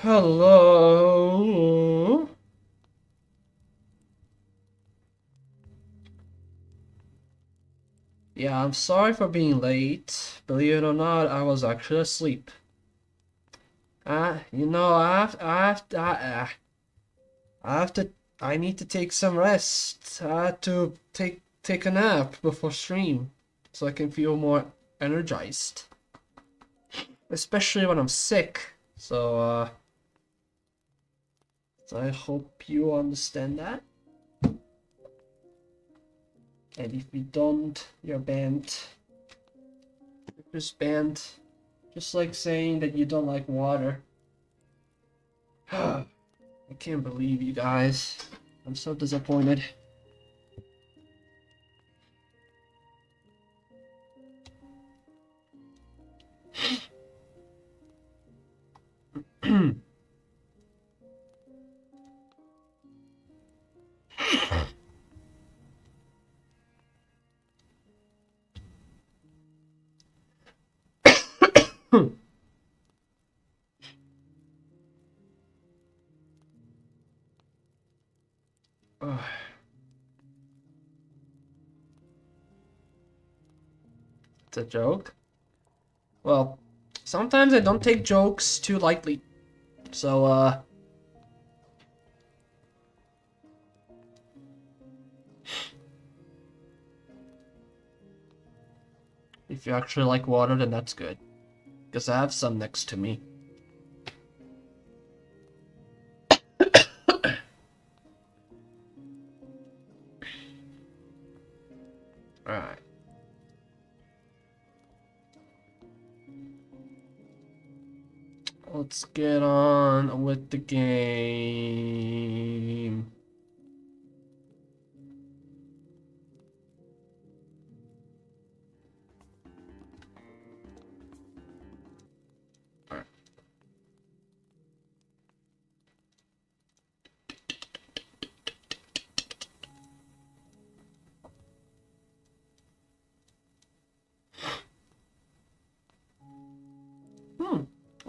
Hello. Yeah, I'm sorry for being late. Believe it or not, I was actually asleep. I have to, I need to take some rest. I had to take a nap before stream, so I can feel more energized. Especially when I'm sick. So I hope you understand that. And if you don't, you're banned. You're just banned. Just like saying that you don't like water. I can't believe you guys. I'm so disappointed. It's a joke? Well, sometimes I don't take jokes too lightly. So, if you actually like water, then that's good. Because I have some next to me. Alright. Let's get on with the game. Alright.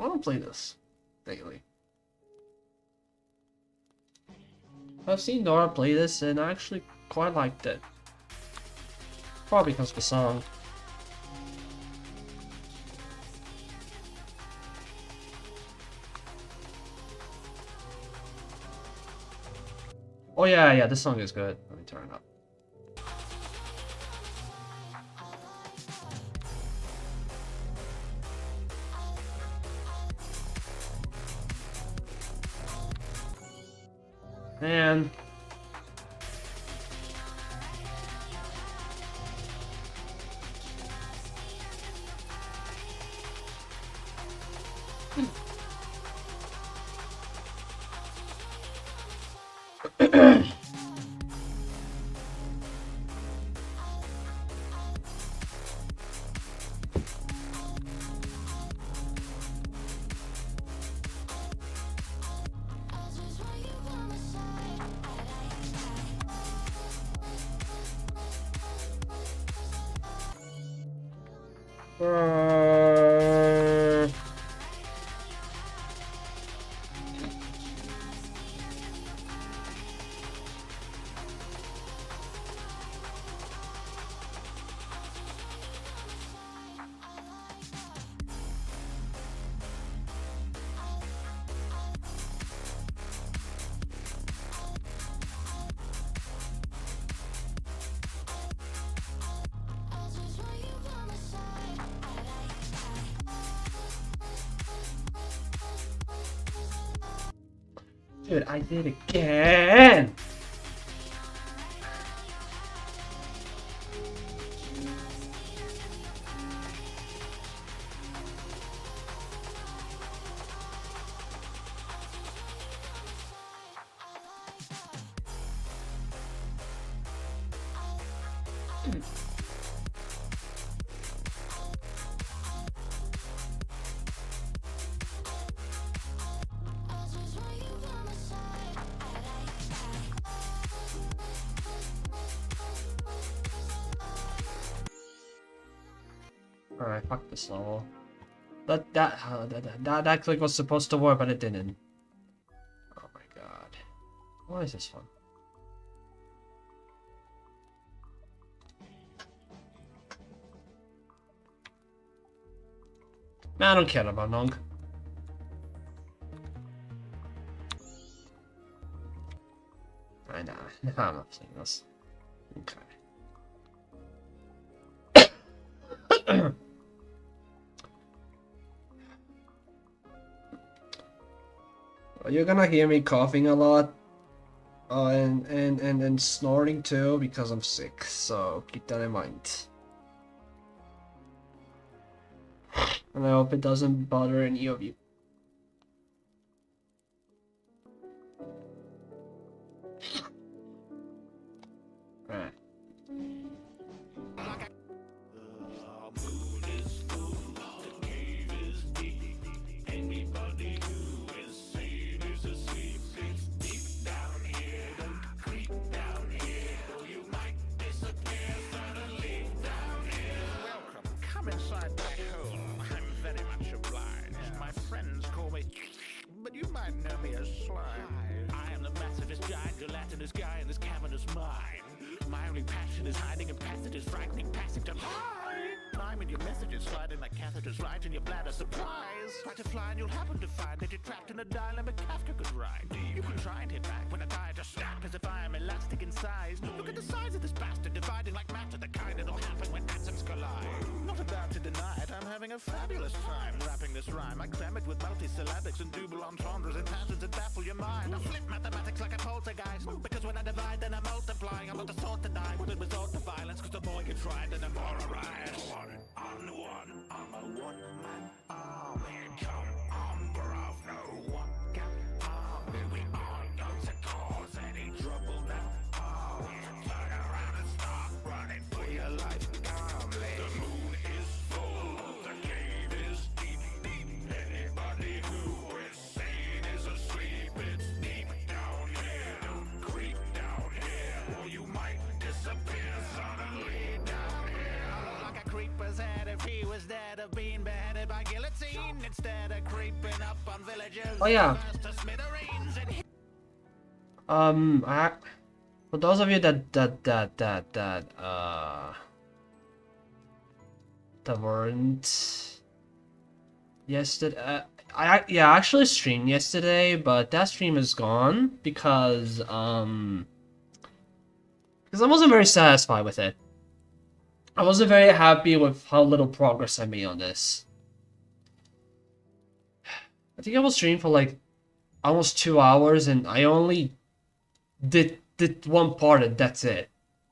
I don't play this daily. I've seen Dora play this and I actually quite liked it. Probably because of the song. Oh yeah, this song is good. Let me turn it up. Man. Dude, I did it again! Alright, fuck this level. That click was supposed to work, but it didn't. Oh my god. Why is this one? Man, I don't care about Nong. I know. I'm not playing this. Okay. You're gonna hear me coughing a lot, and snoring too because I'm sick. So keep that in mind. And I hope it doesn't bother any of you. Alright. Inside my home, I'm very much obliged. My friends call me, but you might know me as Slime. I am the massivest giant, gelatinous guy, and this cavern is mine. My only passion is hiding in passages, frightening passing to hide. Climb in your messages, sliding like catheters right in your bladder. Surprise! Try to fly and you'll happen to find that you're trapped in a dilemma Kafka could write. You can try and hit back when I die to snap as if I am elastic in size. Look at the size of this bastard, dividing like matter, the kind that'll happen when atoms collide. Not about to deny it, I'm having a fabulous time rapping this rhyme. I cram it with multisyllabics and double entendres and patterns that baffle your mind. I flip mathematics like a poltergeist, because when I divide then I'm multiplying. I'm not the sort to die, wouldn't resort to violence, cause the more you try then the more I rise. I'm a one-man army. Come on, bravo, one gun army. We are not to cause any trouble now. Turn around and start running for your life calmly. The moon is full, the cave is deep. Anybody who is sane is asleep. It's deep down here. Don't creep down here, or you might disappear suddenly down here. Like a creeper's head if he was dead of being beheaded by guillotine. Instead of creeping up on villagers. Oh yeah. For those of you that weren't yesterday, I actually streamed yesterday, but that stream is gone because I wasn't very satisfied with it. I wasn't very happy with how little progress I made on this. I think I was streaming for like almost 2 hours and I only did one part and that's it.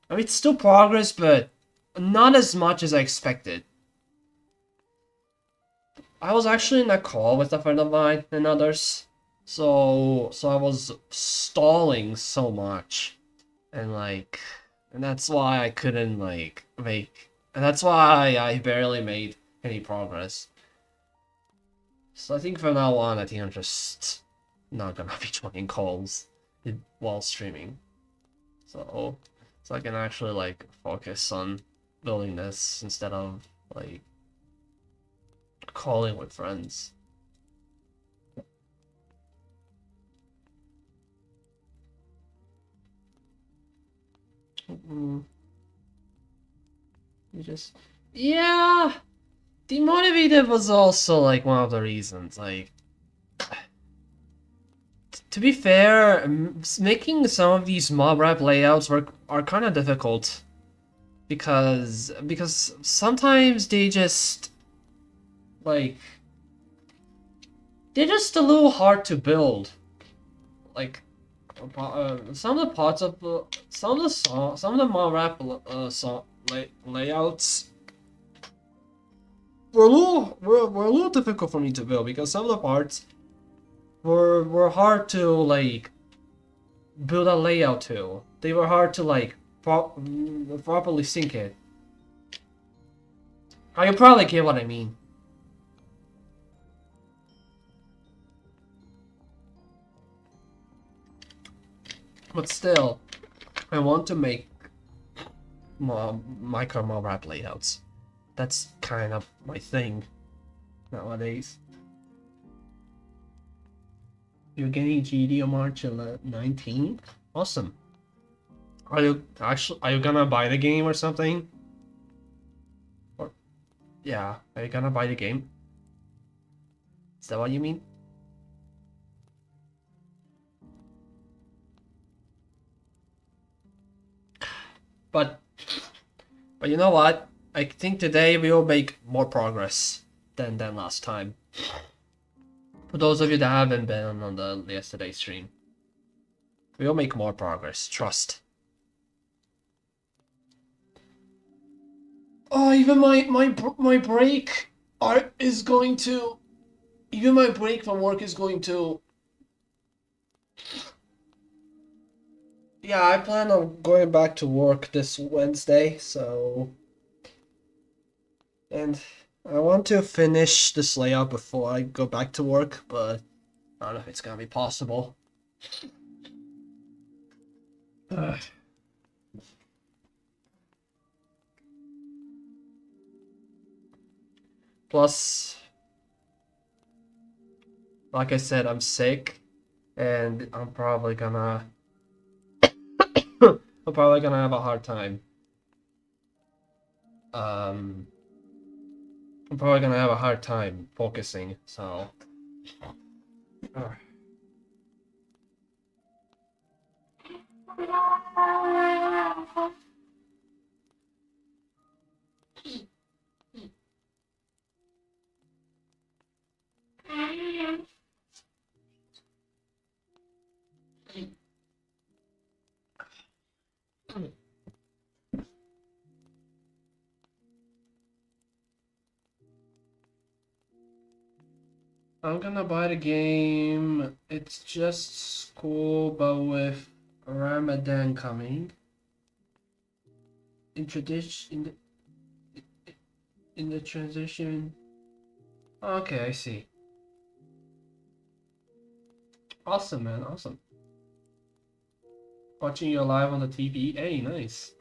I mean, it's still progress, but not as much as I expected. I was actually in a call with a friend of mine and others, so I was stalling so much, and that's why I couldn't and that's why I barely made any progress. So I think from now on, I think I'm just not gonna be joining calls while streaming. So I can actually focus on building this instead of calling with friends. Yeah, demotivated was also one of the reasons. To be fair, making some of these mob rap layouts are kind of difficult because sometimes they're just a little hard to build. Some of the parts of some of the mob rap layouts were a little difficult for me to build because some of the parts were hard to build a layout to. They were hard to properly sync it. You probably get what I mean. But still, I want to make micro mob rap layouts. That's kind of my thing. nowadays. You're getting GD on March 19th? Awesome. Are you gonna buy the game or something? Or yeah, are you gonna buy the game? Is that what you mean? But you know what? I think today we will make more progress than last time. For those of you that haven't been on the yesterday stream, we will make more progress. Trust. Oh, even my break is going to. Even my break from work is going to. Yeah, I plan on going back to work this Wednesday, so. And I want to finish this layout before I go back to work, but I don't know if it's gonna be possible. Plus, like I said, I'm sick, and I'm probably gonna have a hard time. I'm probably gonna have a hard time focusing, so. I'm gonna buy the game. It's just school, but with Ramadan coming. In the transition. Okay, I see. Awesome, man. Awesome. Watching you live on the TV. Hey, nice.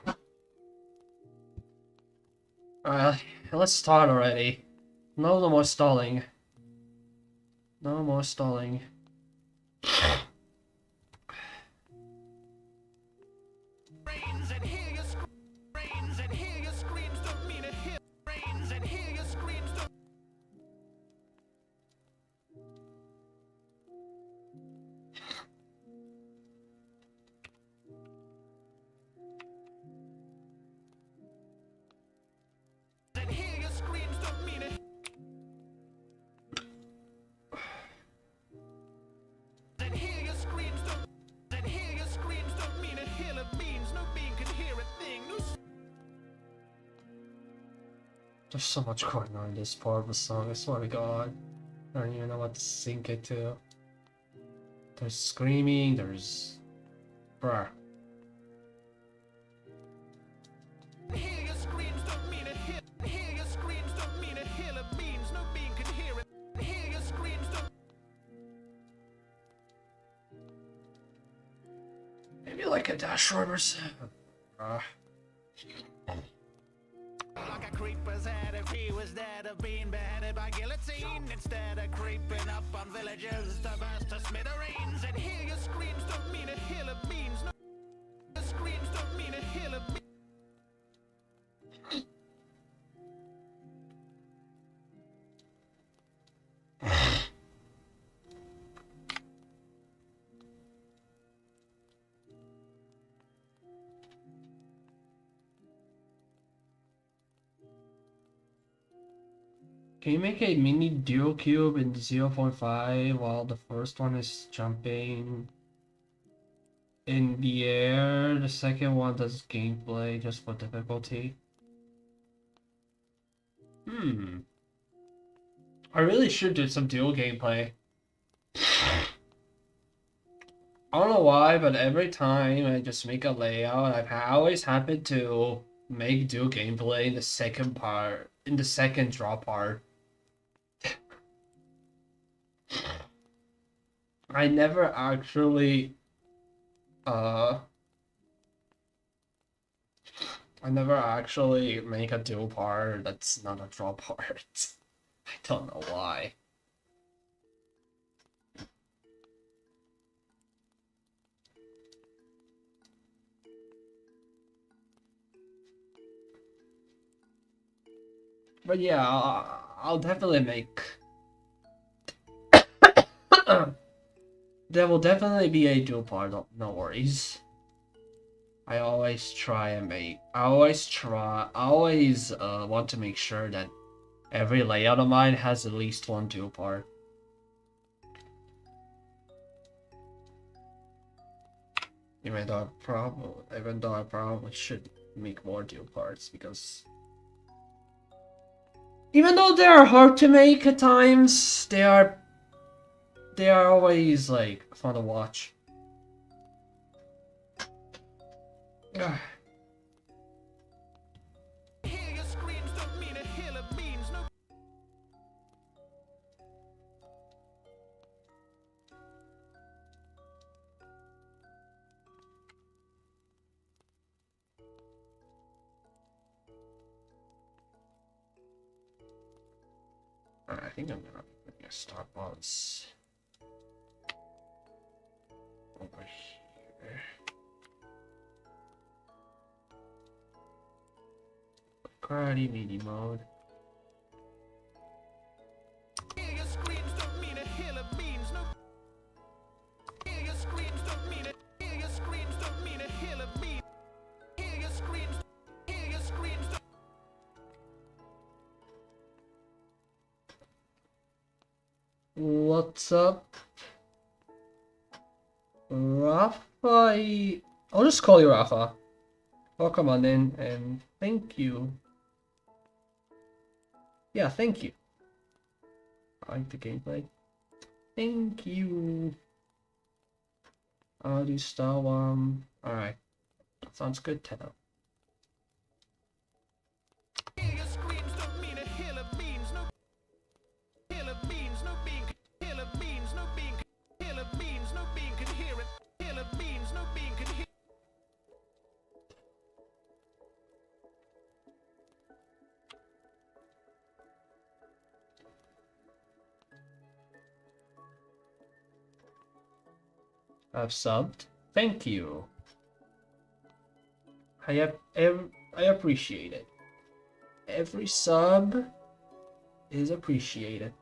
Alright, let's start already. No more stalling. No more stalling. Rains and hear your rains and hear your screams don't mean a hill. Rains and hear your screams don't. And hear your screams don't mean a. And hear your screams don't. And hear your screams don't mean a hill of beans. No bean can hear a thing. No. There's so much going on in this part of the song, I swear to God. I don't even know what to sync it to. There's screaming, there's... Bruh. Hear your screams don't mean a hill. Hear your screams don't mean a hill of beans. No bean can hear it. Hear your screams don't. Maybe like a dash rivers. Like a creeper's head if he was dead of being beheaded by guillotine. Instead of creeping up on villagers to burst to smithereens. And hear your screams don't mean a hill of beans. No, your screams don't mean a hill of beans. Can you make a mini dual cube in 0.5 while the first one is jumping in the air? The second one does gameplay just for difficulty. I really should do some dual gameplay. I don't know why, but every time I just make a layout, I always happen to make dual gameplay in the second part, in the second draw part. I never actually make a dual part that's not a draw part. I don't know why. But yeah, I'll definitely make... There will definitely be a dual part, no worries. I always try and make... I always want to make sure that every layout of mine has at least one dual part. Even though I probably should make more dual parts, because even though they are hard to make at times, they are always like fun to watch. I think I'm gonna start once over here. Karate mini mode. What's up, Rafa? I'll just call you Rafa. Welcome on in, and thank you. Yeah, thank you. I like the gameplay. Thank you. I'll do Star One. Alright. Sounds good, Tenno. I've subbed. Thank you. I appreciate it. Every sub is appreciated.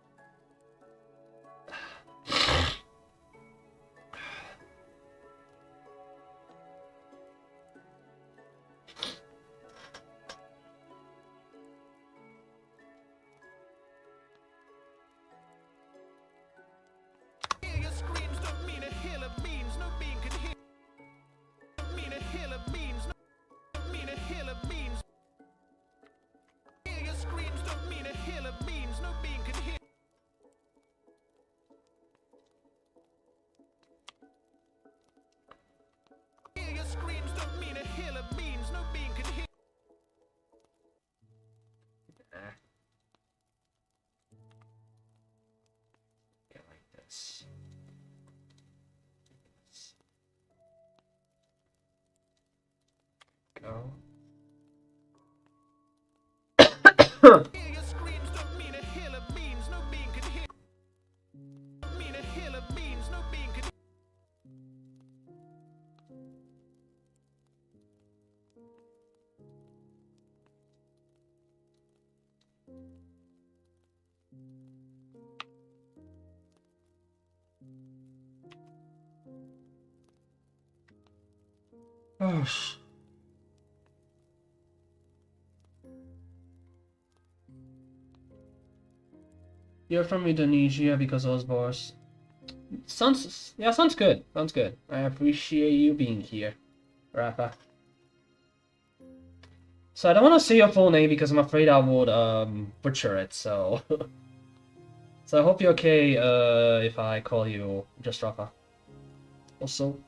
Go. Oh, you're from Indonesia because I was boss. Sounds good. Sounds good. I appreciate you being here, Rafa. So I don't want to say your full name because I'm afraid I would butcher it. So so I hope you're okay if I call you just Rafa. Also,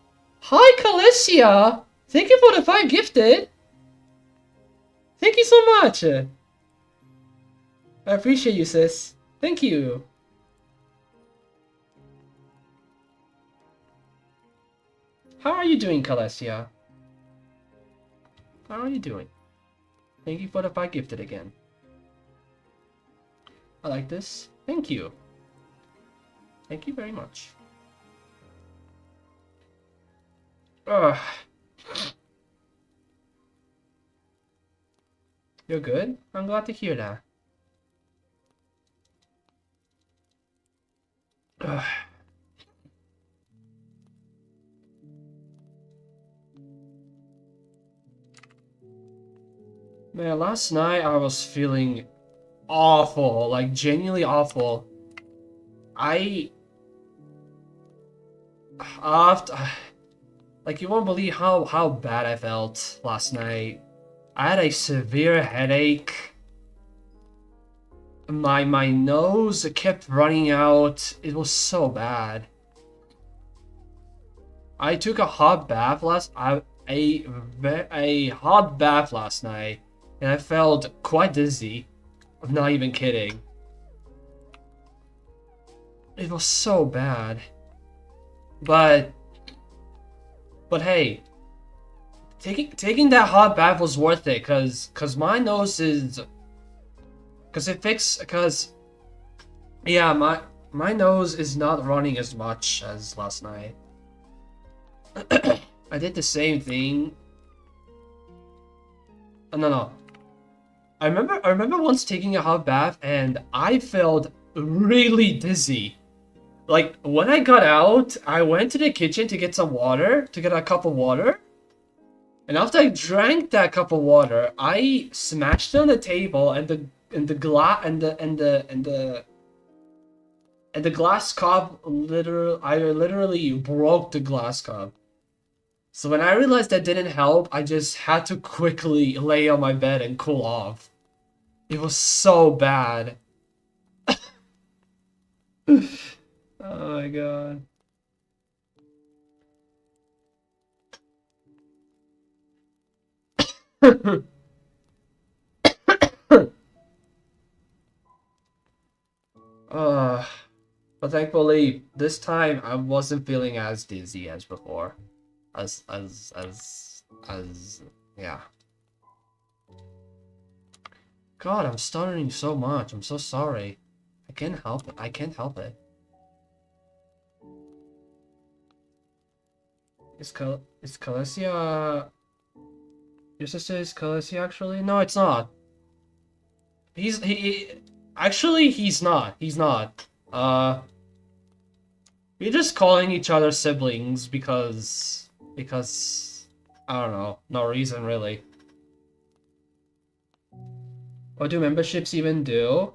hi Calicia. Thank you for the 5 gifted. Thank you so much. I appreciate you, sis. Thank you. How are you doing, Calicia? How are you doing? Thank you for the 5 gifted again. I like this. Thank you. Thank you very much. Ugh. You're good? I'm glad to hear that. Ugh. Man, last night I was feeling awful, like genuinely awful. After, like you won't believe how bad I felt last night. I had a severe headache. My nose kept running out. It was so bad. I took a hot bath a hot bath last night, and I felt quite dizzy. I'm not even kidding. It was so bad. But hey, taking that hot bath was worth it, cause my nose is, yeah, my nose is not running as much as last night. I did the same thing. Oh, no. I remember once taking a hot bath and I felt really dizzy. Like when I got out, I went to the kitchen to get some water, to get a cup of water. And after I drank that cup of water, I smashed it on the table, and the glass cup literally broke the glass cup. So when I realized that didn't help, I just had to quickly lay on my bed and cool off. It was so bad. Oh my god. But thankfully, this time I wasn't feeling as dizzy as before. Yeah. God, I'm stuttering so much. I'm so sorry. I can't help it. I can't help it. Is Kalesia... Your sister is Kalesia actually? No, it's not. Actually, he's not. He's not. We're just calling each other siblings because I don't know, no reason really. What do memberships even do?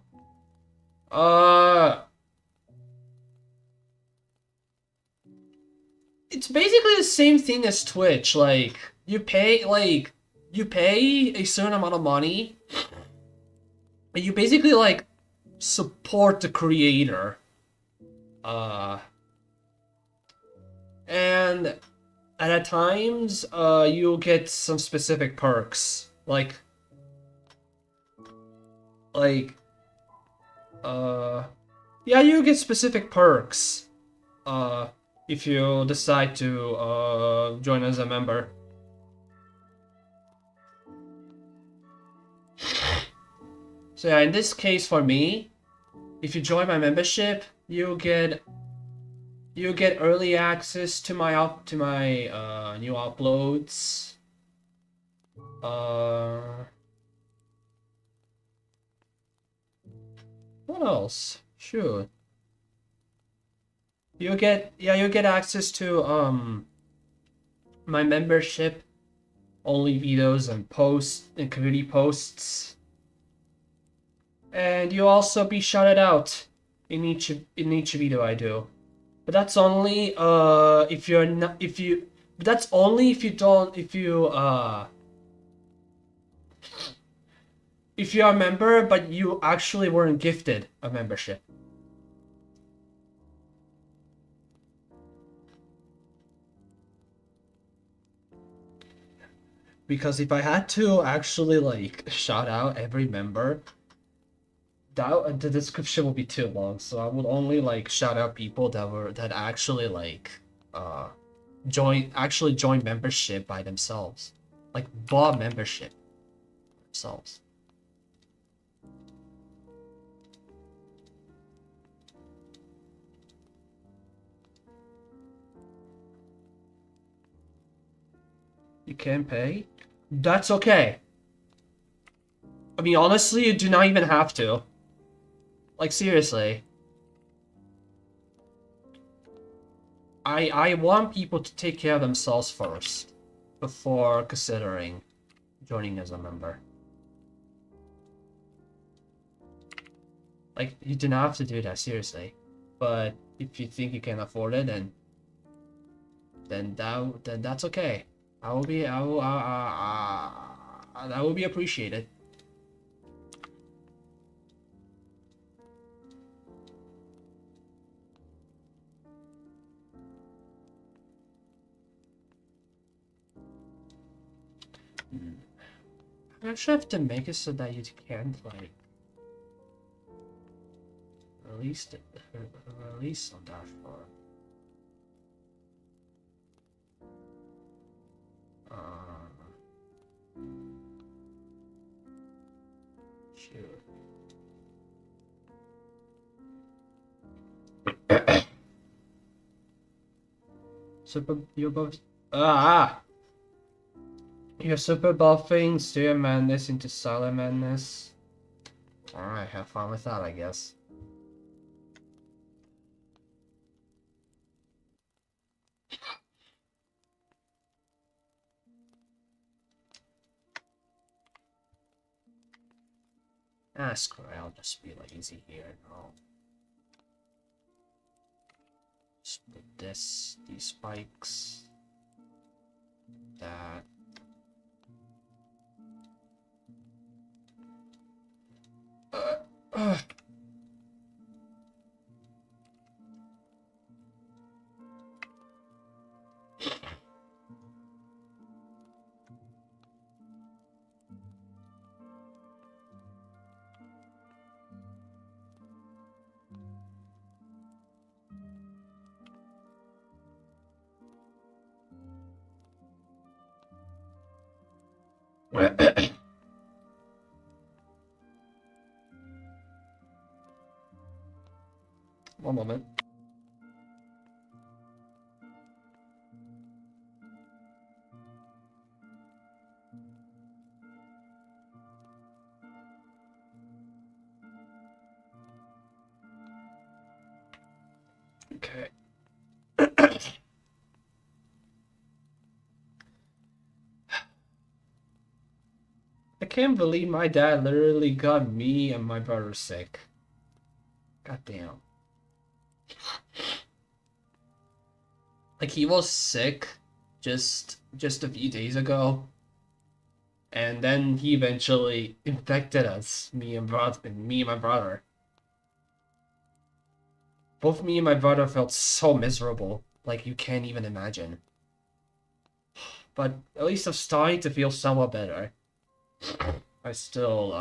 It's basically the same thing as Twitch. Like you pay a certain amount of money, and you basically like support the creator. And at times, you'll get some specific perks, yeah, you get specific perks, if you decide to, join as a member. So yeah, in this case for me, if you join my membership, you get early access to my new uploads. What else? Sure. You get access to my membership only videos and posts and community posts. And you'll also be shouted out in each video I do. But that's only if you are a member but you actually weren't gifted a membership. Because if I had to actually like shout out every member, the description will be too long, so I would only like shout out people that actually like join membership by themselves, like bought membership themselves. You can't pay? That's okay. I mean, honestly, you do not even have to. Like, seriously. I want people to take care of themselves first before considering joining as a member. Like, you do not have to do that, seriously. But if you think you can afford it, then that's okay. That will be appreciated. I actually have to make it so that you can't like release on that floor. Shoot. Super, you're both. You're super buffing Stereo Madness into Silent Madness. Alright, have fun with that, I guess. Screw it, I'll just be lazy here and I'll split these spikes. That. One moment. Okay. I can't believe my dad literally got me and my brother sick. God damn. Like, he was sick just a few days ago. And then he eventually infected us, me and my brother. Both me and my brother felt so miserable, like you can't even imagine. But at least I'm starting to feel somewhat better. I still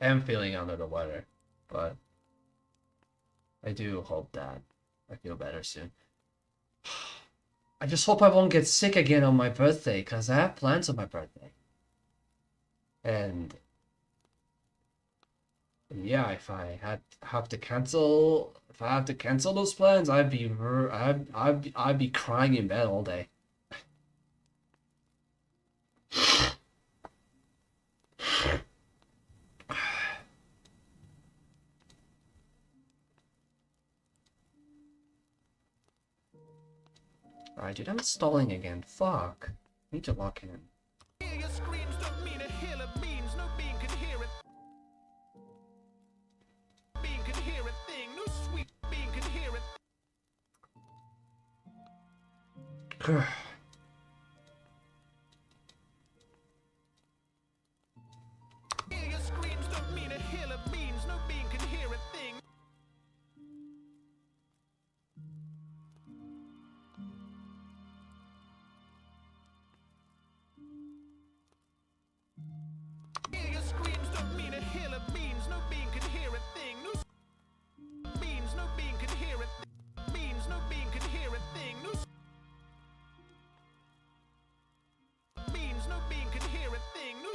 am feeling under the weather, but I do hope that I feel better soon. I just hope I won't get sick again on my birthday, because I have plans on my birthday. And yeah, if I have to cancel those plans, I'd be crying in bed all day. Alright, dude, I'm stalling again. Fuck. I need to lock in. Your screams don't mean a hill of beans. No bean can hear it. Bean can hear a thing. No sweet bean can hear it. Your screams don't mean a hill of beans. No bean can hear a thing. Your screams don't mean a hill of beans. No bean can hear a thing. No beans. No bean can hear it. Beans. No bean can hear a thing. No beans. No bean can hear a thing. No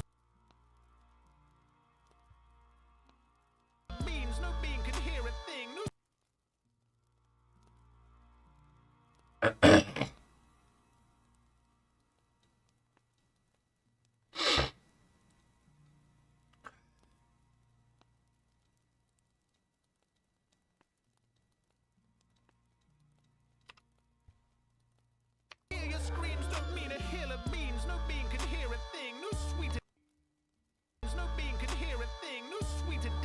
beans. No bean can hear a thing. No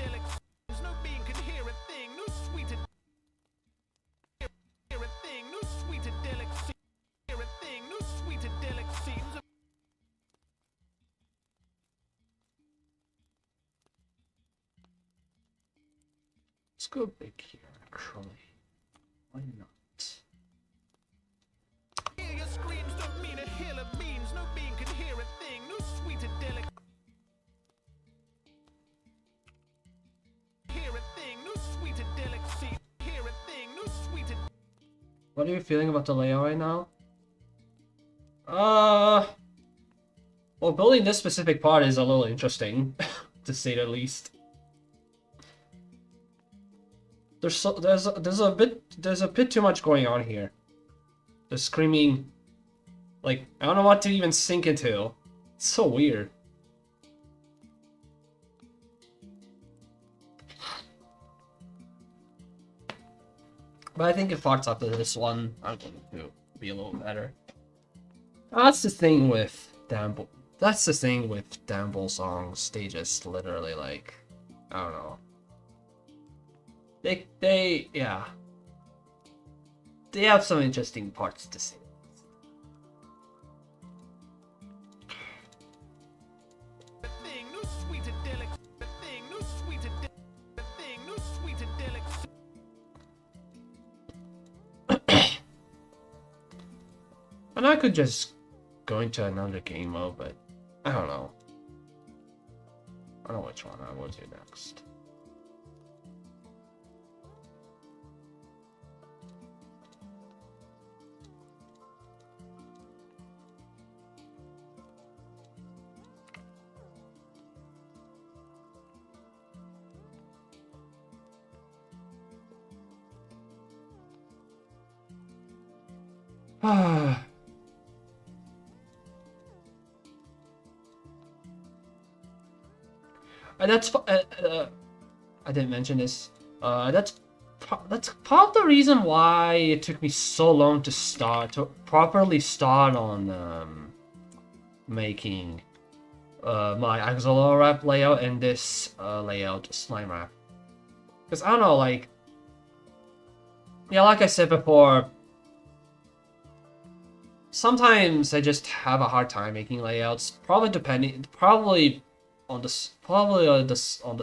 delicacies. No being can hear a thing. No sweeter hear a thing. No sweeter delicacy. Hear a thing. No sweeter delicacies. Let's go big here, actually. Why not? Hear your screams don't mean a hill of beans. No being can hear a thing. No sweeter delicacy. Hear a thing. No sweeter delicacy. Hear a thing. No sweeter. What are you feeling about the layout right now? Well, building this specific part is a little interesting, to say the least. There's a bit too much going on here. The screaming, like, I don't know what to even sink into. It's so weird. But I think if Fox after this one, I'm going to be a little better. That's the thing with Damble. That's the thing with Damble songs. They just literally like, I don't know. Yeah. They have some interesting parts to say. And I could just go into another game mode, but I don't know. I don't know which one I will do next. And that's I didn't mention this. That's part of the reason why it took me so long to properly start on making my Axolotl wrap layout and this layout slime wrap. Because I don't know, like, yeah, like I said before, sometimes I just have a hard time making layouts. Probably on the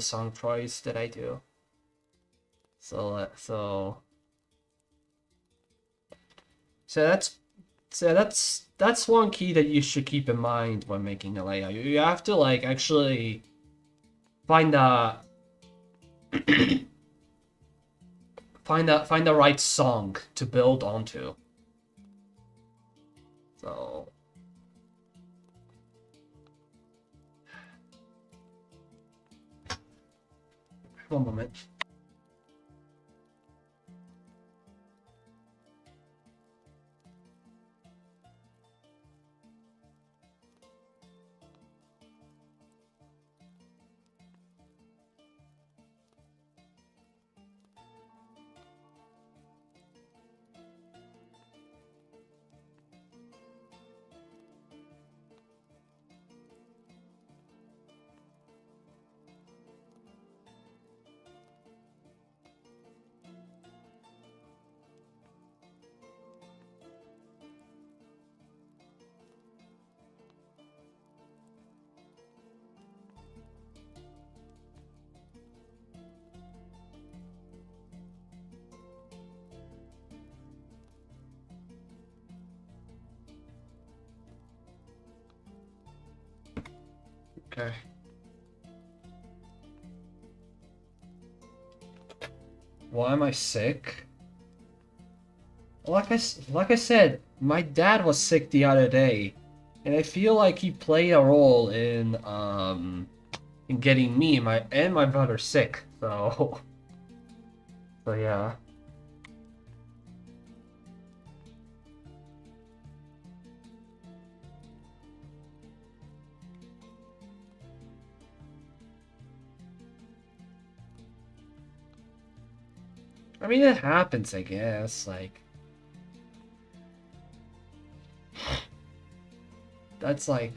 song choice that I do. So that's one key that you should keep in mind when making a layout. You have to like actually find the find the right song to build onto. So one moment. Okay. Why am I sick? Like I said, my dad was sick the other day, and I feel like he played a role in getting me and my brother sick. So so yeah. I mean, it happens, I guess, like... That's like,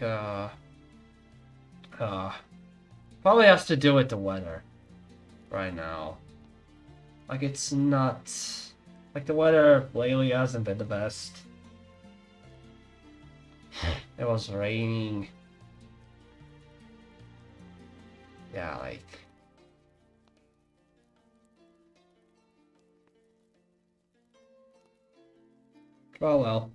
probably has to do with the weather. right now. Like, it's not... Like, the weather lately hasn't been the best. It was raining. Yeah, like... Oh well.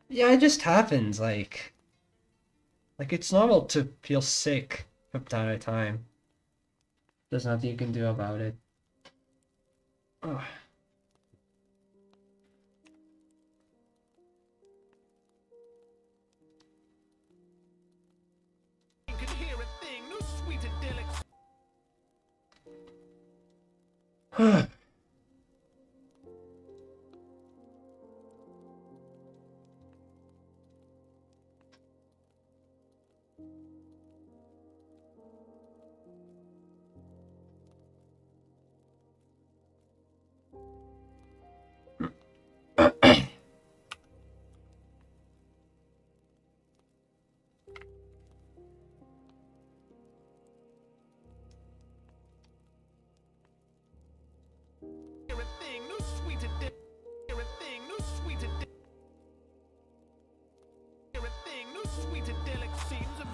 Yeah, it just happens, like it's normal to feel sick from time to time. There's nothing you can do about it. Ugh. You can hear a thing, no sweet idyllic. Hear a thing, no sweet idyllic. Hear a thing, no sweet idyllic. Hear a thing, no sweet idyllic seems of.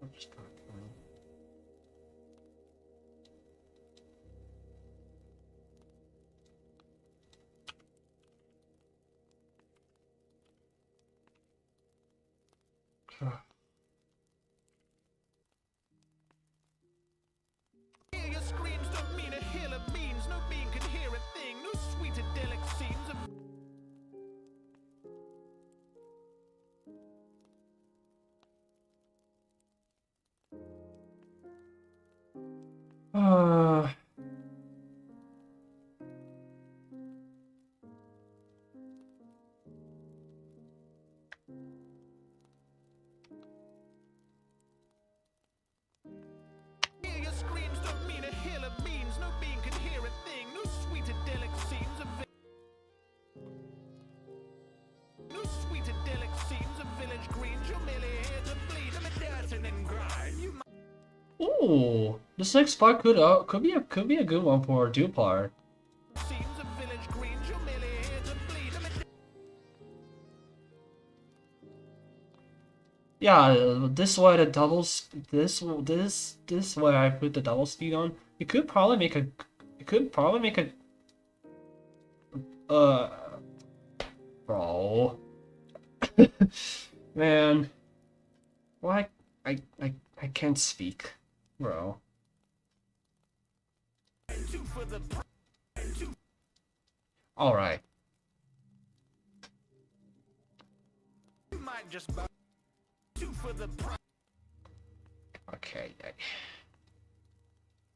I'm just talking. Hear your screams don't mean a hill of beans. No bean can hear a thing, no sweet idyllic seems of. Uh, Hear your screams don't mean a hill of beans. No bean can hear a thing, no sweet idyllic seems of. No sweet idyllic scenes of village greens. You're merely here to bleed. I'm a dirty and grind. You ooh, this next part could be a good one for Duplar. scenes of village greens. You're merely here to bleed. I'm a Yeah, this way the doubles this way I put the double speed on. You could probably make a uh bro. Man, why I can't speak, bro. two for the All right. you might just buy two for the Okay.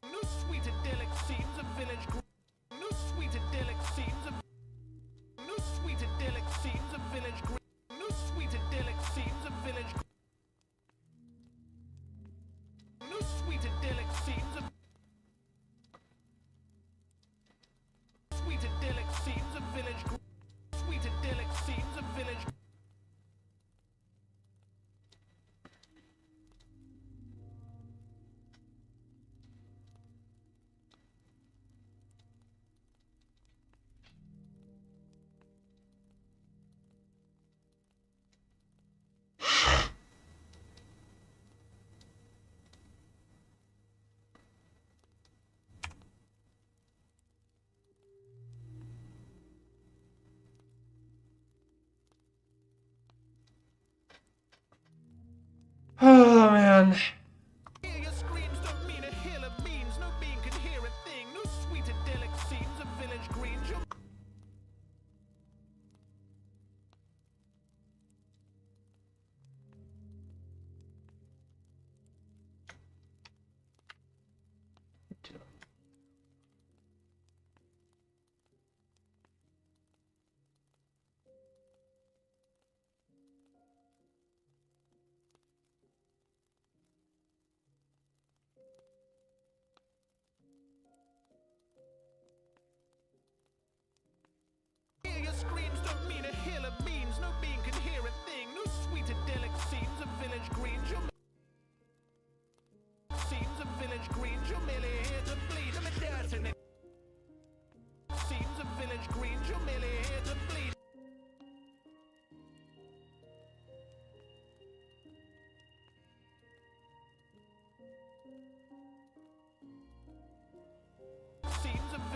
no sweet idyllic scenes of village greens. No sweet idyllic scenes of. No sweet idyllic scenes of village greens. No sweet idyllic scenes of village greens. No sweet idyllic scenes of. Sweet idyllic scenes of village greens. Sweet idyllic scenes of village. Oh man. Hear your screams don't mean a hill of beans. No bean can hear a thing. No sweet idyllic scenes of village greens. You're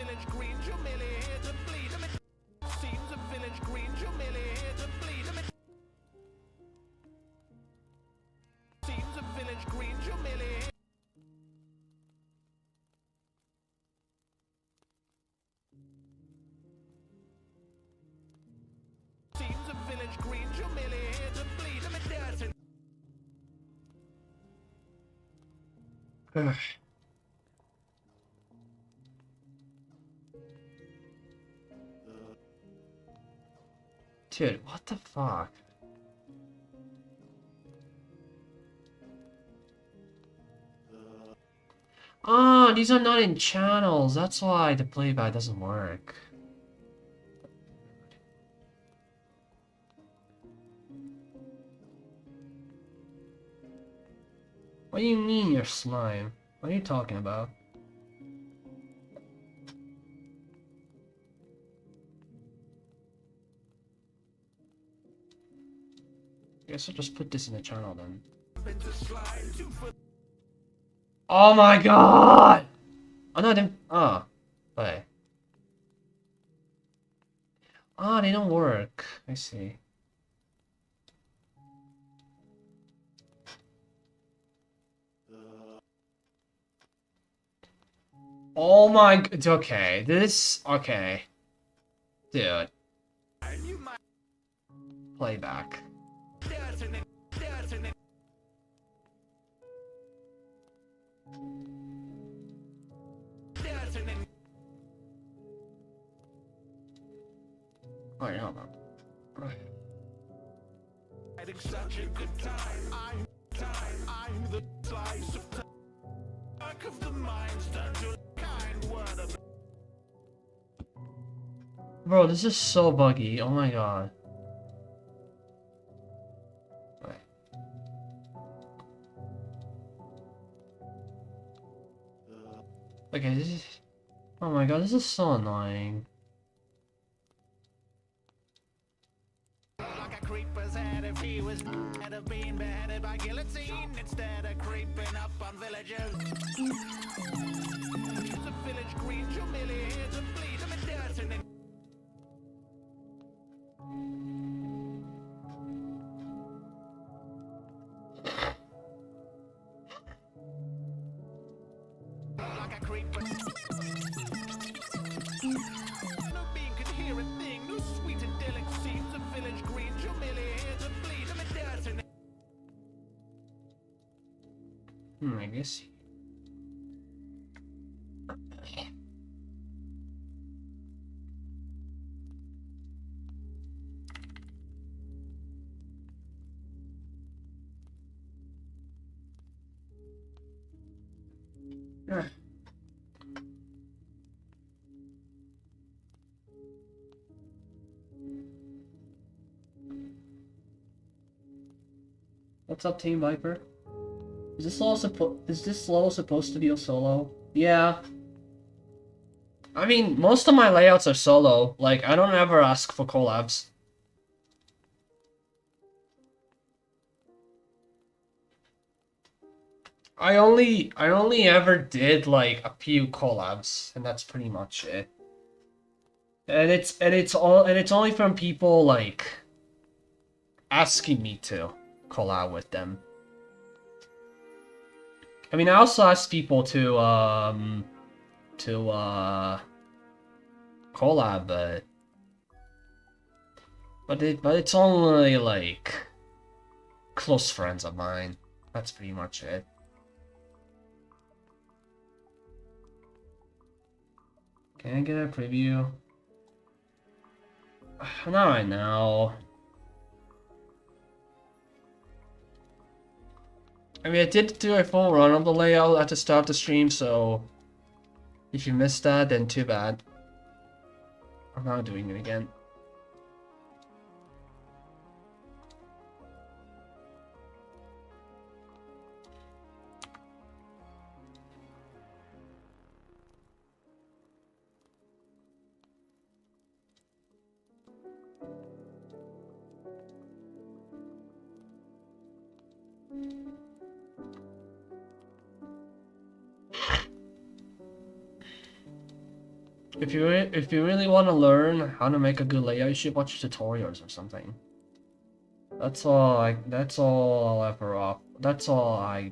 village greens, you're merely here to bleed. Seems a village greens, you're merely here to bleed. Seems a village greens, you're merely here. Seems a village greens, you're merely here to bleed. Dude, what the fuck? Ah, these are not in channels. That's why the playback doesn't work. What do you mean you're slime? What are you talking about? Guess I'll just put this in the channel then. Oh my god! Oh no, I didn't. Oh, wait. Ah, they don't work. I see. Oh my. It's okay. This. Okay. Dude. Playback. Wait, hold on. Having such a good time. I'm the slice of the work of the mind's done to kind word of. Bro, this is so buggy. Oh my god. Wait. Okay, this is. Oh my god, this is so annoying. Like a creeper's head if he was had have been beheaded by guillotine instead of creeping up on villagers. It's a village greens, you're merely here to bleed them in dirt and in. Like a creeper. No being could hear a thing, no sweet idyllic scenes of village greens, you're merely here to bleed them in dirt and I guess. What's up, Team Viper? Is this level supposed to be a solo? Yeah. I mean, most of my layouts are solo. Like, I don't ever ask for collabs. I only ever did like a few collabs, and that's pretty much it. And it's only from people like asking me to collab with them. I mean, I also asked people to collab, but it's only like close friends of mine. That's pretty much it. Can I get a preview? Not right now. I mean, I did do a full run of the layout at the start of the stream, so if you missed that, then too bad. I'm not doing it again. if you really want to learn how to make a good layout, you should watch tutorials or something. That's all that's all I'll ever offer. That's all I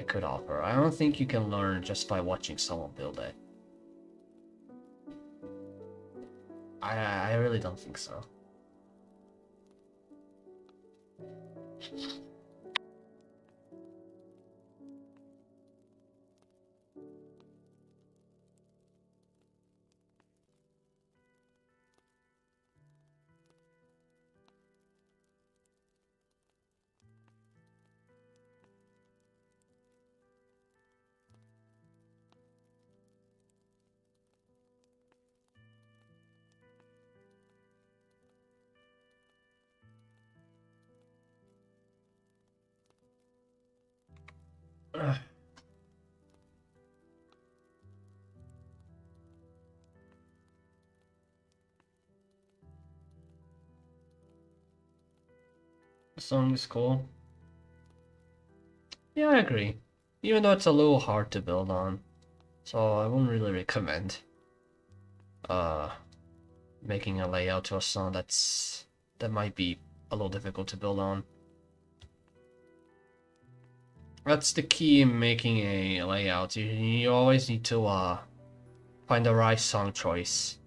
could offer. I don't think you can learn just by watching someone build it. I really don't think so. The song is cool. Yeah, I agree. Even though it's a little hard to build on. So I wouldn't really recommend making a layout to a song that might be a little difficult to build on. That's the key in making a layout. You always need to find the right song choice.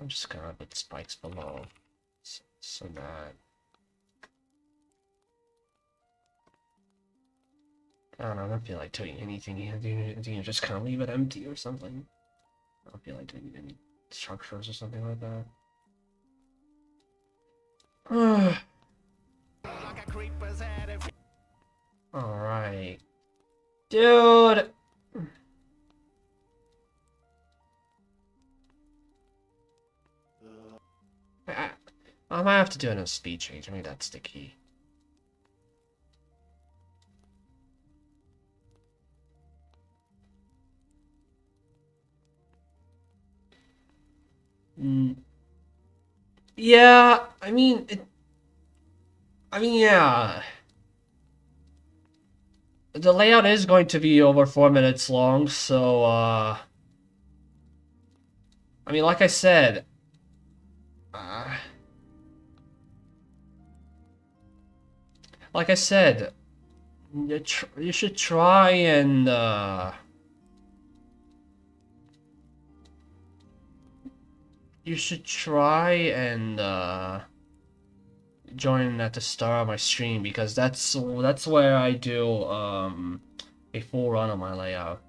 I'm just gonna put spikes below, so that I don't feel like doing anything. You just kind of leave it empty or something. I don't feel like doing any structures or something like that. Alright. Dude! I might have to do a speed change. Maybe that's the key. Yeah, I mean, yeah. The layout is going to be over 4 minutes long, so, I mean, like I said, you should try and, join at the start of my stream, because that's where I do a full run of my layout.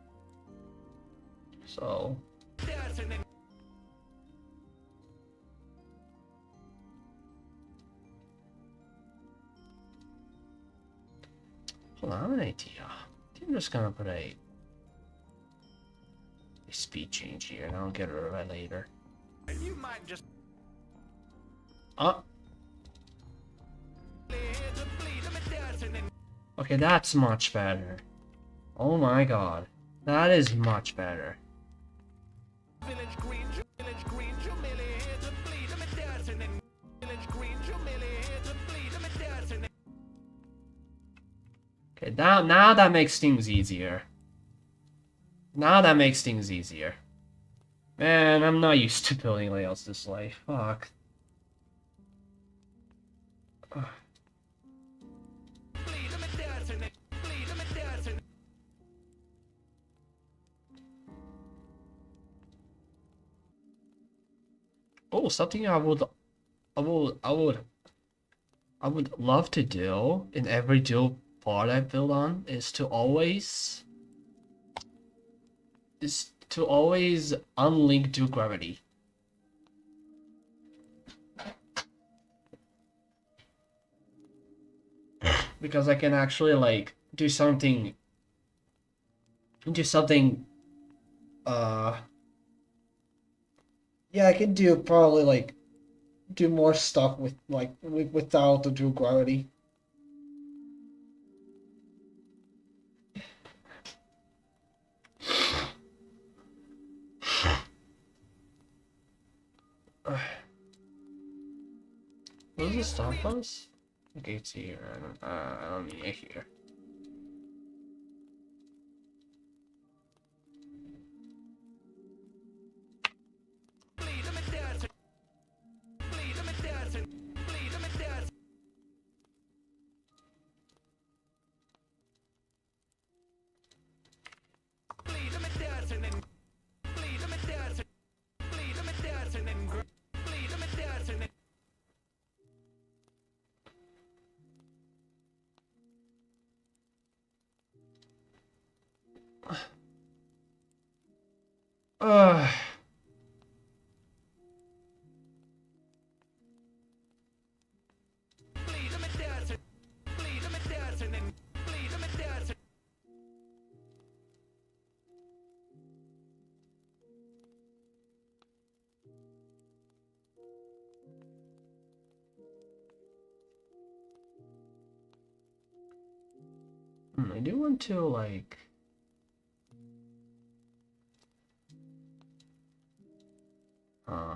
So hold on, I have an idea. I think I'm just gonna put a speed change here, and I'll get rid of that later. You might just Okay, that's much better. Oh my god. That is much better. Okay, now that makes things easier. Now that makes things easier. Man, I'm not used to building layouts this way. Fuck. Ugh. Oh, something I would love to do in every dual part I build on is to always unlink dual gravity. Because I can actually like do something Yeah, I can do probably like do more stuff with without the dual gravity. Where's the stop us? Okay, it's here. I don't need it here. Uh, I do want to like. Uh,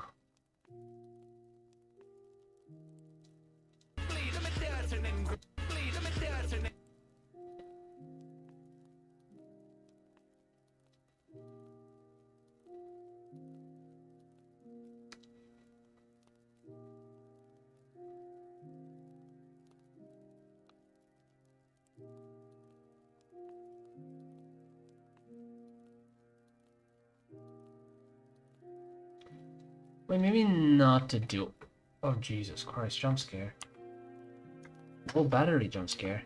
Wait, maybe not to do. Oh Jesus Christ! Jump scare. Oh, battery jump scare.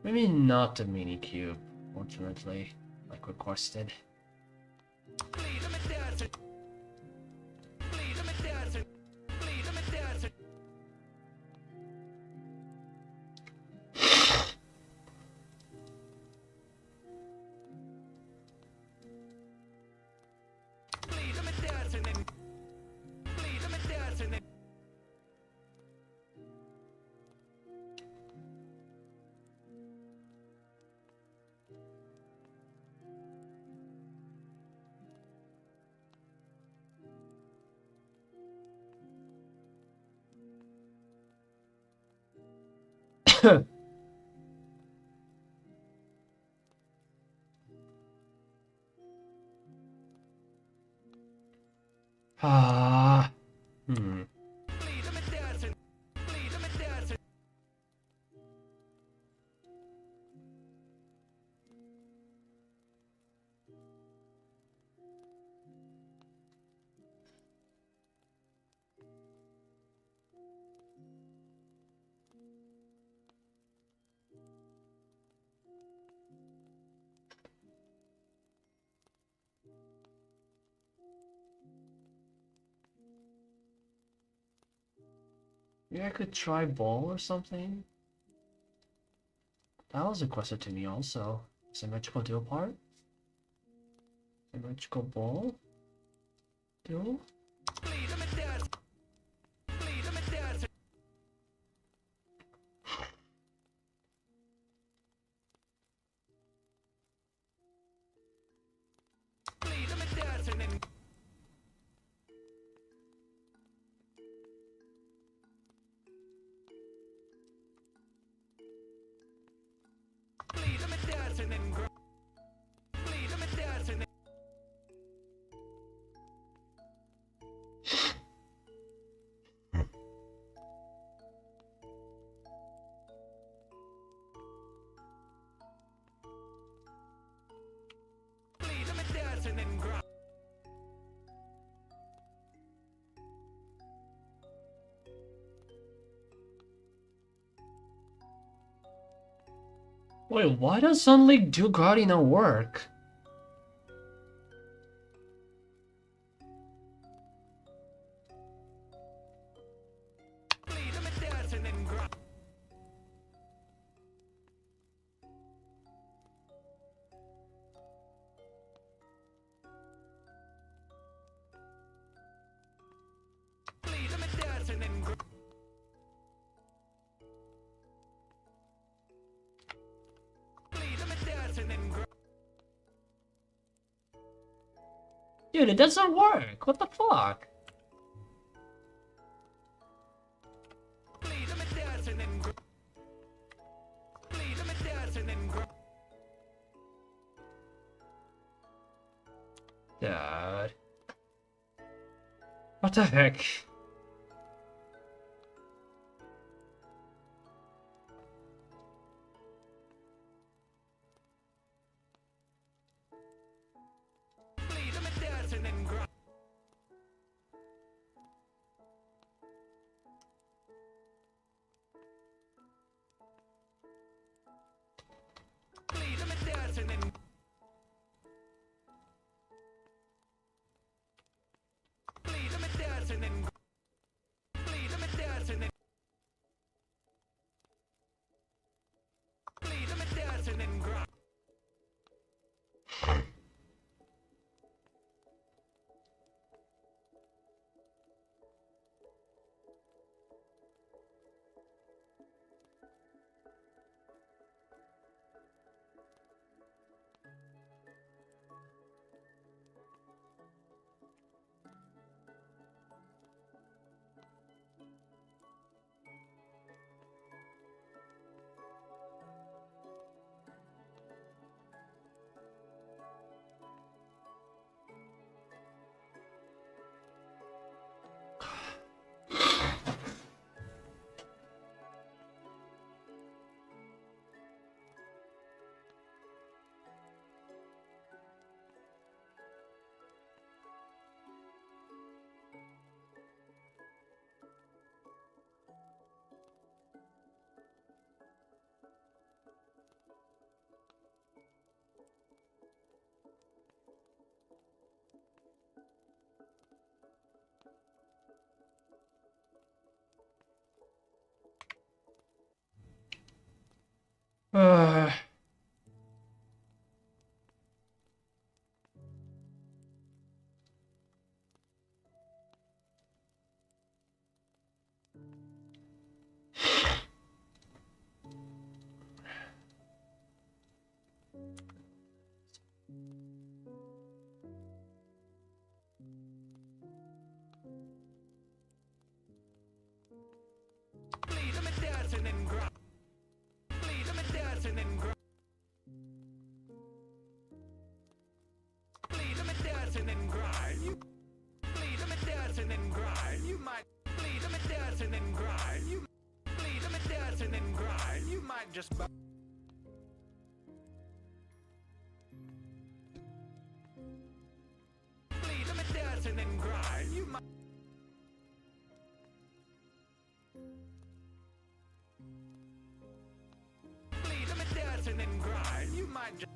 Maybe not the mini cube. Ultimately, like requested. Ah. Hmm. Maybe I could try ball or something. That was requested to me also. Symmetrical dual part. Symmetrical ball. Dual. Wait, why does Sunlink dual gravity not work? Dude, it doesn't work. What the fuck? Dad. What the heck? Uh, Just bu- Bleed them and dancing and grind. You might bleed them and dancing and grind. You might just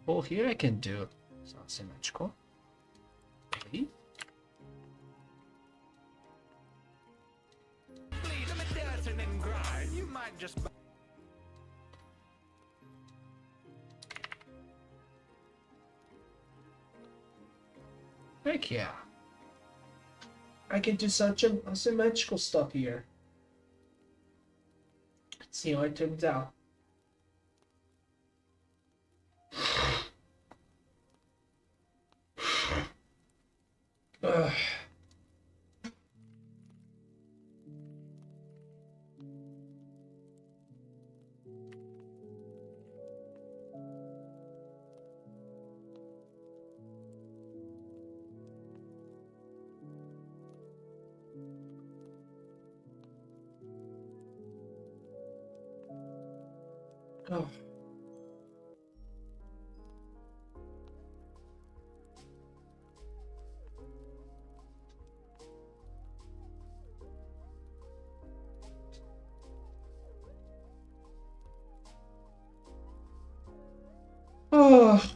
well, here I can do. It's not symmetrical. Okay. bleed them and dancing and grind. You might just bu- Heck yeah. I can do such asymmetrical stuff here. Let's see how it turns out. Ugh. Oh. Oh.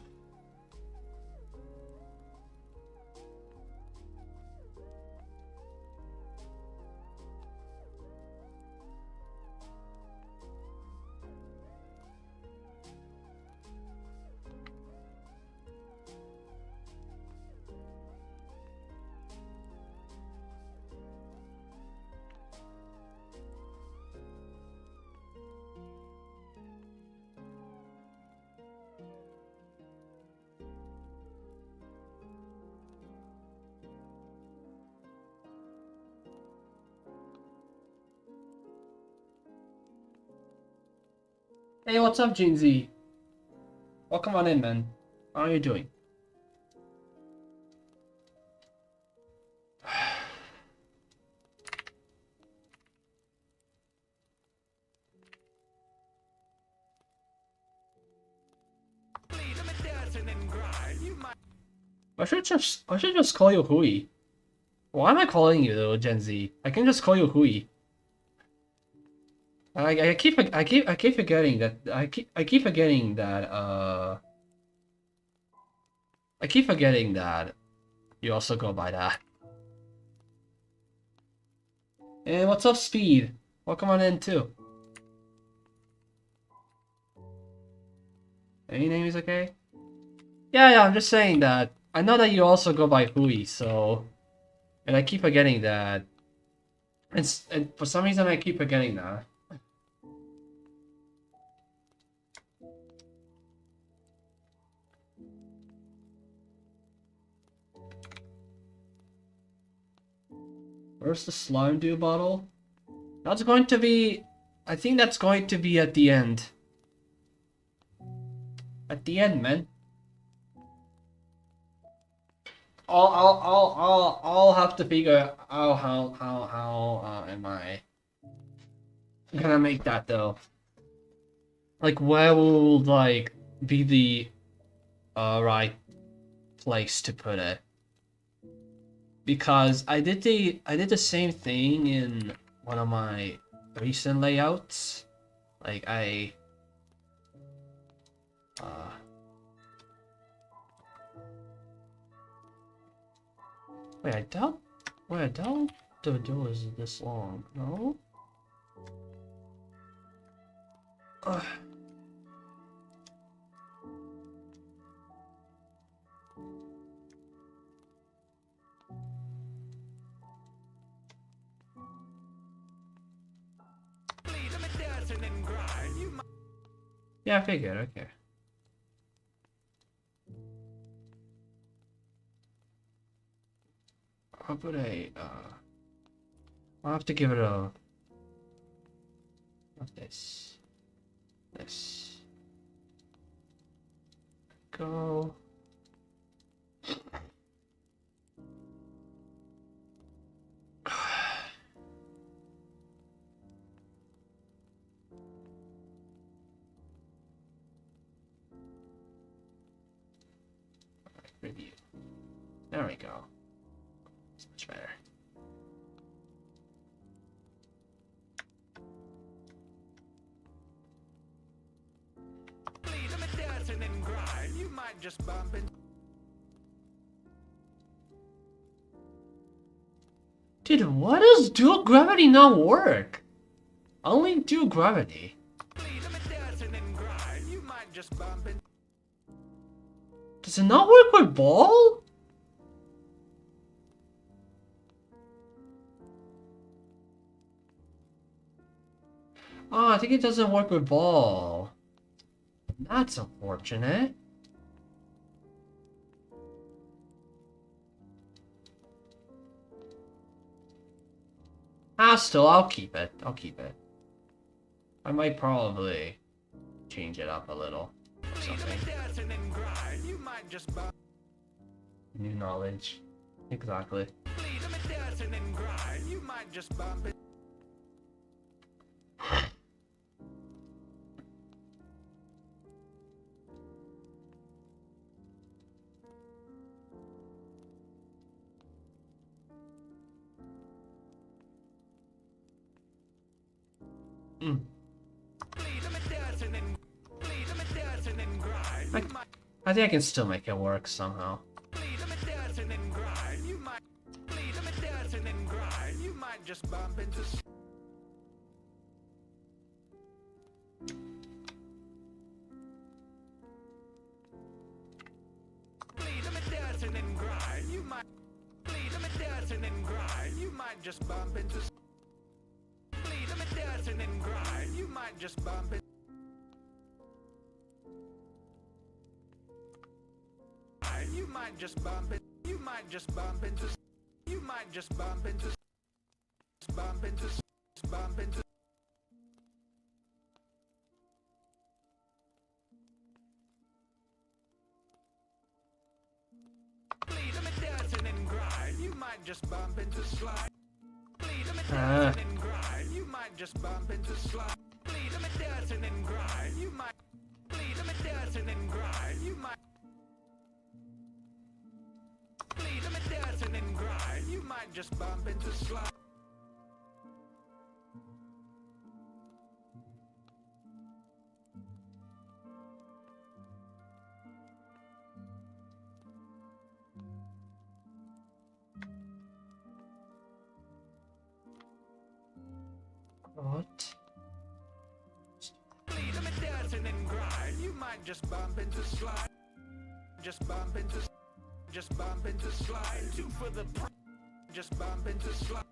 Hey, what's up, Gene Z? Welcome on in, man. How are you doing? I should just call you Hui. Why am I calling you though, Gen Z? I can just call you Hui. I keep forgetting that I keep forgetting that I keep forgetting that you also go by that. And what's up, Speed? Welcome on in too. Any name is okay? Yeah, I'm just saying that I know that you also go by Hui, so and I keep forgetting that. And for some reason I keep forgetting that. Where's the slime dew bottle? That's going to be... I think that's going to be at the end. At the end, man. I'll have to figure out how am I gonna make that though. Like where will like be the right place to put it? Because I did the same thing in one of my recent layouts. Like wait, I doubt the door is this long. No. Yeah, I figured. Okay. I'll put a I'll have to give it a what's this? This go. Review. There we go. It's much better. You might just bump into... Dude, why does dual gravity not work? Only dual gravity. You might just bump into... Does it not work with ball? Oh, I think it doesn't work with ball. That's unfortunate. Still, I'll keep it. I'll keep it. I might probably change it up a little or something. New knowledge. Exactly. You might just bump it. I think I can still make it work somehow. You might just bump into... You might just bump into... You might just bump it. You might just bump it. You might just bump into... You might just bump into... Bump into... Bump into... might just bump into slide. Bleed them Ah. dirty and grind. You might just bump into slide. Bleed them dirty and grind. You might bleed them dirty and grind. You might bleed them dirty and grind. You might just bump into slide. What? Bleed them dirty and grind. You might just bump into slide. Just bump into slide. Two for the just bump into slide.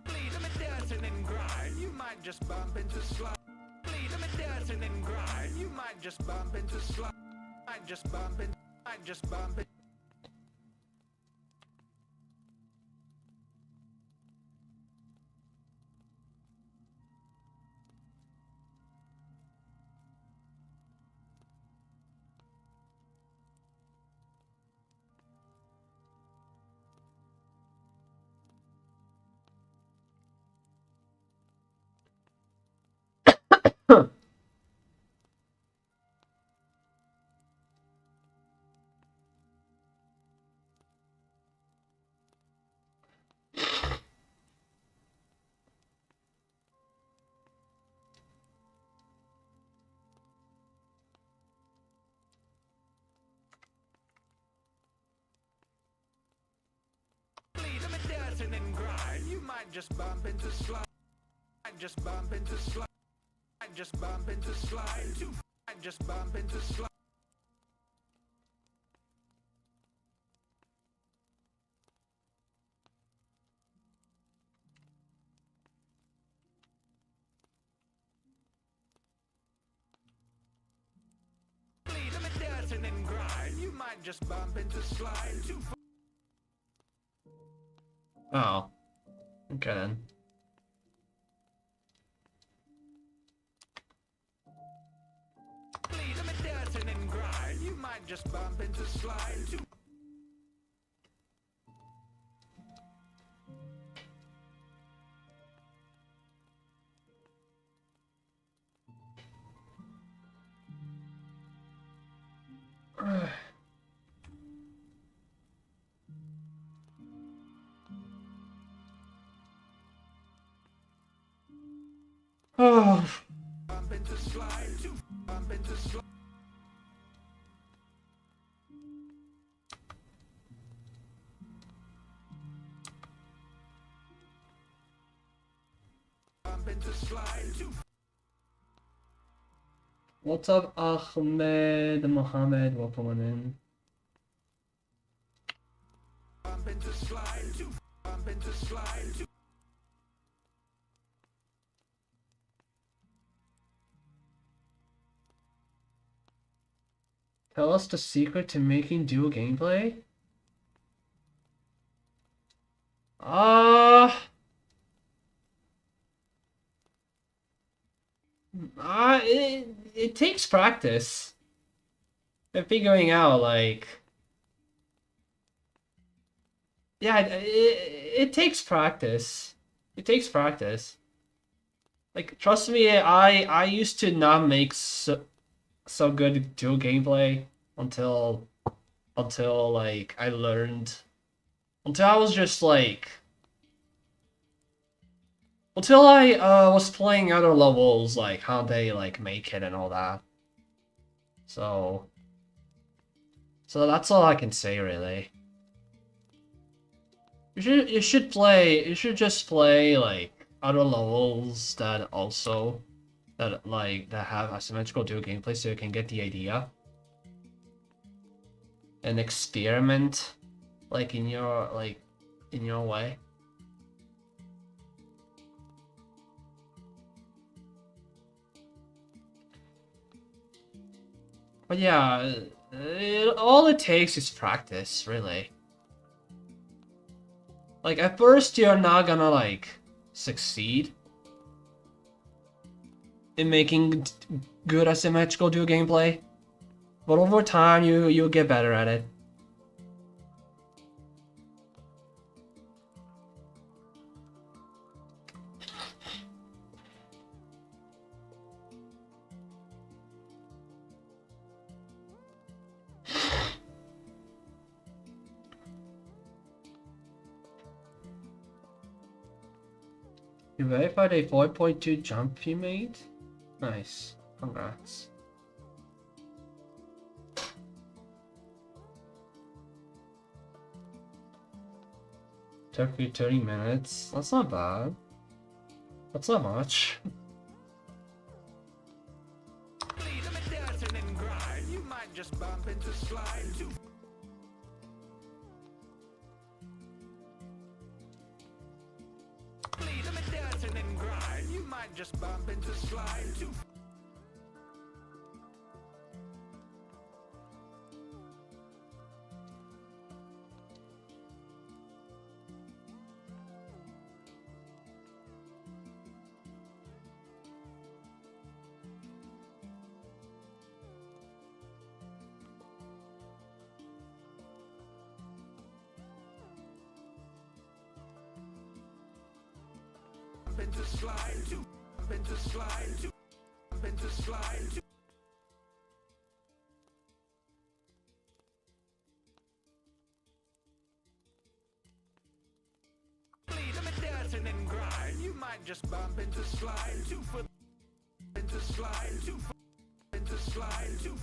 Bleed them dirty and grind. You might just bump into slide. Bleed them dirty and grind. You might just bump into slide. Might just bump into. Might just bump it. Huh. Bleed them dirty and grind. You might just bump into slide. Might just bump into slide. Might just bump into slide. Two. Might just bump into slide. Bleed them dirty and grind. You might just bump into slide. Two. Oh. Okay then. Bleed them dirty and grind. You might just bump into slide. Two. Oh. Bump into slide. Two. Bump into slide. Bump into slide. Two. What's up, Ahmed Mohammed? Welcome on in. Bump into slide. Two. Bump into slide. Two. Tell us the secret to making dual gameplay? It takes practice. And figuring out, like... Yeah, it takes practice. It takes practice. Like, trust me, I used to not make so good dual gameplay until like I learned, until I was just like, until I was playing other levels, like how they like make it and all that. So that's all I can say really. You should just play like other levels that have asymmetrical dual gameplay so you can get the idea and experiment like in your way. But yeah, all it takes is practice, really. Like at first you're not gonna like succeed in making good asymmetrical dual gameplay, but over time you'll get better at it. You verified a 4.2 jump you made? Nice. Congrats. Took you 30 minutes. That's not bad. That's not much. You might just bump into slide. You might just bump into slide. Into slide two, into slide two, into slide two. And grind. You might just bump into slide two for into slide two for into slide two.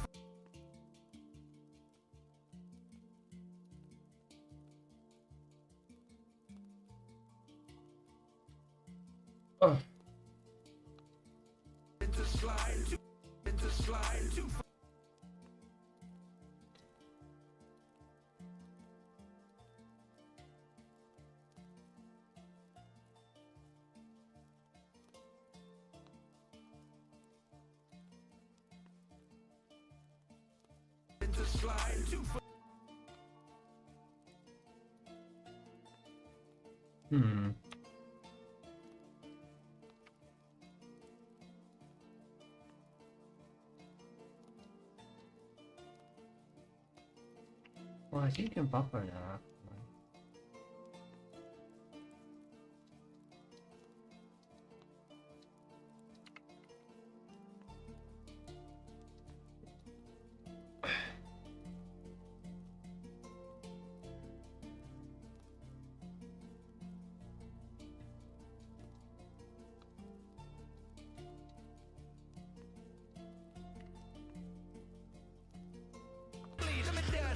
Oh. Into slide two, into slide two. Into slide two. Well, I think you can buffer that.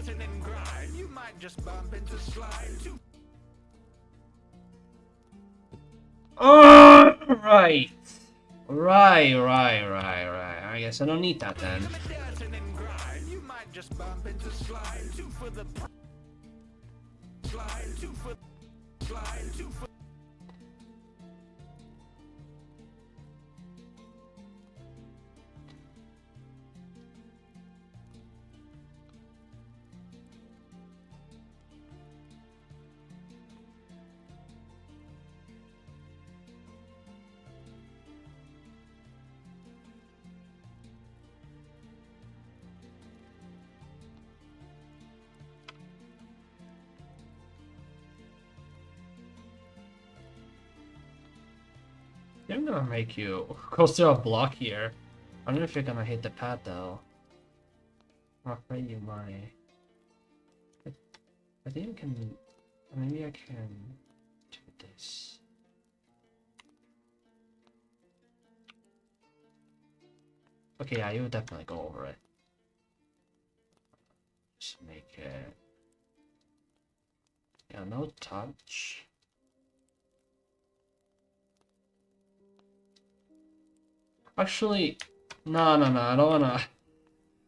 And grind. You might just bump into slide two. Oh, right. Right. I guess I don't need that then. You might just bump into slide two for the slide two for slide two for. I'm gonna make you close to a block here. I don't know if you're gonna hit the pad though. I'm afraid you might. I think I can. Maybe I can do this. Okay, yeah, you would definitely go over it. Just make it. Yeah, no touch. Actually, no. I don't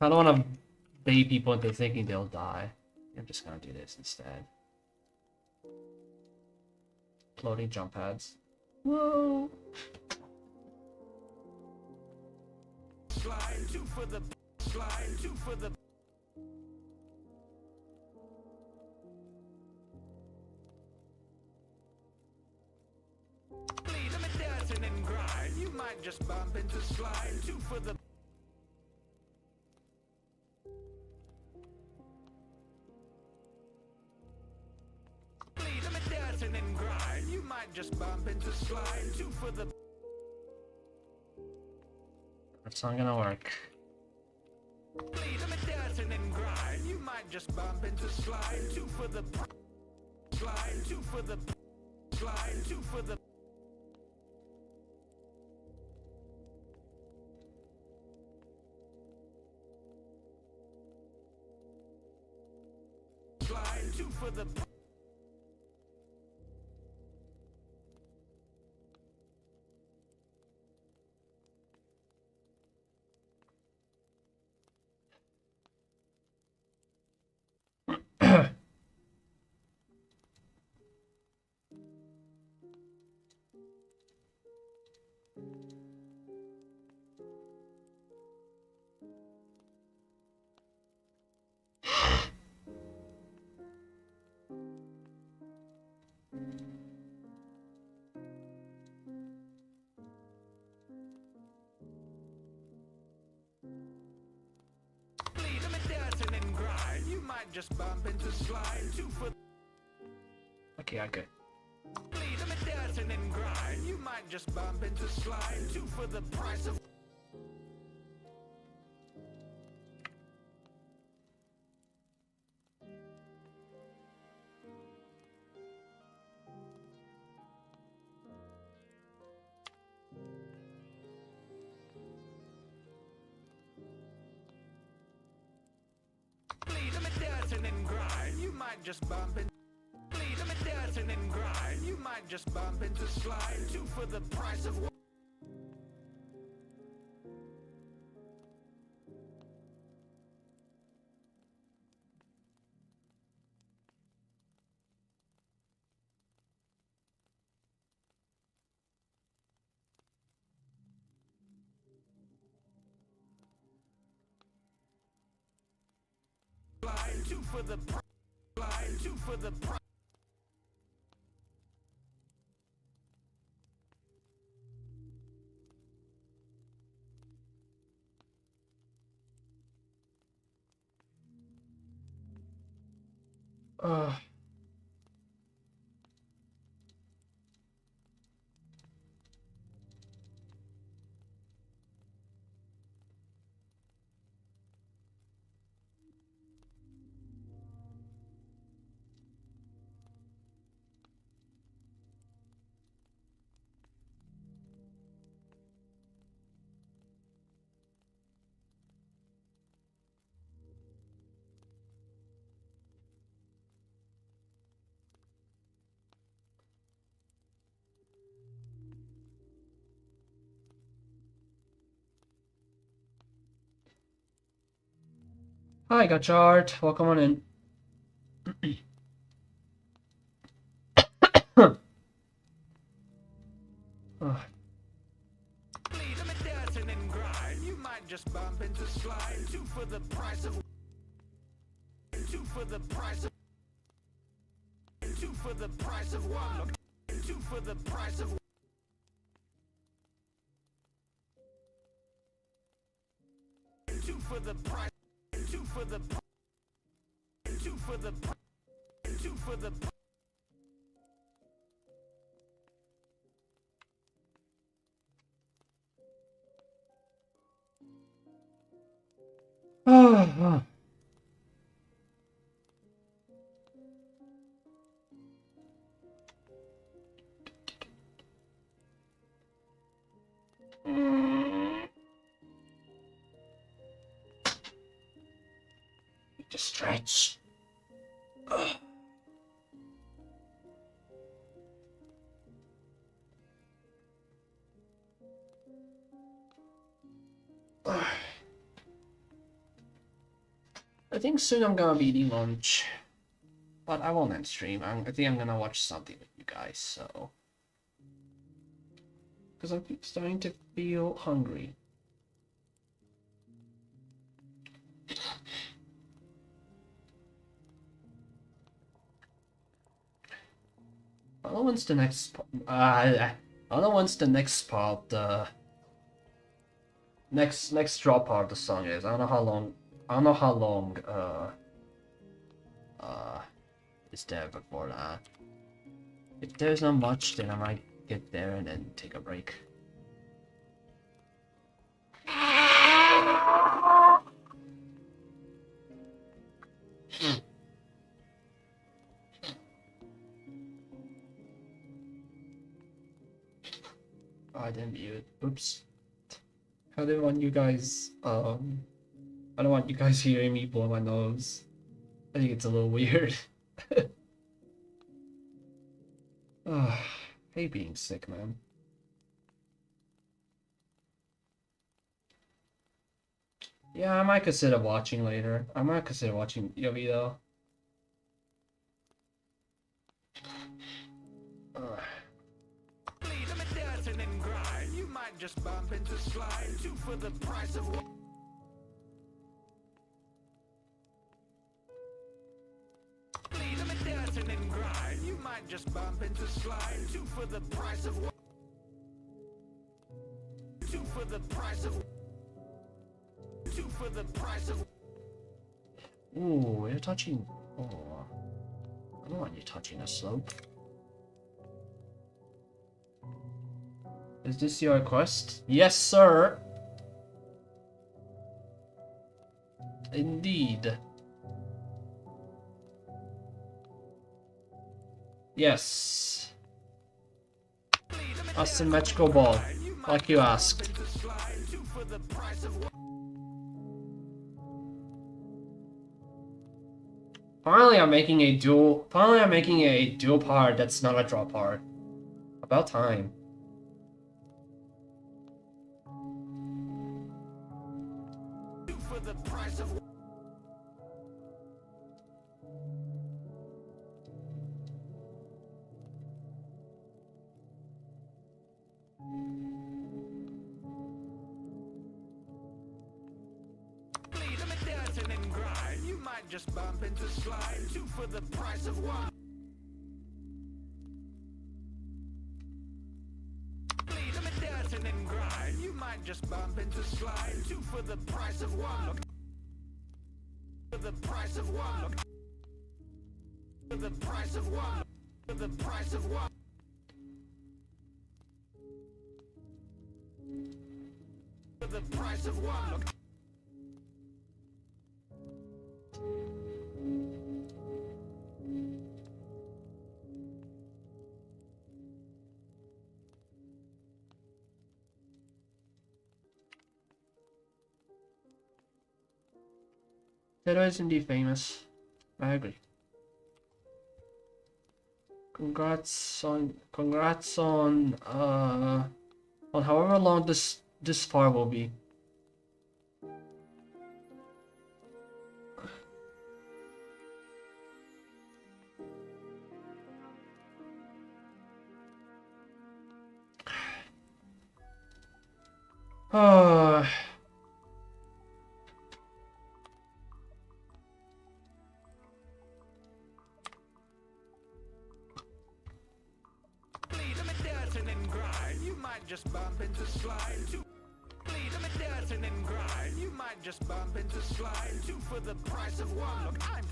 wanna bait people into thinking they'll die. I'm just gonna do this instead. Floating jump pads. Whoa. Slide two for the slide two for the. And grind. You might just bump into slide two for the. And grind. You might just bump into slide two for the. That's not gonna work. And grind. You might just bump into slide two for the. Slide two for the. Slide two for the. Two for the bleed them dancing and grind. You might just bump into slide. Two for Okay, okay. bleed them dancing and grind. You might just bump into slide. Two for the price of bleed them dancing and grind. You might just bump into bleed them dancing and grind. You might just bump into slide. Two for the price of one. Slide. Two for the price. Slide. Two for the price. Uh, Hi, Gachart. Welcome on in. Oh, Bleed them dancing and grind. You might just bump into slide. Two for the price of two for the price of two for the price of one. Look, two for the price of two for the price two for the two for the two for the oh. Need to stretch. Ugh. I think soon I'm gonna be eating lunch, but I won't end stream. I think I'm gonna watch something with you guys, so because I'm starting to feel hungry. I don't know when's the next. I don't know when's the next part. Next drop part of the song is. I don't know how long. I don't know how long. Is there before that? If there's not much, then I might get there and then take a break. I didn't mute. Oops. I didn't want you guys. I don't want you guys hearing me blow my nose. I think it's a little weird. Ugh, hate being sick, man. Yeah, I might consider watching later. I might consider watching Yogi though. Ugh. You might just bump into slide. Two for the price of one. You might just bump into slide. Two for the price of one. Two for the price of. Two for the price of. Ooh, you're touching. Oh, I don't want you touching a slope. Is this your quest? Yes, sir. Indeed. Yes. A symmetrical ball, like you asked. Finally, I'm making a dual. Finally, I'm making a dual part that's not a draw part. About time. For the price of. You might just bump into slide. Two for the price of one. You might just bump into slide. Two for the price of one. Look. For the price of one. Look. For the price of one. For the price of one. For the price of one. Look. Taylor is indeed famous. I agree. Congrats on however long this far will be. You might just bump into slide. Two. You might just bump into slide. Two for the price of one. Look, I'm.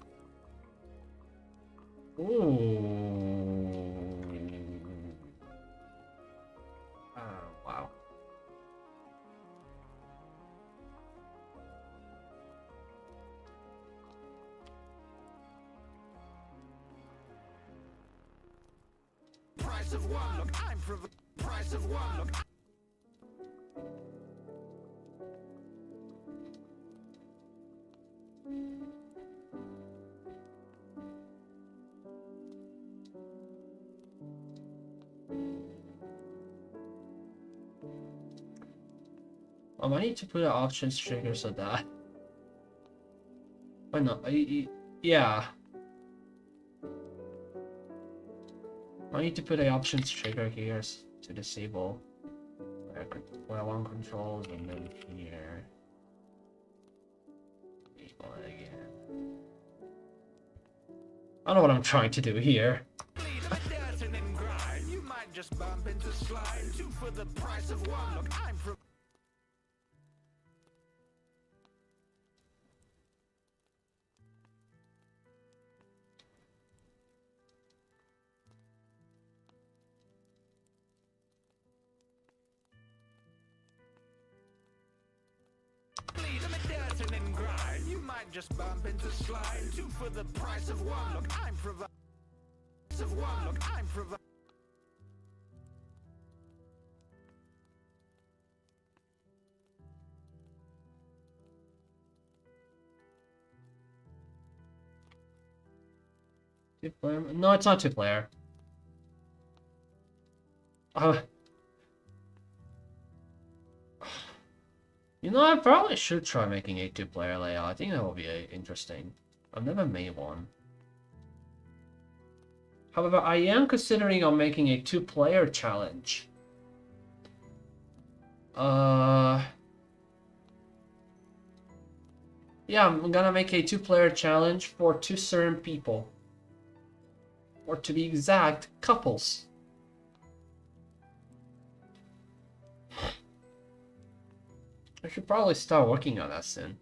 Ooh. Wow. Price of one. Look, I'm price of one. Look. I need to put an options trigger so that. Why not? Yeah. I need to put an options trigger here to disable where I want controls, and then here. Enable it again. I don't know what I'm trying to do here. You might just bump into slide. Two for the price of one. Look, I'm from. You might just bump into slide. Two for the price of one. Look, I'm providing. Of one. Look, I'm providing. 2-player? No, it's not 2-player. You know, I probably should try making a 2-player layout. I think that will be interesting. I've never made one. However, I am considering on making a 2-player challenge. Yeah, I'm gonna make a 2-player challenge for 2 certain people. Or to be exact, couples. I should probably start working on that soon.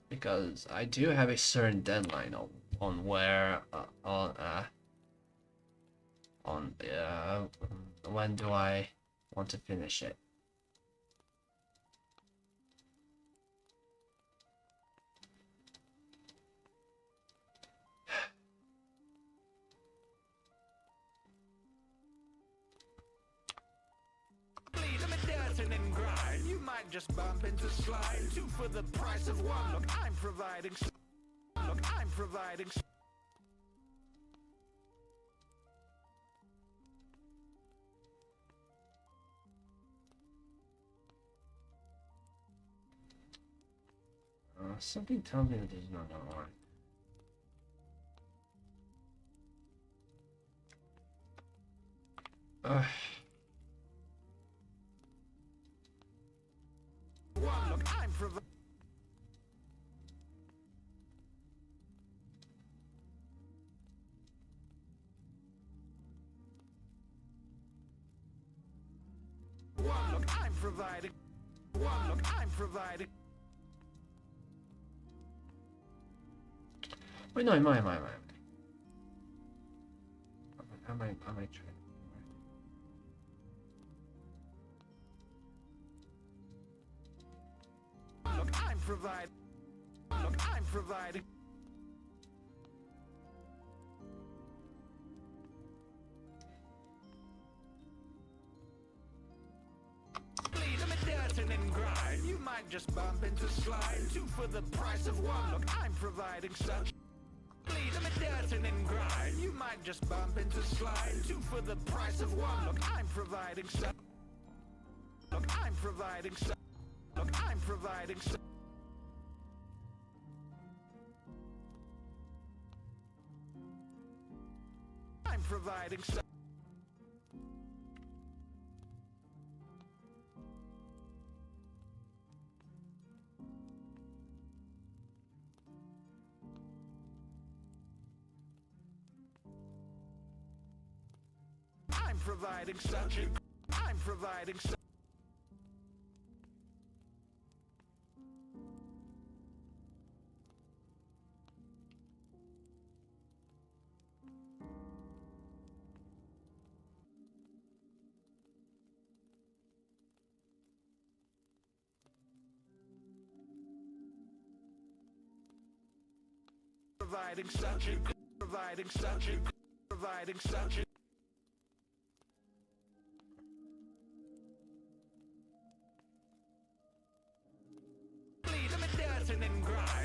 Because I do have a certain deadline on where when do I want to finish it. You might just bump into slide. 2 for the price of 1. Look, I'm providing. Look, I'm providing. Something tells me that this is not gonna work. Look, I'm providing. Look, I'm providing. Look, I'm providing. Wait, no, am I trying? Look, I'm providing. Look, I'm providing. You might just bump into slide. 2 for the price of 1. Look, I'm providing such. Bleed them dirt and grind. You might just bump into slide. 2 for the price of 1. Look, I'm providing such. Look, I'm providing such. Look, I'm providing such. I'm providing such. I'm providing such. I'm providing such. Providing such. Providing such. Providing such.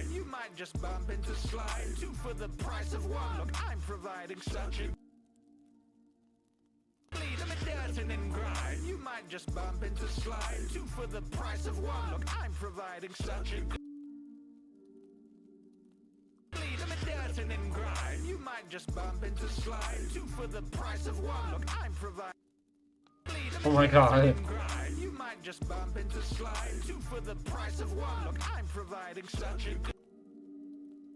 You might just bump into slide. 2 for the price of 1. Look, I'm providing such. Bleed them dirt and grind. You might just bump into slide. 2 for the price of 1. Look, I'm providing such. Bleed them dirt and grind. You might just bump into slide. 2 for the price of 1. Look, I'm providing. Oh my god. You might just bump into slide. 2 for the price of 1. Look, I'm providing such.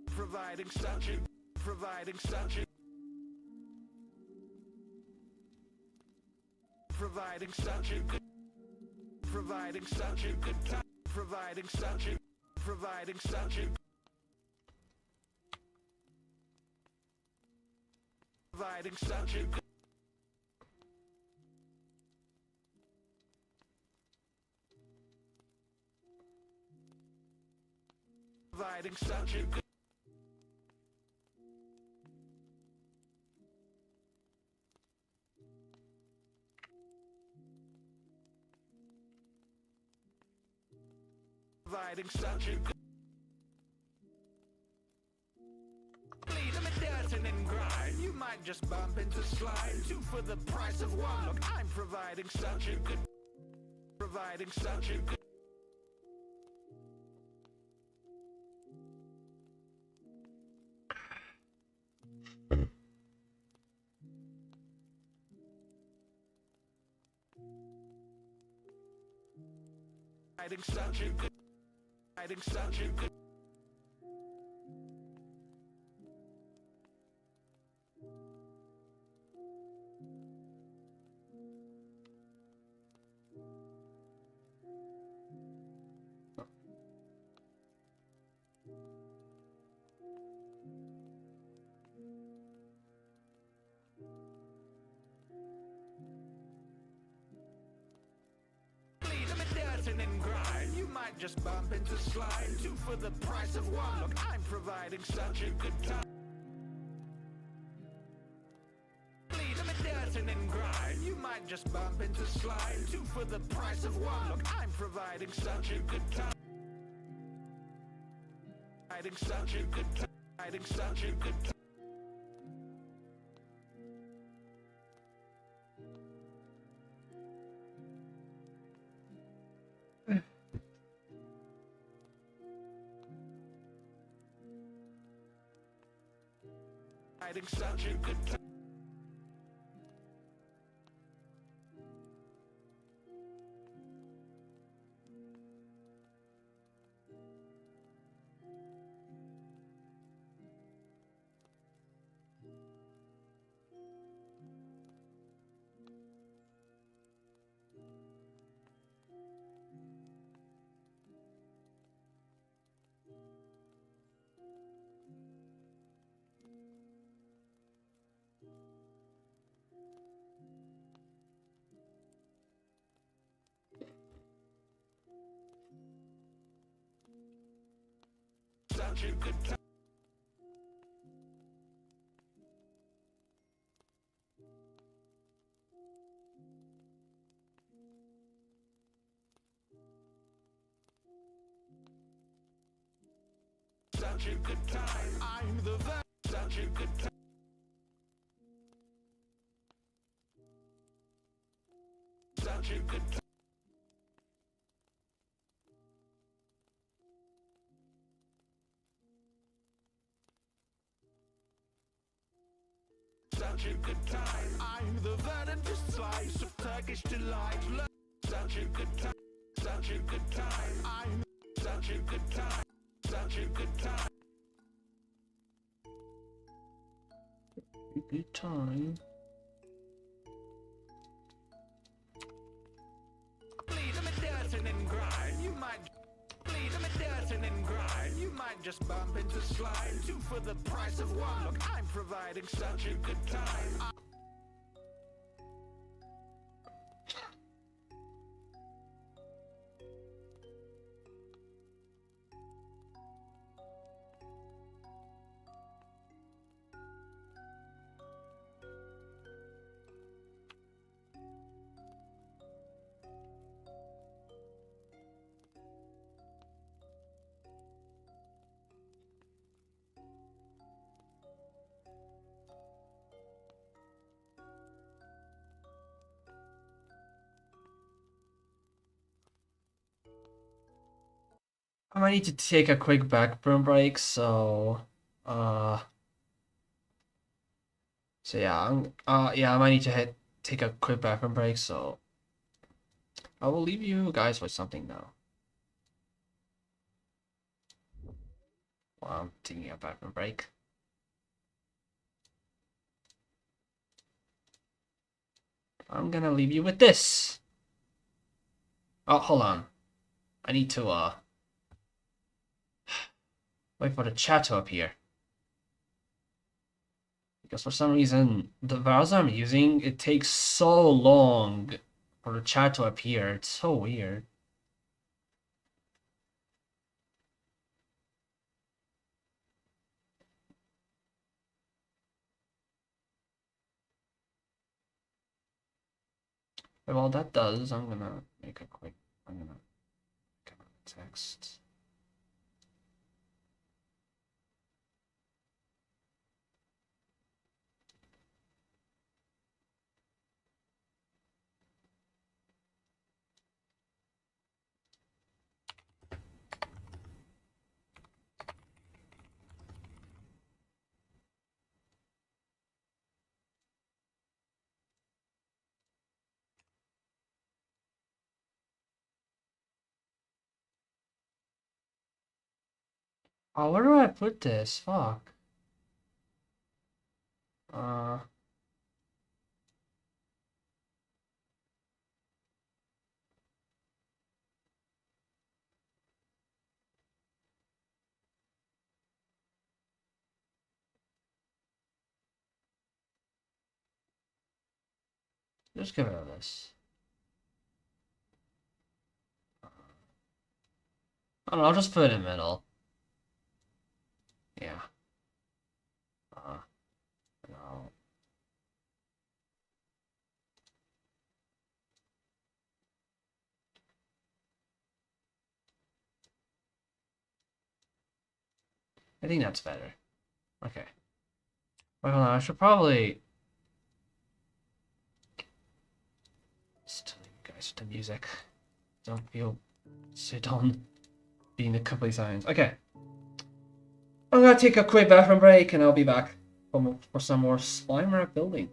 Providing such. Providing such. Providing such. Providing such. Good time. Providing such. Providing such. Providing such. Providing such. Providing such. just bump into slime. Two for the price of one. Look, I'm providing such a good. Providing such a good. Providing such a good. Providing such a good. And grind. You might just bump into slime. Two for the price of one. Look, I'm providing such a good time. And grind. You might just bump into slime. Two for the price of one. Look, I'm providing such a good time. Providing such a good time. Providing such a good time. Providing such a good time. Such a good time. Such a good time. I'm the such a good time. Such a good time. Such a good time. I'm the verdant slice of Turkish delight. Such a good time. Such a good time. I'm such a good time. Such a good time. Good time. Bleed them a dirtin' and grind. You might bleed them a dirtin' and grind. You might just bump into slime. Two for the price of one. Look, I'm providing such a good time. I might need to take a quick bathroom break, so yeah, I might need to take a quick bathroom break, so I will leave you guys with something now. While I'm taking a bathroom break. I'm gonna leave you with this. Oh, hold on. I need to wait for the chat to appear. Because for some reason, the browser I'm using, it takes so long for the chat to appear. It's so weird. And while that does, I'm gonna make a quick, I'm gonna come out of text. Oh, where do I put this? Fuck. Just give it on this. I don't know, I'll just put it in the middle. Yeah. No. I think that's better. Okay. Wait, hold on, I should probably... Just telling you guys the music. Don't feel sit on being the complete silence. Okay. I'm gonna take a quick bathroom break and I'll be back for some more slime wrap building.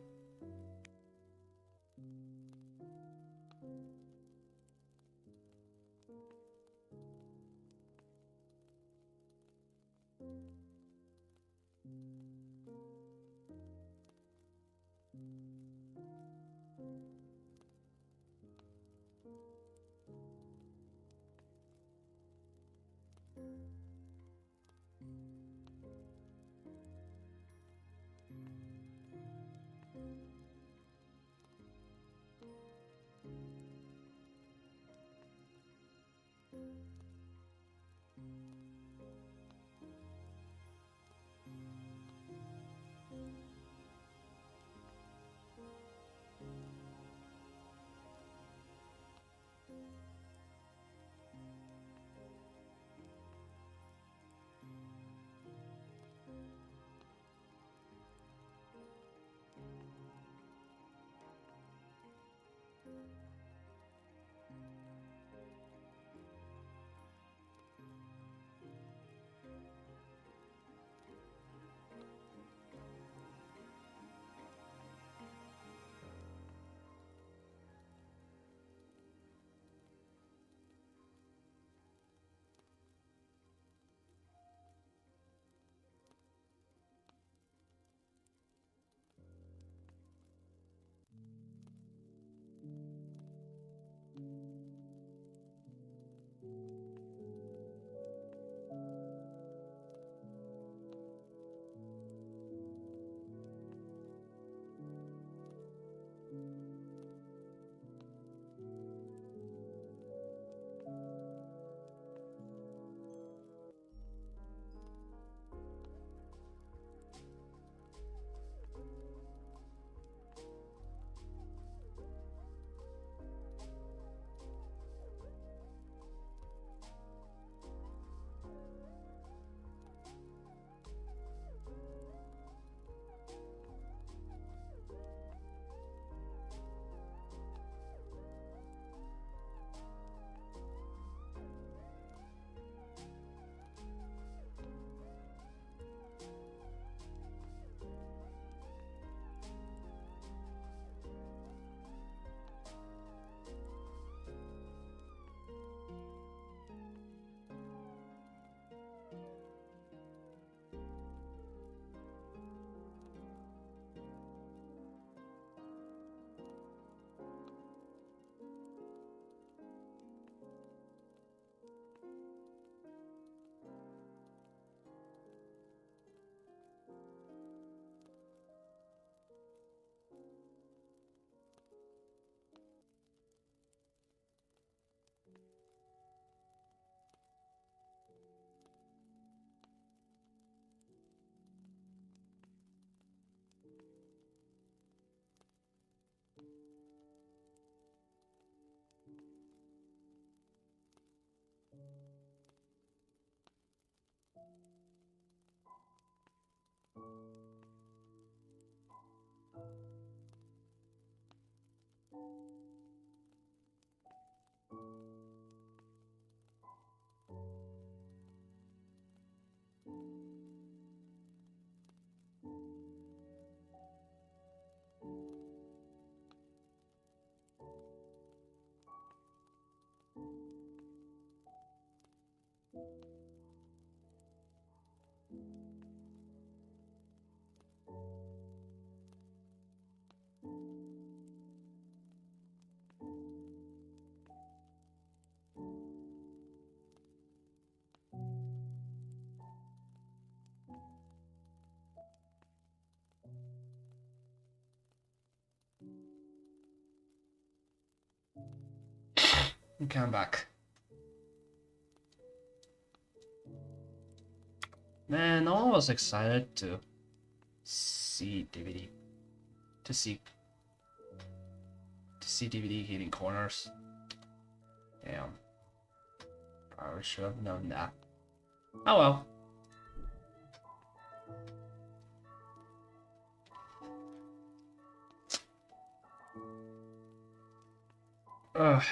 Okay, I'm back. Man, no one was excited to see DVD. To see DVD hitting corners. Damn. Probably should have known that. Oh well. Ugh.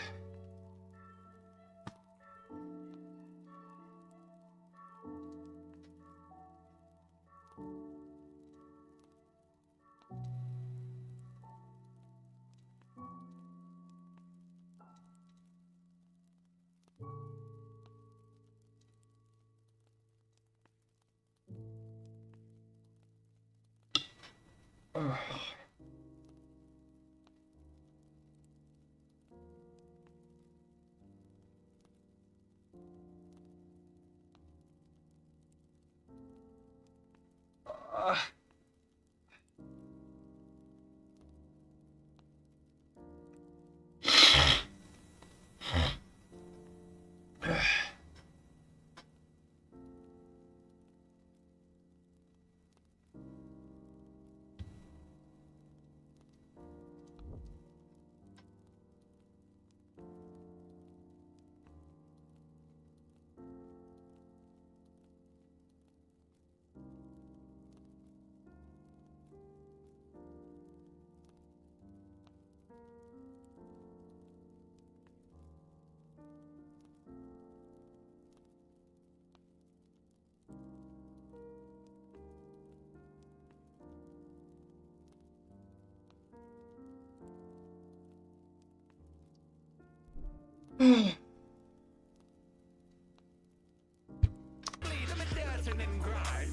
Ugh.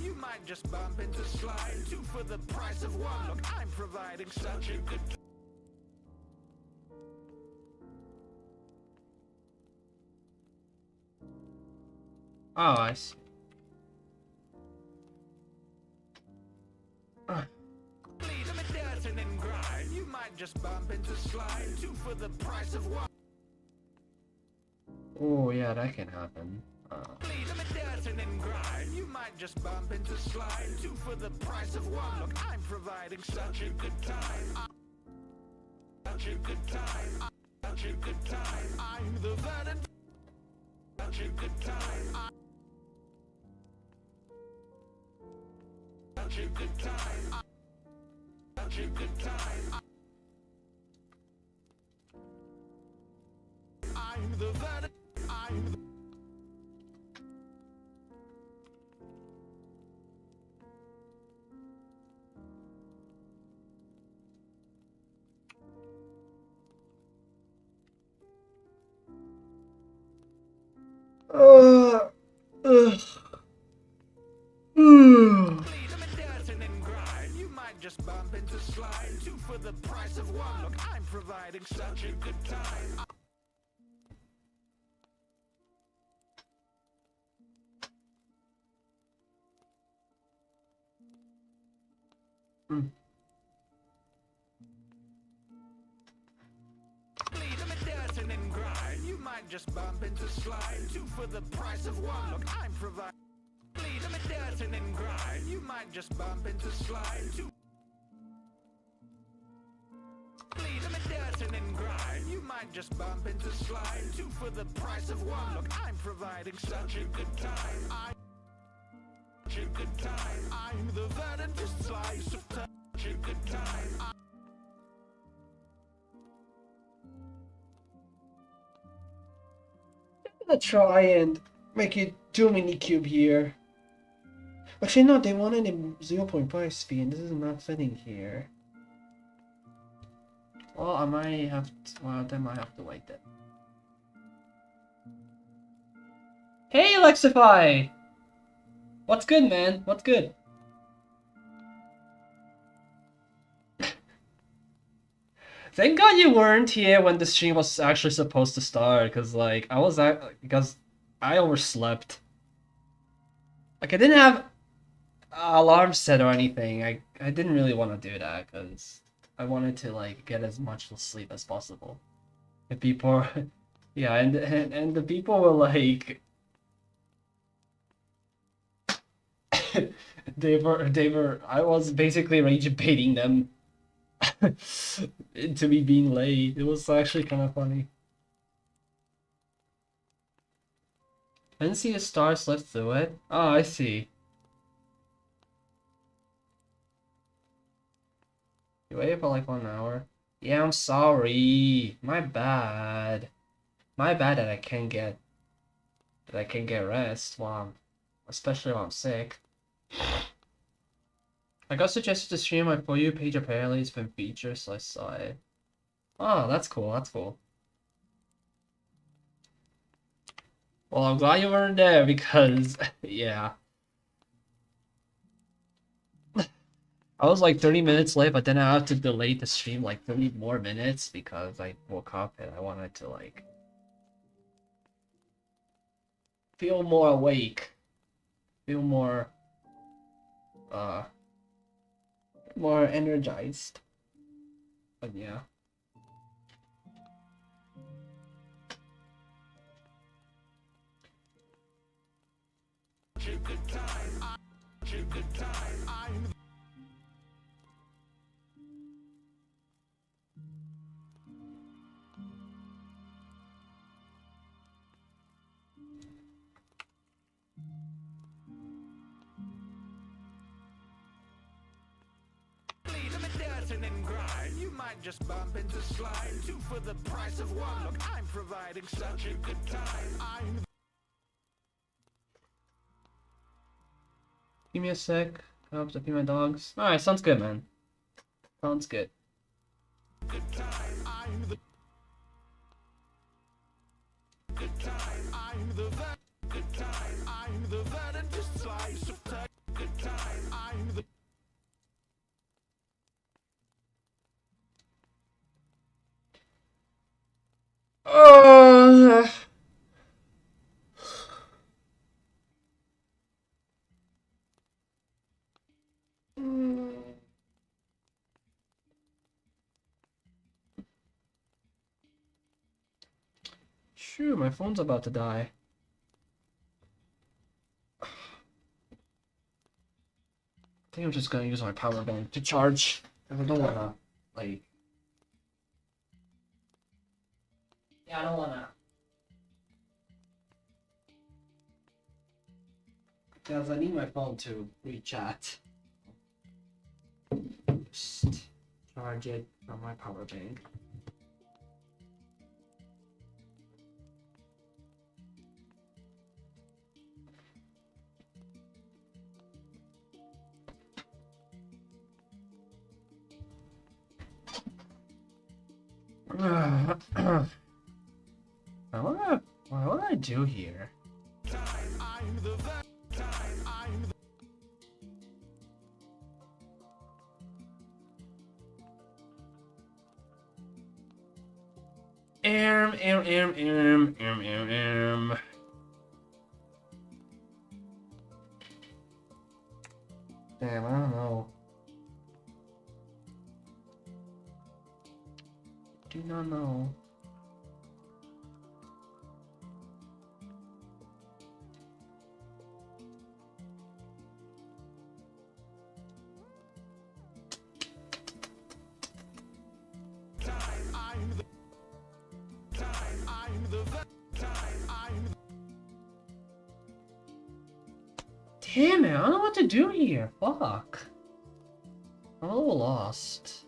You might just bump into slide. Two for the price of one. Look, I'm providing such a good. Oh, I see. You might just bump into slide. Two for the price of one. Oh yeah, that can happen. You might just bump into slide. Two for the price of one. Look, I'm providing such a good time. Such a good time. Such a good time. I'm the Valentine. Such a good time. Such a good time. Such a good time. I'm the Valentine. I'm the Ugh. You might just bump into slide. Two for the price of one. Look, I'm providing such a good time. You might just bump into slide. Two for the price of one. Look, I'm providing. You might just bump into slide. Two. You might just bump into slide. Two for the price of one. Look, I'm providing such a good time. Such a good time. I'm the Valentine slice of time. Such a good time. I'm gonna try and make it 2 mini cube here. Actually, no, they wanted a 0.5 speed, and this is not fitting here. Well, I might have to, well, then I have to wait then. Hey, Alexify! What's good, man? What's good? Thank God you weren't here when the stream was actually supposed to start, because like because I overslept. Like I didn't have alarm set or anything. I didn't really want to do that because I wanted to like get as much sleep as possible. If Yeah, and the people were like, they were. I was basically rage baiting them into me being late. It was actually kind of funny. I didn't see a star slip through it. Oh, I see. You waited for like 1 hour. Yeah, I'm sorry. My bad. My bad that I can't get rest especially while I'm sick. I got suggested to stream my For You page, apparently it's been featured, so I saw it. Oh, that's cool, that's cool. Well, I'm glad you weren't there because, yeah. I was like 30 minutes late, but then I had to delay the stream like 30 more minutes because I woke up and I wanted to like feel more awake. Feel more more energized. But yeah. You might just bump into slide. 2 for the price of 1. Look, I'm providing such a good time. Give me a sec. I have to feed my dogs. Alright, sounds good, man. Sounds good. Good time. I'm the good time. I'm the good time. I'm the verdant slice of good time. I'm the Oh. Shoot, my phone's about to die. I think I'm just gonna use my power bank to charge. I don't wanna, like... Yeah, I don't wanna... Because I need my phone to re-chat. Just charge it from my power bank. What do I do here? Damn, I don't know. Do not know. Damn it, I don't know what to do here. Fuck. I'm a little lost.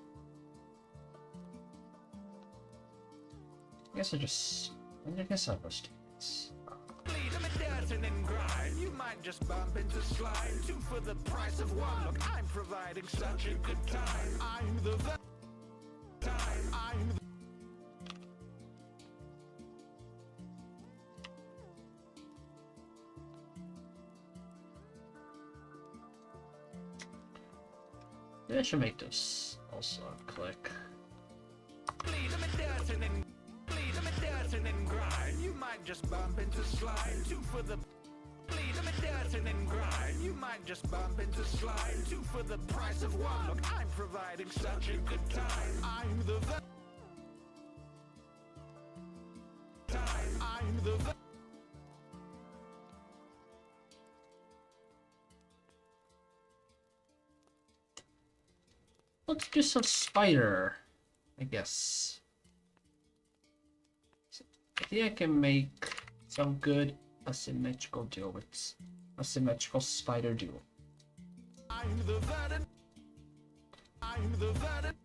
I guess I'll just do this. You might just bump into slide. 2 for the price of 1. Look, I'm providing such a good time. I'm the time. I'm the Maybe I should make this also click. You might just bump into slide. 2 for the you might just bump into slide. 2 for the price of 1. Look, I'm providing such a good time. I'm the time. let's do some spider, I guess. I think I can make some good asymmetrical duo with asymmetrical spider duo. I'm the verdant. I'm the verdant.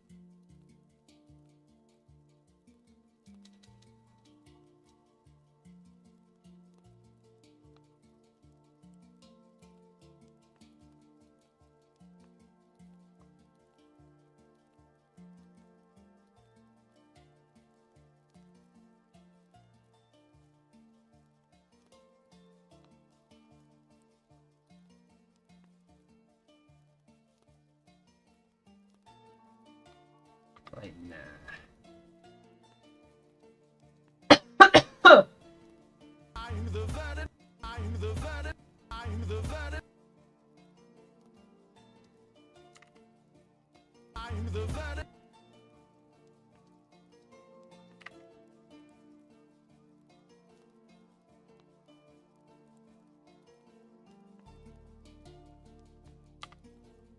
Like, nah. I'm the verdant. I'm the verdant. I'm the verdant. I'm the verdant.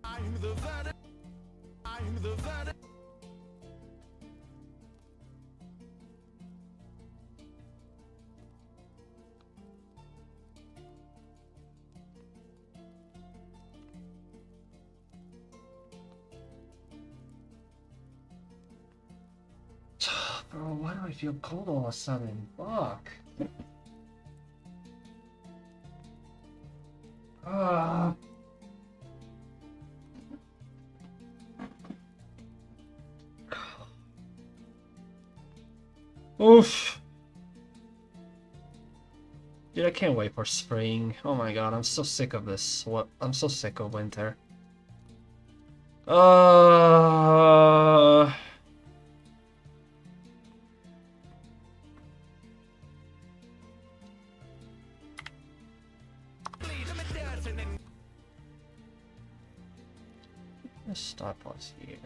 I'm the verdant. I'm the verdant. Bro, why do I feel cold all of a sudden? Fuck. Ah. Oof. Dude, I can't wait for spring. Oh my god, I'm so sick of this. What? I'm so sick of winter. Uh. Let's stop us here.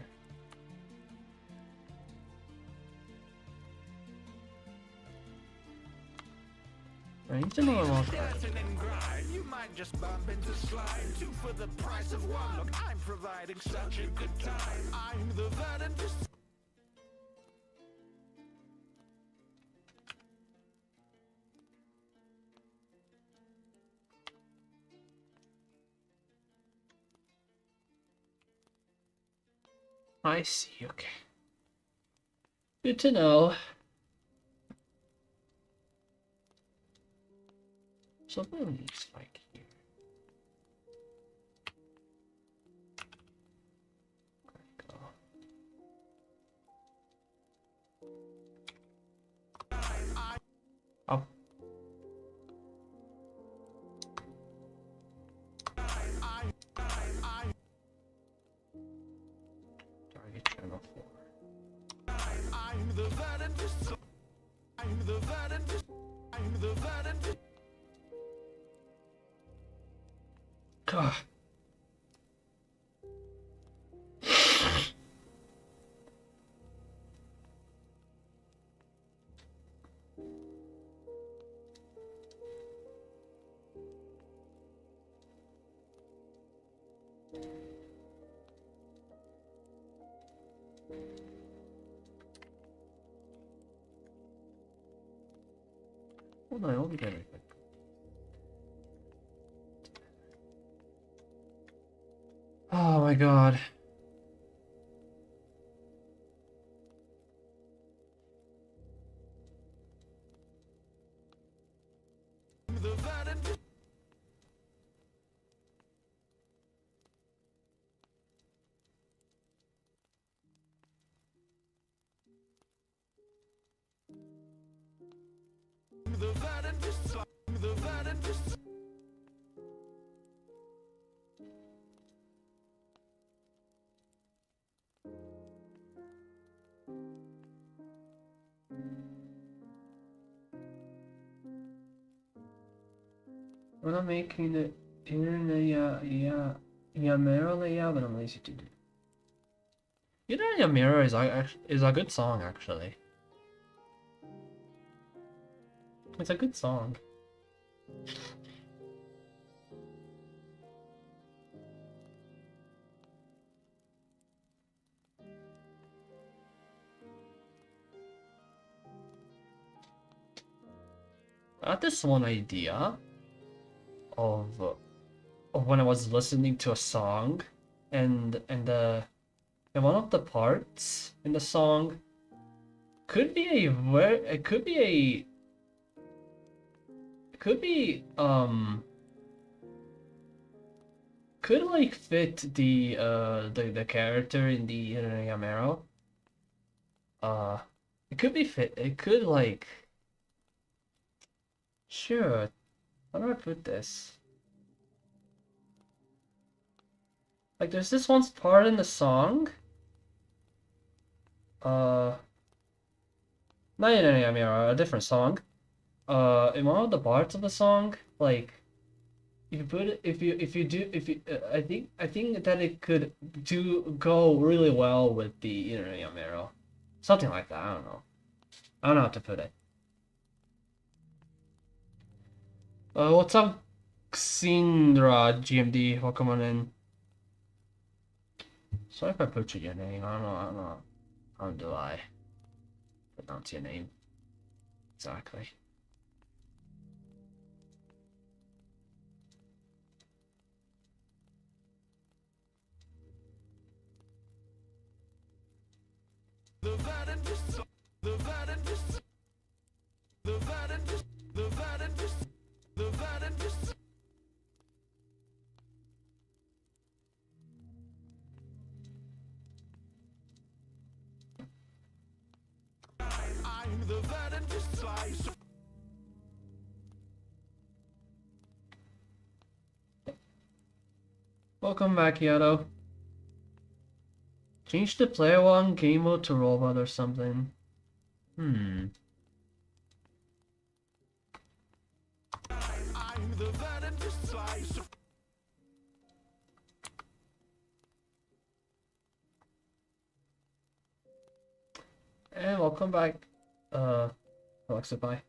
I need to know more. You might just bump into slime. Two for the price of one. Look, I'm providing such a good time. I'm the verdant. I see, okay. Good to know. Something needs like here. There we go. Oh. Target channel 4. I'm the verdant. I'm the verdant. I'm the verdant. God. Hold on, I'll be better. Oh my god. I'm the verdant. I'm the verdant. I'm the verdant. When I'm making the Yamero layout, but I'm lazy to do. You know, Yamero is a good song actually. It's a good song. had this one idea of when I was listening to a song, and one of the parts in the song could be could like fit the character in the Yamero. It could be fit. It could like. Sure. How do I put this? Like, there's this one part in the song. Not Yamero, a different song. In one of the parts of the song, like. I think that it could go really well with the Yamero. Something like that, I don't know. I don't know how to put it. What's up, Xindra GMD? Welcome on in. Sorry if I butchered your name. I don't know. How do I pronounce your name exactly? Welcome back, Yato. Change the player one game mode to robot or something. I'm the slice. And welcome back, Alexa, bye.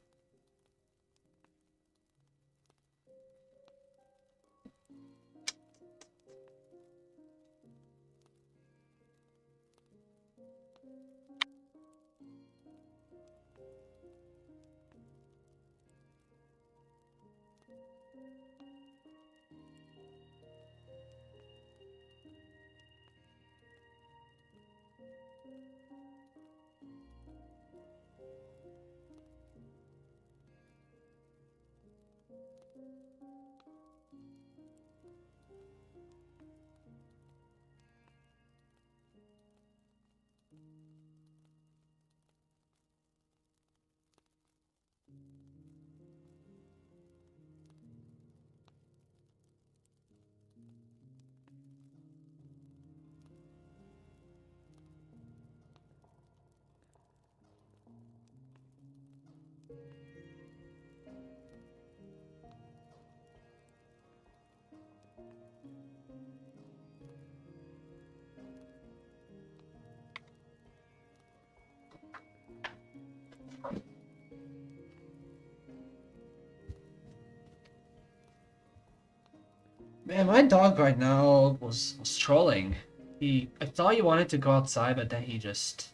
Man, my dog right now was trolling. I thought he wanted to go outside, but then he just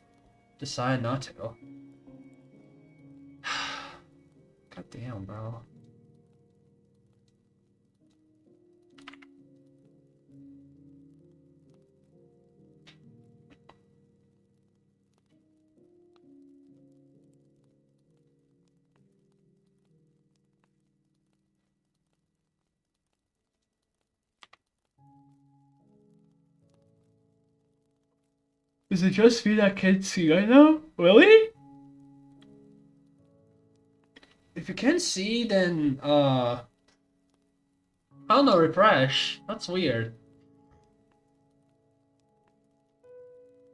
decided not to. God damn, bro. Is it just me that can't see right now? Really? If you can't see, then, I don't know, refresh. That's weird.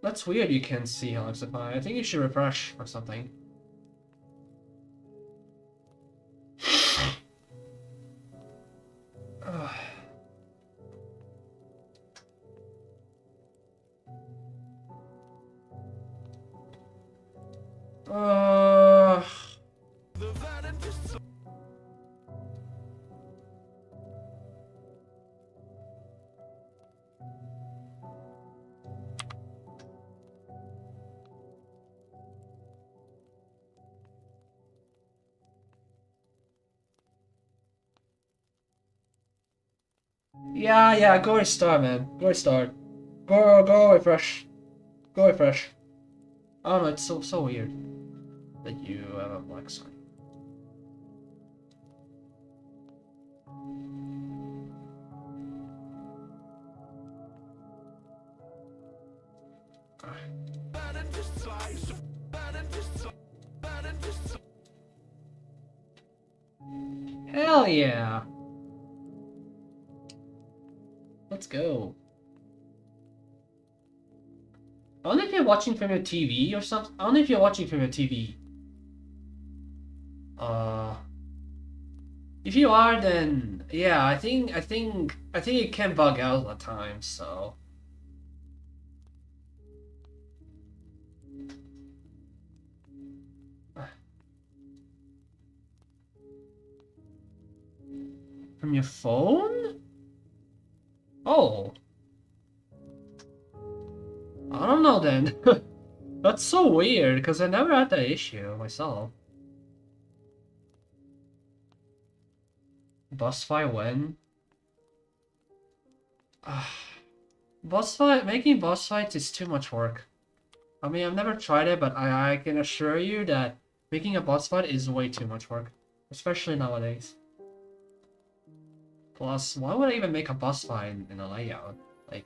That's weird you can't see, Alexipie. I think you should refresh or something. Yeah, go restart, man. Go restart. Go refresh. Go refresh. I don't know, it's so weird that you have a black screen. Hell yeah! Let's go. I don't know if you're watching from your TV or something. I don't know if you're watching from your TV. If you are, then yeah, I think it can bug out at times. So. From your phone? Oh. I don't know then. That's so weird, because I never had that issue myself. Boss fight when? Boss fight, making boss fights is too much work. I mean, I've never tried it, but I can assure you that making a boss fight is way too much work. Especially nowadays. Plus, why would I even make a boss fight in a layout? Like,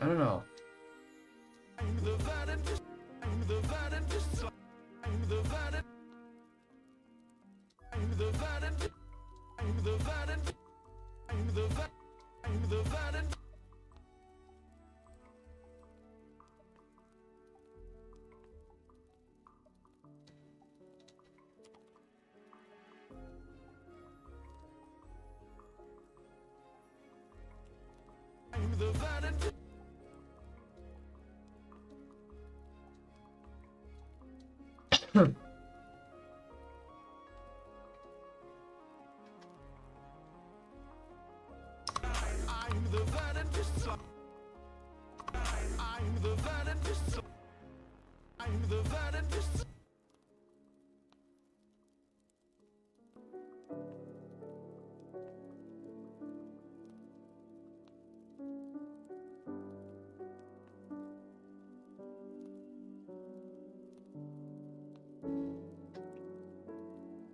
I don't know.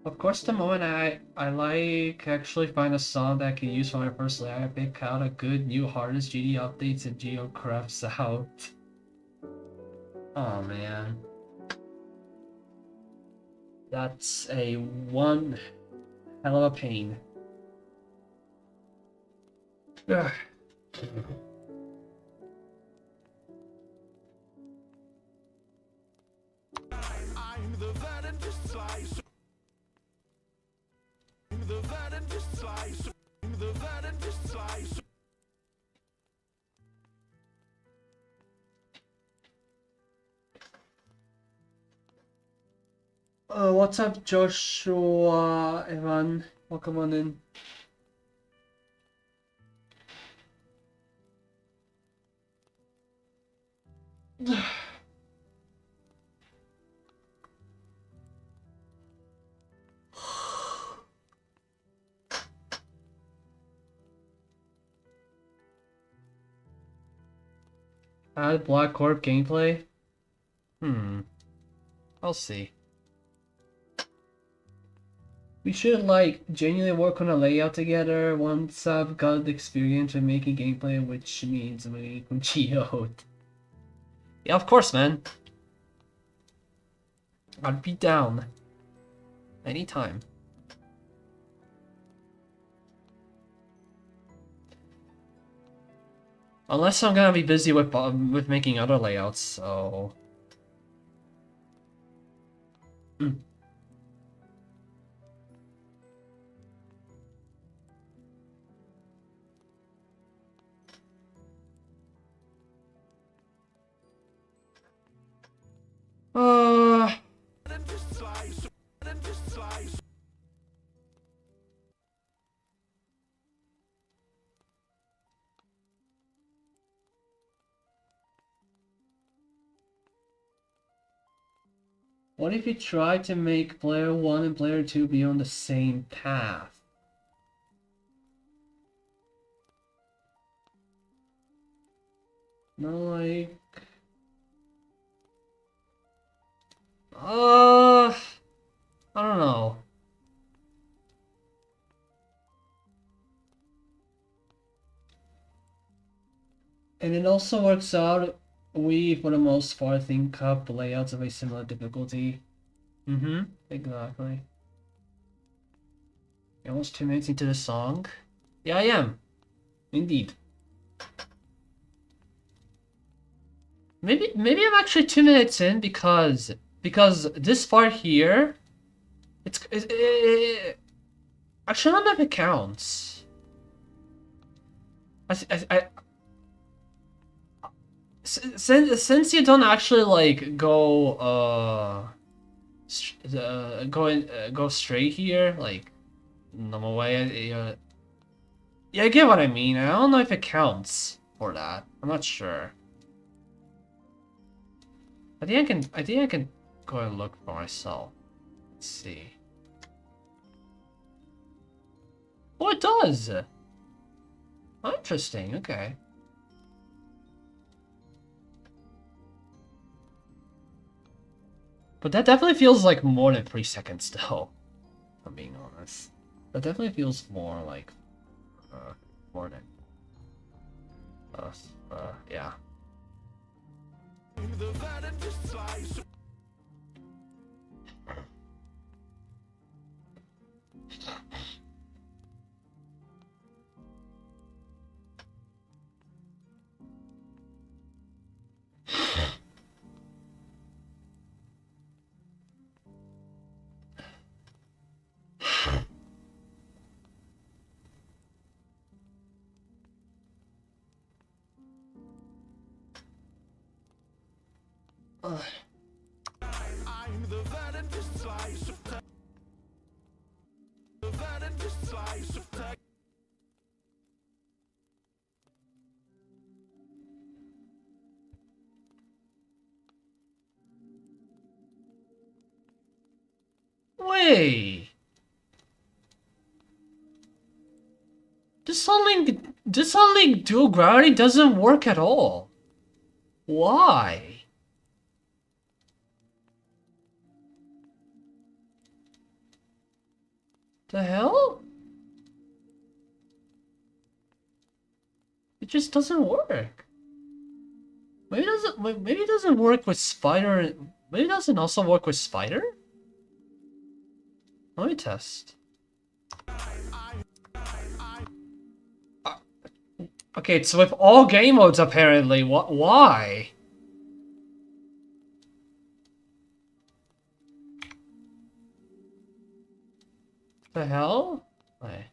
Of course, the moment I like actually find a song that I can use for my first layer, I pick out a good new hardest GD updates and Geo crafts out. Oh man. That's a one hell of a pain. Ugh. What's up, Joshua, Evan? Welcome on in. Add Black Corp gameplay? I'll see. We should like genuinely work on a layout together once I've got the experience of making gameplay, which means making geode. Yeah, of course, man. I'd be down. Anytime. Unless I'm gonna be busy with making other layouts, so. What if you try to make player 1 and player 2 be on the same path? No, like... I don't know. And it also works out, we, for the most part, think up layouts of a similar difficulty. Exactly. You're almost 2 minutes into the song? Yeah, I am. Indeed. Maybe I'm actually 2 minutes in because this part here, actually I don't know if it counts. Since you don't actually like go go straight here like normal way, yeah, I get what I mean. I don't know if it counts for that. I'm not sure. I think I can go and look for myself. Let's see. Oh, it does. Oh, interesting. Okay. But that definitely feels like more than 3 seconds, though. If I'm being honest. That definitely feels more like more than yeah. I'm the vanity slice of the vanity slice of Wait. This unlink dual gravity doesn't work at all. Why? The hell? It just doesn't work. Maybe it doesn't work with Spider. Maybe it doesn't also work with Spider? Let me test. Okay, it's with all game modes apparently. Why? The hell? Wait.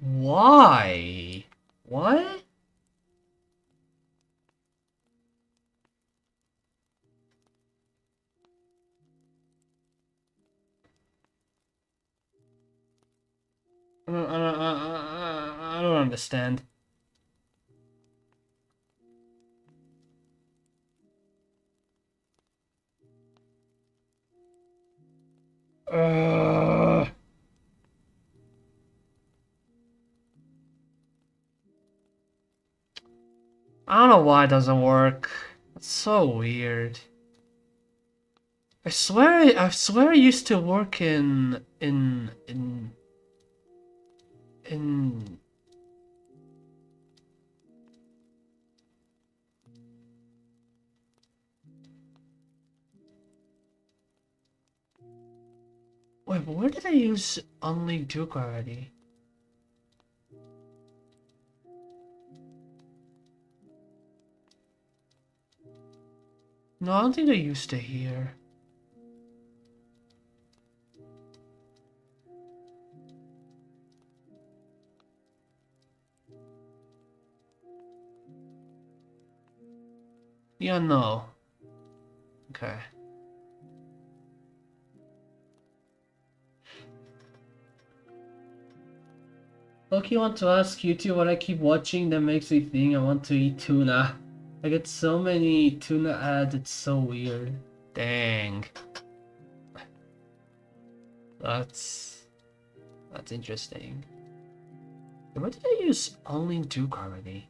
Why? What? I don't understand. I don't know why it doesn't work. It's so weird. I swear it used to work in wait, but where did I use Unlink Duke already? No, I don't think I used it here. Yeah, no. Okay. Loki, want to ask you too what I keep watching that makes me think I want to eat tuna. I get so many tuna ads, it's so weird. Dang. That's interesting. Why did I use only 2 gravity?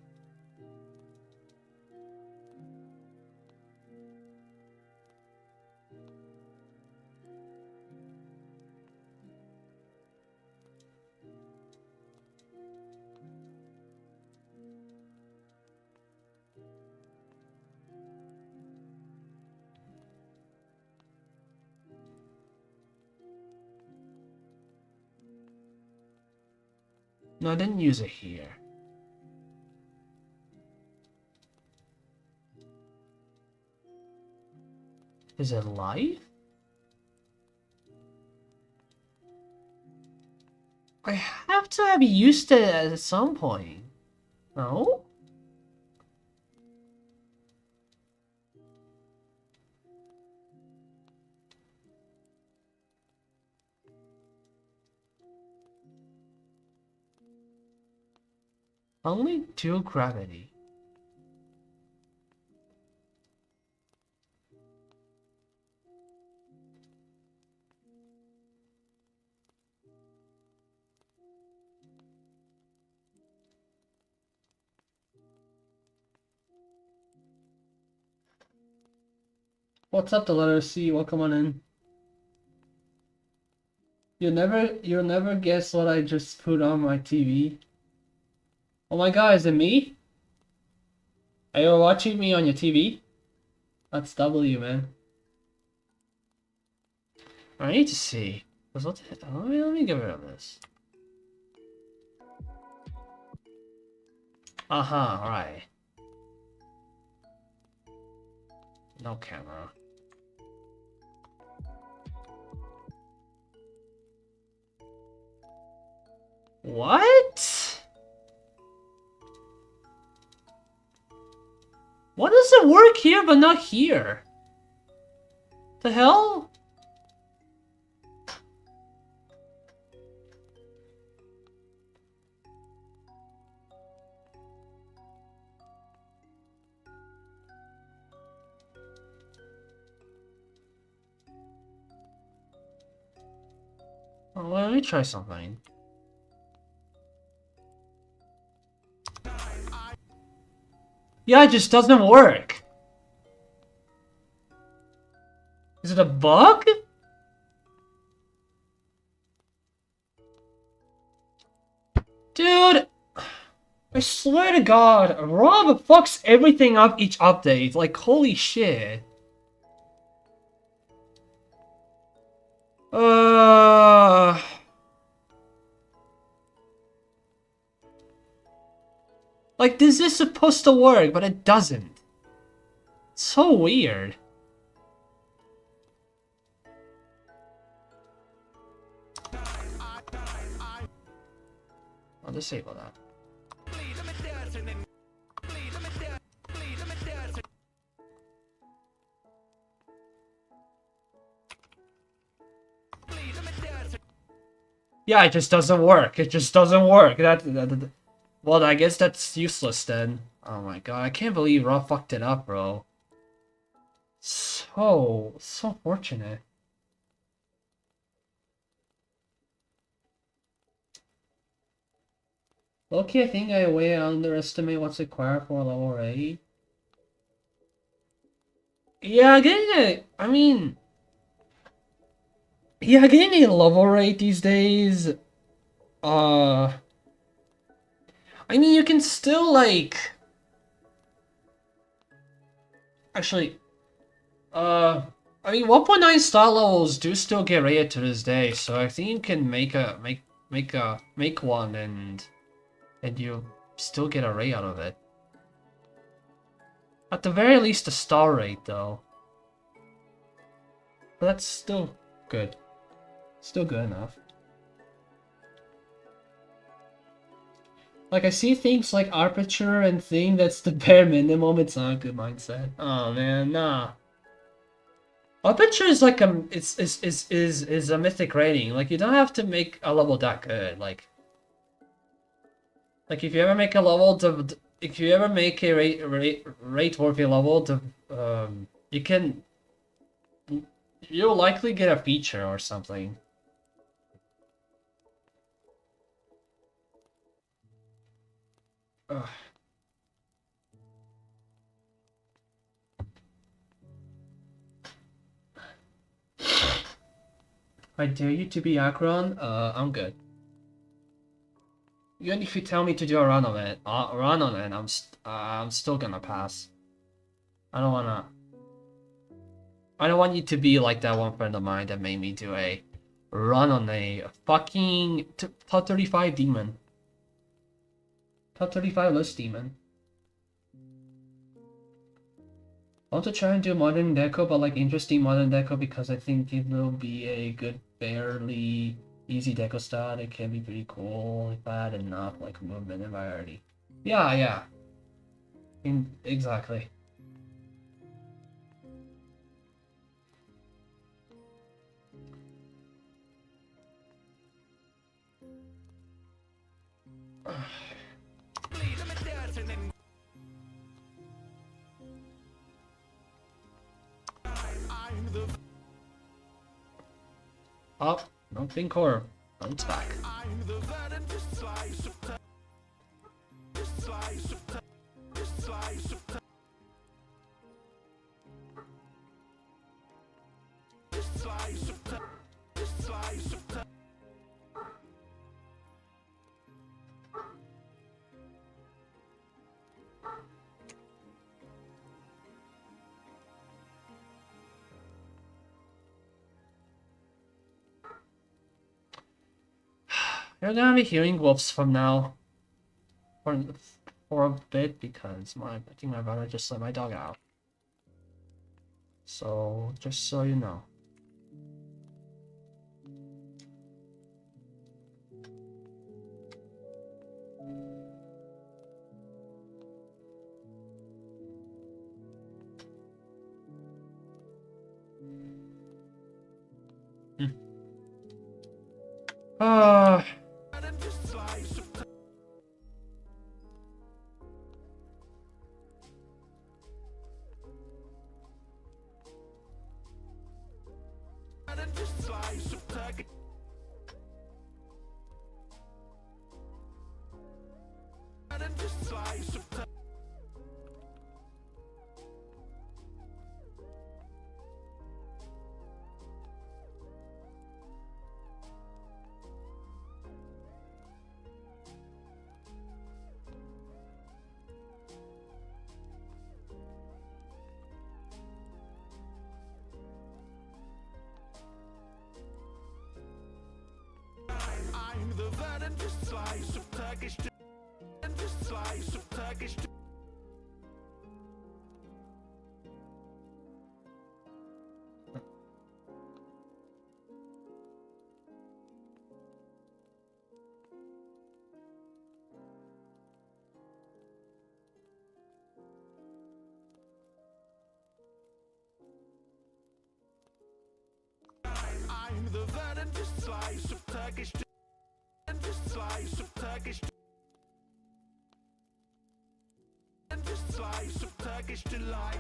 No, I didn't use it here. Is it live? I have to have used it at some point. No? Only 2 gravity. What's up, the letter C? Welcome on in. You'll never guess what I just put on my TV. Oh my god, is it me? Are you watching me on your TV? That's W, man. I need to see. What the hell? Let me get rid of this. Alright. No camera. What? What does it work here but not here? The hell? Oh, well, let me try something. Yeah, it just doesn't work. Is it a bug? Dude, I swear to God, Rob fucks everything up each update. Like, holy shit. Like, this is supposed to work, but it doesn't. It's so weird. I'll disable that. Yeah, it just doesn't work. It just doesn't work. Well, I guess that's useless then. Oh my god, I can't believe Rob fucked it up, bro. So fortunate. Okay, I think I way underestimate what's required for a level 8. Yeah, getting a level rate these days. I mean, you can still like. Actually, I mean, 1.9 star levels do still get rated to this day, so I think you can make one and you still get a rate out of it. At the very least, a star rate though. But that's still good. Still good enough. Like, I see things like Aperture and thing that's the bare minimum. It's not a good mindset. Oh man, nah. Aperture is like is a mythic rating. Like, you don't have to make a level that good. Like if you ever make a level if you ever make a rate worthy level you'll likely get a feature or something. Ugh. I dare you to be Akron. I'm good. Even if you tell me to do a run on it, I'm still gonna pass. I don't wanna. I don't want you to be like that one friend of mine that made me do a run on a fucking top 35 demon. Top 35 list demon. I want to try and do modern deco, but like interesting modern deco because I think it will be a good, fairly easy deco style. It can be pretty cool if I had enough like movement and variety. Yeah. Exactly. Up, nothing core. Bounce back. You're gonna be hearing wolves from now for a bit because I think my brother just let my dog out. So just so you know. Ah. I'm the verdant slice of Turkish slice of Turkish. I'm the verdant slice of Turkish slice of Turkish slice of Turkish delight.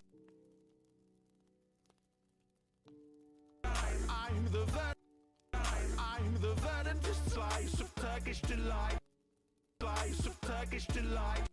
I'm the verdant slice of Turkish delight. Slice of Turkish delight.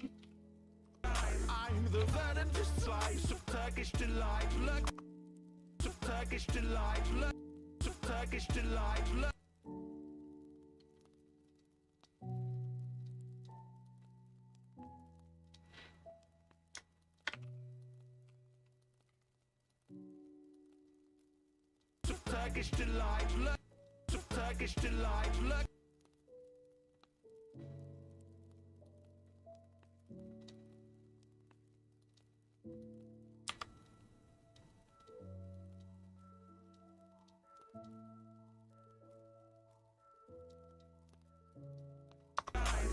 I'm the verdant slice of Turkish delight. Look of Turkish delight. Look of Turkish delight. Look. Turkish delight, look, Turkish delight, look.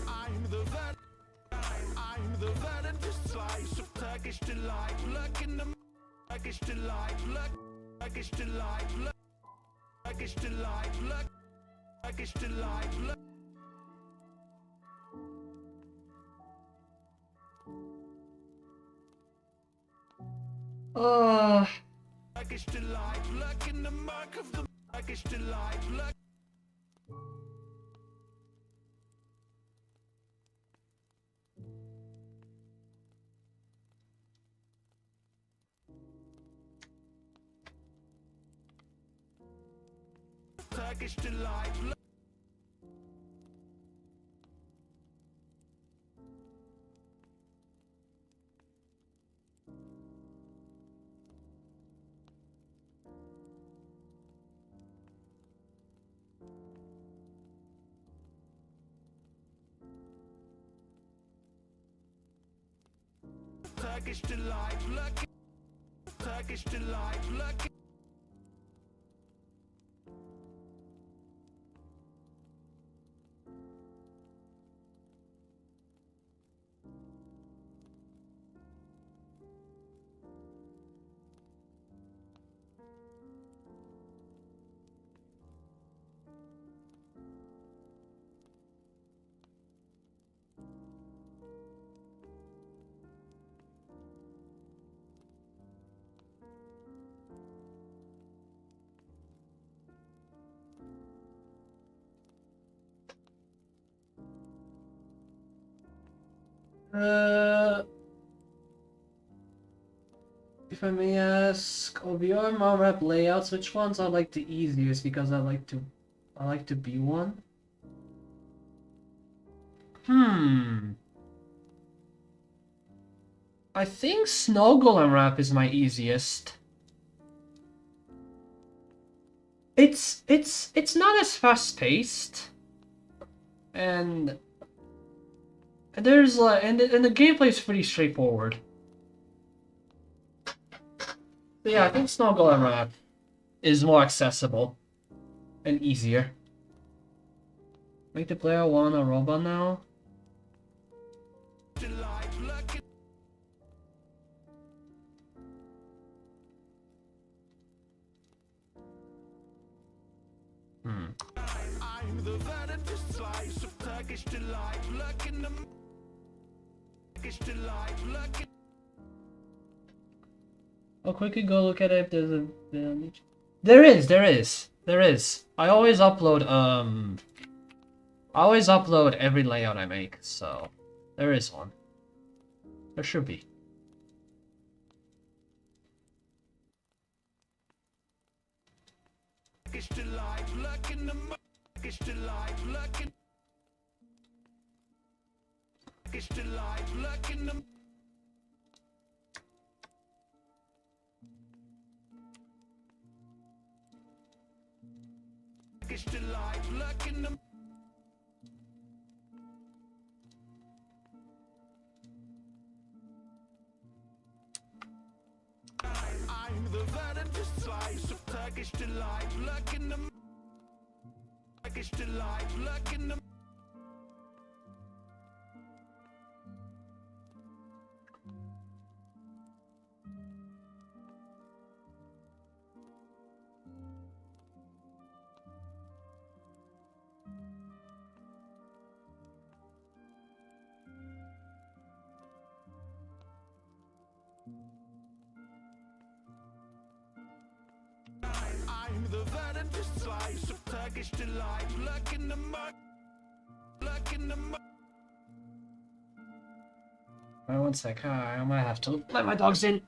I'm the vet. I'm the verdant slice of Turkish delight, lurking the Turkish delight, Turkish delight, Turkish delight, Turkish delight. Turkish delight, lurking the mark of the Turkish delight, Turkish delight. Turkish delight, lurking. Turkish delight, lurking. If I may ask, of your map layouts, which ones are like the easiest? Because I like to be one. I think Snow Golem Wrap is my easiest. It's not as fast paced, and there's like and the gameplay is pretty straightforward. But yeah, I think Snow Golem Wrap is more accessible and easier. Make the player want a robot now. I'm the verdant slice of Turkish delight, lurking the Turkish delight, lurking. I'll quickly go look at it if there's a village. There is. I always upload every layout I make, so there is one. There should be. Turkish delight, lurking the Turkish delight, lurking. Turkish delight, lurking the Turkish delight, lurking the I'm the verdant slice of Turkish delight, lurking the Turkish delight, lurking the I'm the verdant slice of Turkish delight, lurking the lurking the Alright, one sec. I might have to let my dogs in.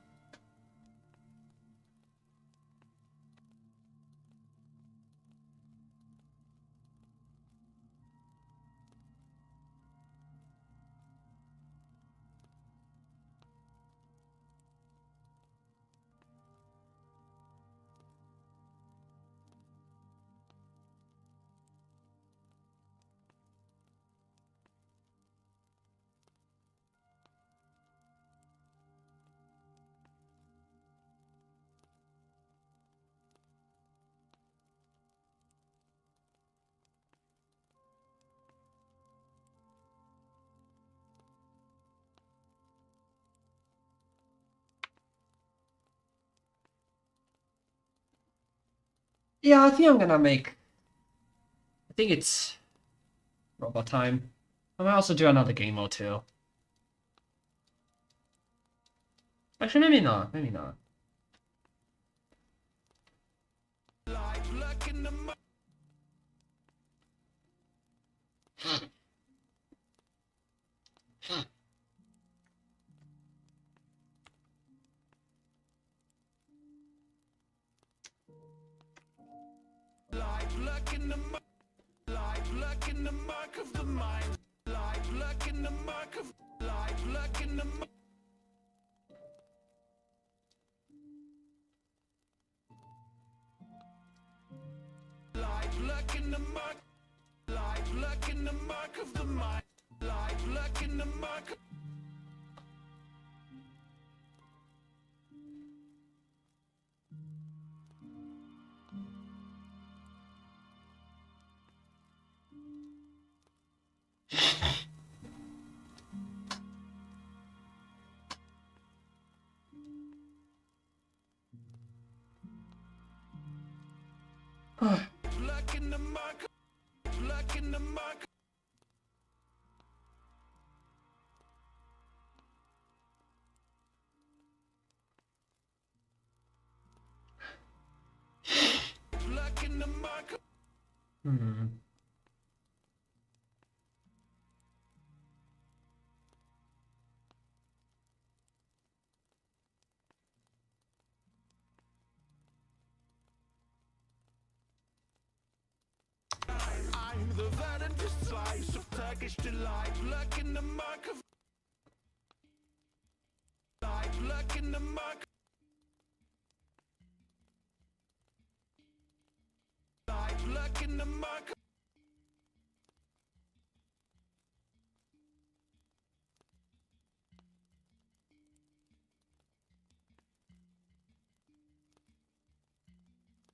Yeah, I think I'm gonna make... I think it's robot time. I might also do another game mode too. Actually, maybe not. Maybe not. Hmm. I'm the verdant slice of Turkish delight. Luck in the muck of life. Luck in the muck. Life. Luck in the muck.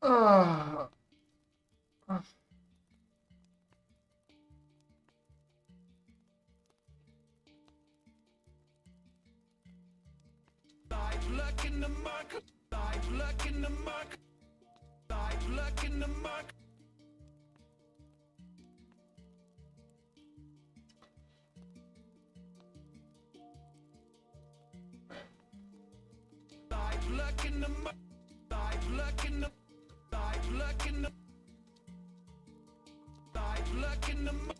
Ah. Life. Luck in the muck. Life. Luck in the muck. Life. Luck in the muck. Life. Luck in the muck. Life. Luck in the. Life. Luck in the. Life. Luck in the muck.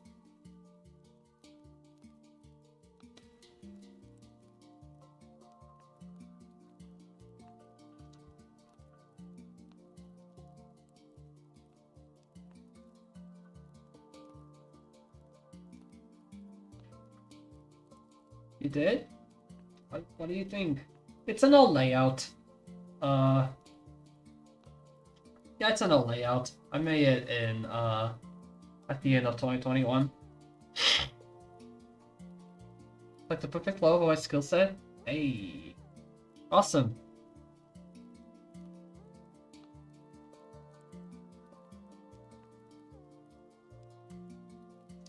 You did? What do you think? It's an old layout. Yeah, it's an old layout. I made it in at the end of 2021. Like the perfect level of my skill set. Hey, awesome.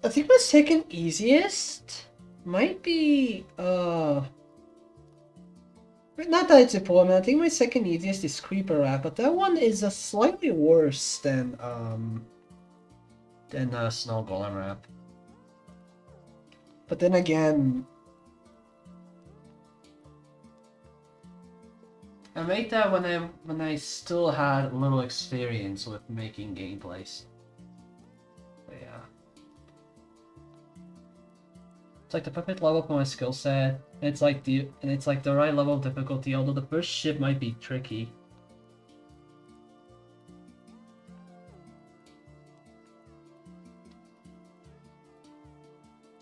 I think my second easiest might be not that it's important. I think my second easiest is Creeper Rap, but that one is slightly worse than Snow Golem Rap. But then again, I made that when I still had a little experience with making gameplays. But yeah. It's like the perfect level for my skill set. And it's like the right level of difficulty, although the first ship might be tricky.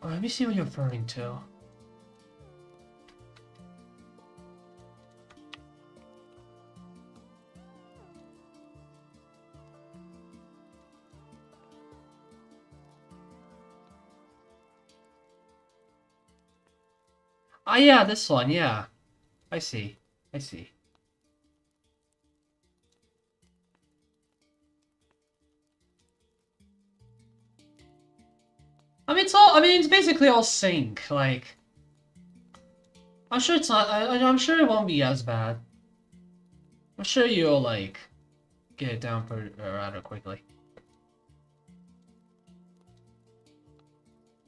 Oh, let me see what you're referring to. Ah, yeah, this one, yeah. I see. I see. I mean, it's basically all sync, like... I'm sure it's not, I'm sure it won't be as bad. I'm sure you'll, like... get it down rather quickly.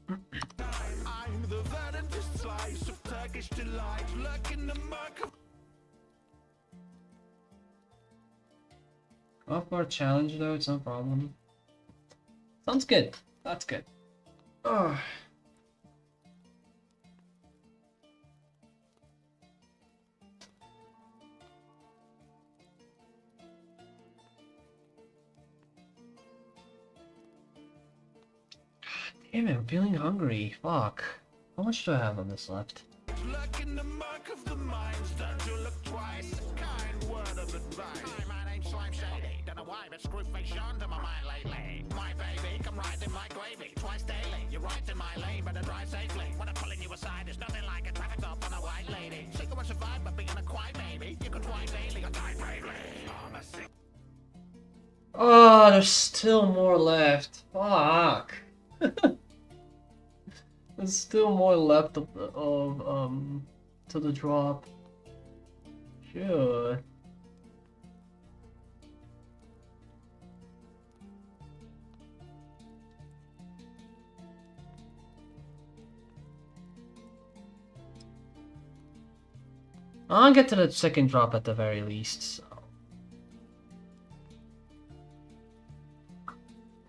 I'm the verdant slice of Turkish delight, lurking the murk of... Go for a challenge though, it's no problem. Sounds good. That's good. Oh. Damn it, I'm feeling hungry. Fuck. How much do I have on this left? Lurking the murk of the minds, don't you look twice. A kind word of advice. Hi, my name's Slime Shady. Don't know why, but Screwface Sean's on my mind lately. My baby, come right in my gravy. Twice daily, you're right in my lane, but I drive safely. When I'm pulling you aside, there's nothing like a traffic stop on a white lady. Sick of survive, but being a quiet baby. You can try daily or die bravely. I'm a sick... Oh, there's still more left. Fuck. There's still more left of to the drop. Sure. I'll get to the second drop at the very least,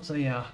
so yeah.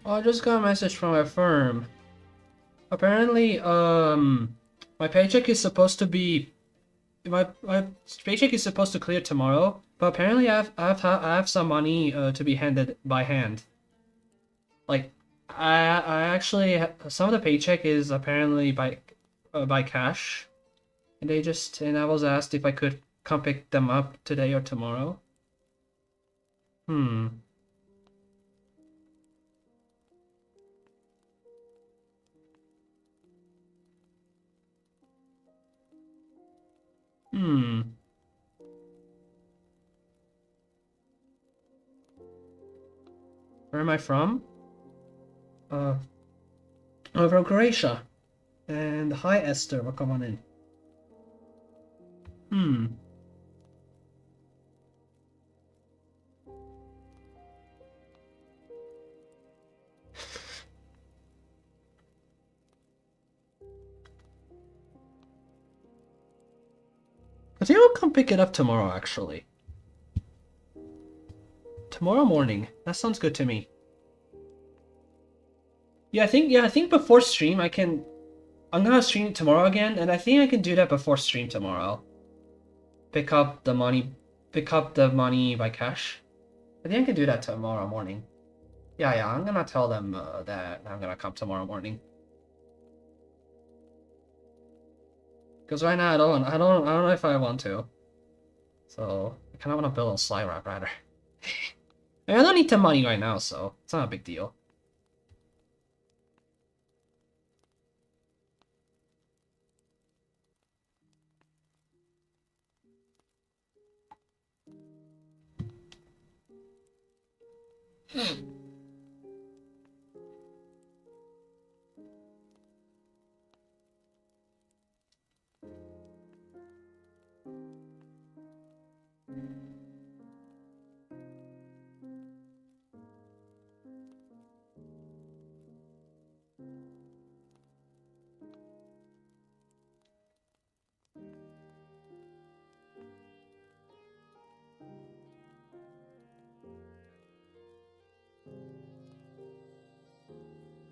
Oh, I just got a message from my firm. Apparently, my paycheck is supposed to be my paycheck is supposed to clear tomorrow, but apparently I have some money to be handed by hand. Like, I actually some of the paycheck is apparently by cash, and I was asked if I could come pick them up today or tomorrow. Hmm. Hmm. Where am I from? I'm from Croatia. And hi Esther, welcome on in. Hmm. I think I'll come pick it up tomorrow, actually. Tomorrow morning. That sounds good to me. Yeah, I think before stream I'm gonna stream tomorrow again, and I think I can do that before stream tomorrow. Pick up the money by cash. I think I can do that tomorrow morning. Yeah, I'm gonna tell them that I'm gonna come tomorrow morning. Because right now I don't know if I want to. So I kind of want to build a slime wrap rather. I don't need the money right now, so it's not a big deal.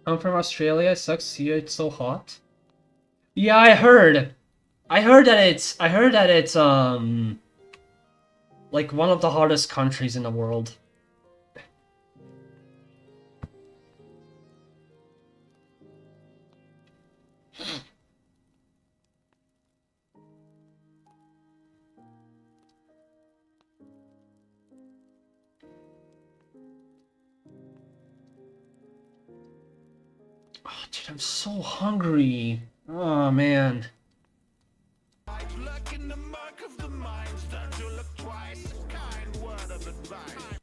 I'm from Australia. It sucks here. It's so hot. Yeah, I heard. I heard that it's like one of the hottest countries in the world. Dude, I'm so hungry. Oh man. Lurk in the murk of the minds, don't you look twice. A kind word of advice.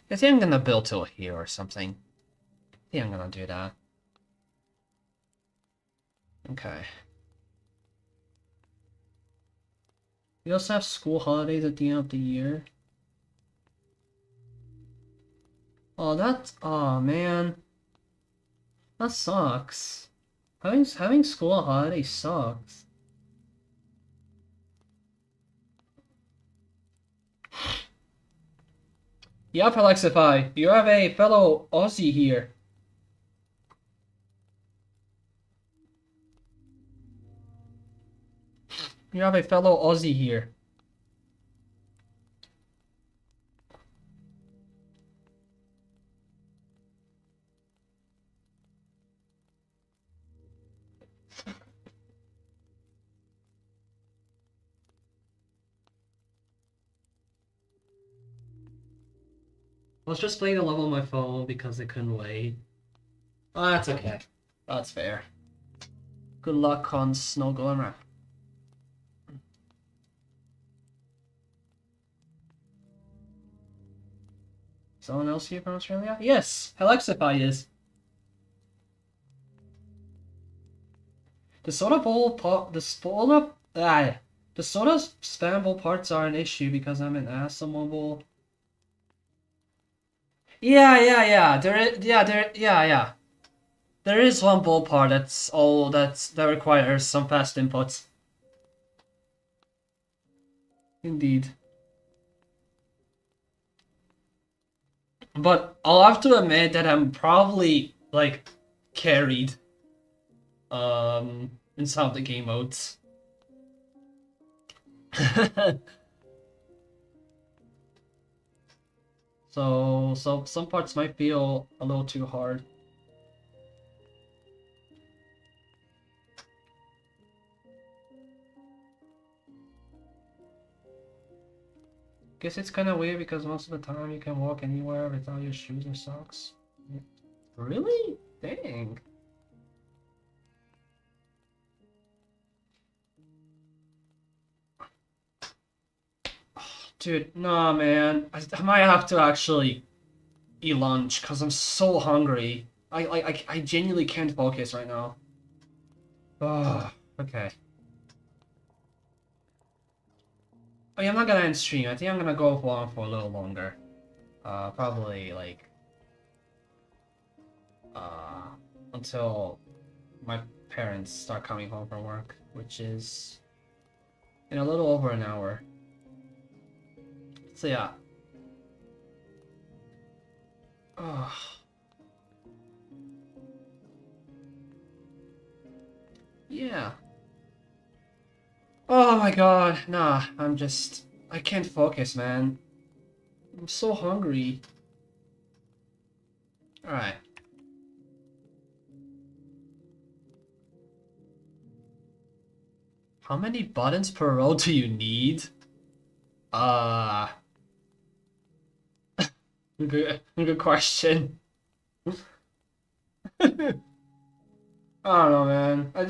I think I'm gonna build till here or something. I think I'm gonna do that. Okay. We also have school holidays at the end of the year. Oh man. That sucks. Having school holidays sucks. Yep, Alexify, you have a fellow Aussie here. You have a fellow Aussie here. I was just playing a level on my phone because I couldn't wait. Oh, that's okay. That's fair. Good luck on Snow Glimmer. Someone else here from Australia? Yes, Alexify is. The soda soda spamble parts are an issue because I'm an ass mobile. Yeah. There is one bull part that requires some fast inputs. Indeed. But I'll have to admit that I'm probably like carried in some of the game modes. So some parts might feel a little too hard. Guess it's kind of weird because most of the time you can walk anywhere without your shoes or socks. Really? Dang. Dude, nah, man. I might have to actually eat lunch because I'm so hungry. I genuinely can't focus right now. Oh, okay. Oh, yeah, I'm not gonna end stream. I think I'm gonna go on for a little longer. Probably like until my parents start coming home from work, which is in a little over an hour. So yeah. Oh. Yeah. Oh my god, nah, I can't focus, man. I'm so hungry. Alright. How many buttons per row do you need? Good question. I don't know, man. I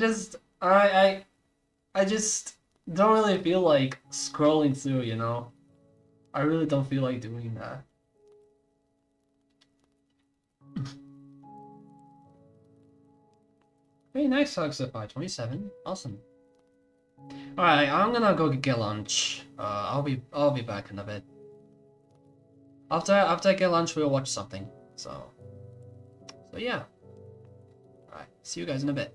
just don't really feel like scrolling through, you know? I really don't feel like doing that. Hey, nice Hugsify, 27. Awesome. Alright, I'm gonna go get lunch. I'll be back in a bit. After I get lunch, we'll watch something. So yeah. Alright, see you guys in a bit.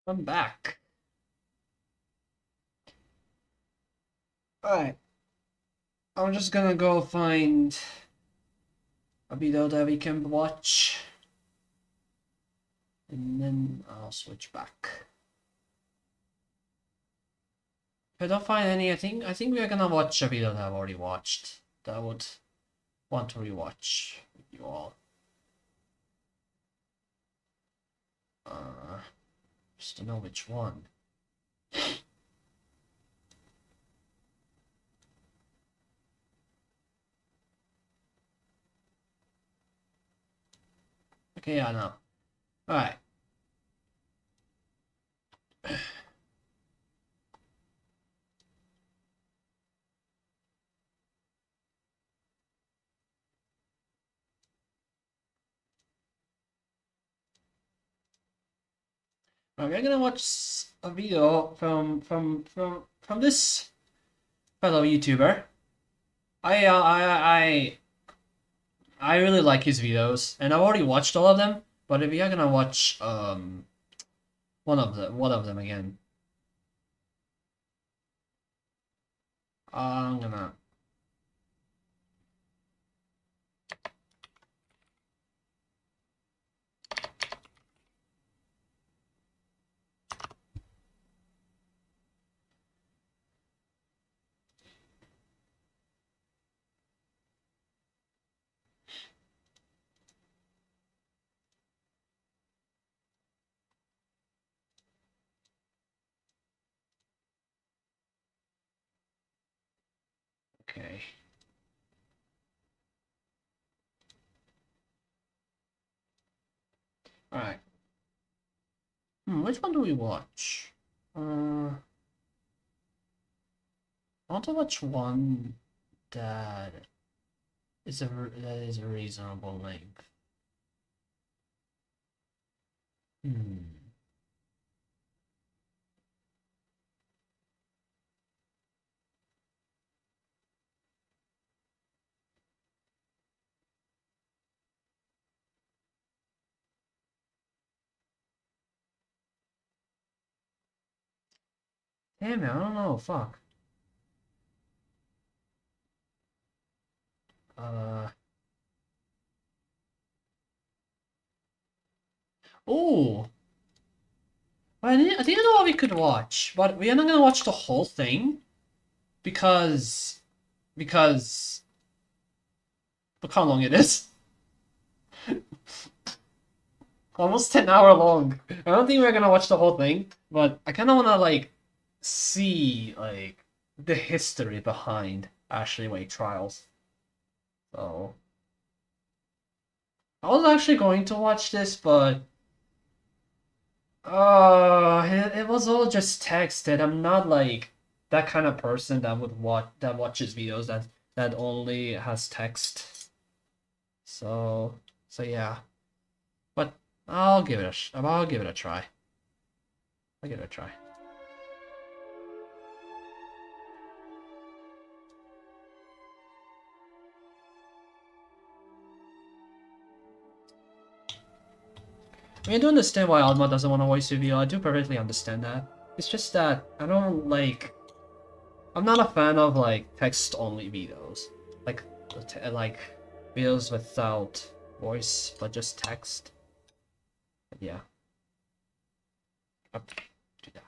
I'm back. Alright. I'm just gonna go find a video that we can watch. And then I'll switch back. If I don't find any, I think we're gonna watch a video that I've already watched. That I would want to rewatch with you all. Just to know which one. Okay, yeah, no. Alright. We're gonna watch a video from this fellow YouTuber. I really like his videos, and I've already watched all of them. But if we are gonna watch one of them again, I'm gonna. Okay. Alright. Which one do we watch? I want to watch one that is a reasonable length. Damn it, I don't know, fuck. Oh! Well, I didn't know what we could watch, but we are not gonna watch the whole thing because look how long it is. Almost 10-hour long. I don't think we're gonna watch the whole thing, but I kind of wanna like see like the history behind Ashley Wake trials. So I was actually going to watch this, but it was all just texted. I'm not like that kind of person that watches videos that only has text. So yeah. But I'll give it a try. I'll give it a try. I mean, I do understand why Alma doesn't want to voice reveal. I do perfectly understand that. It's just that I don't like. I'm not a fan of like text-only videos, like videos without voice but just text. But yeah. I'll do that.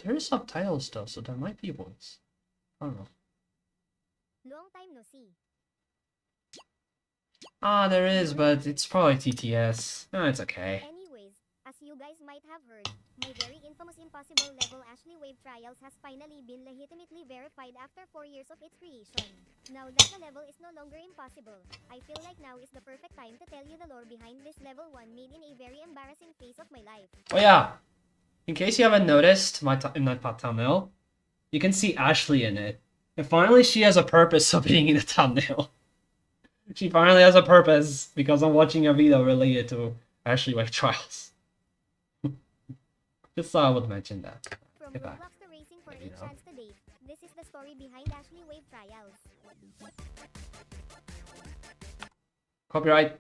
There is subtitles though, so there might be voice. I don't know. Long time no see. Ah, there is, but it's probably TTS. No, it's okay. Anyways, as you guys might have heard, my very infamous impossible level Ashley Wave Trials has finally been legitimately verified after 4 years of its creation. Now that the level is no longer impossible, I feel like now is the perfect time to tell you the lore behind this level 1 made in a very embarrassing phase of my life. Oh yeah, in case you haven't noticed in my thumbnail, you can see Ashley in it. And finally she has a purpose of being in the thumbnail. She finally has a purpose because I'm watching a video related to Ashley Wake Trials. Just thought I would mention that. From Get back. Roblox to racing for You a know. chance to date, this is the story behind Ashley Wave Trials. Copyright.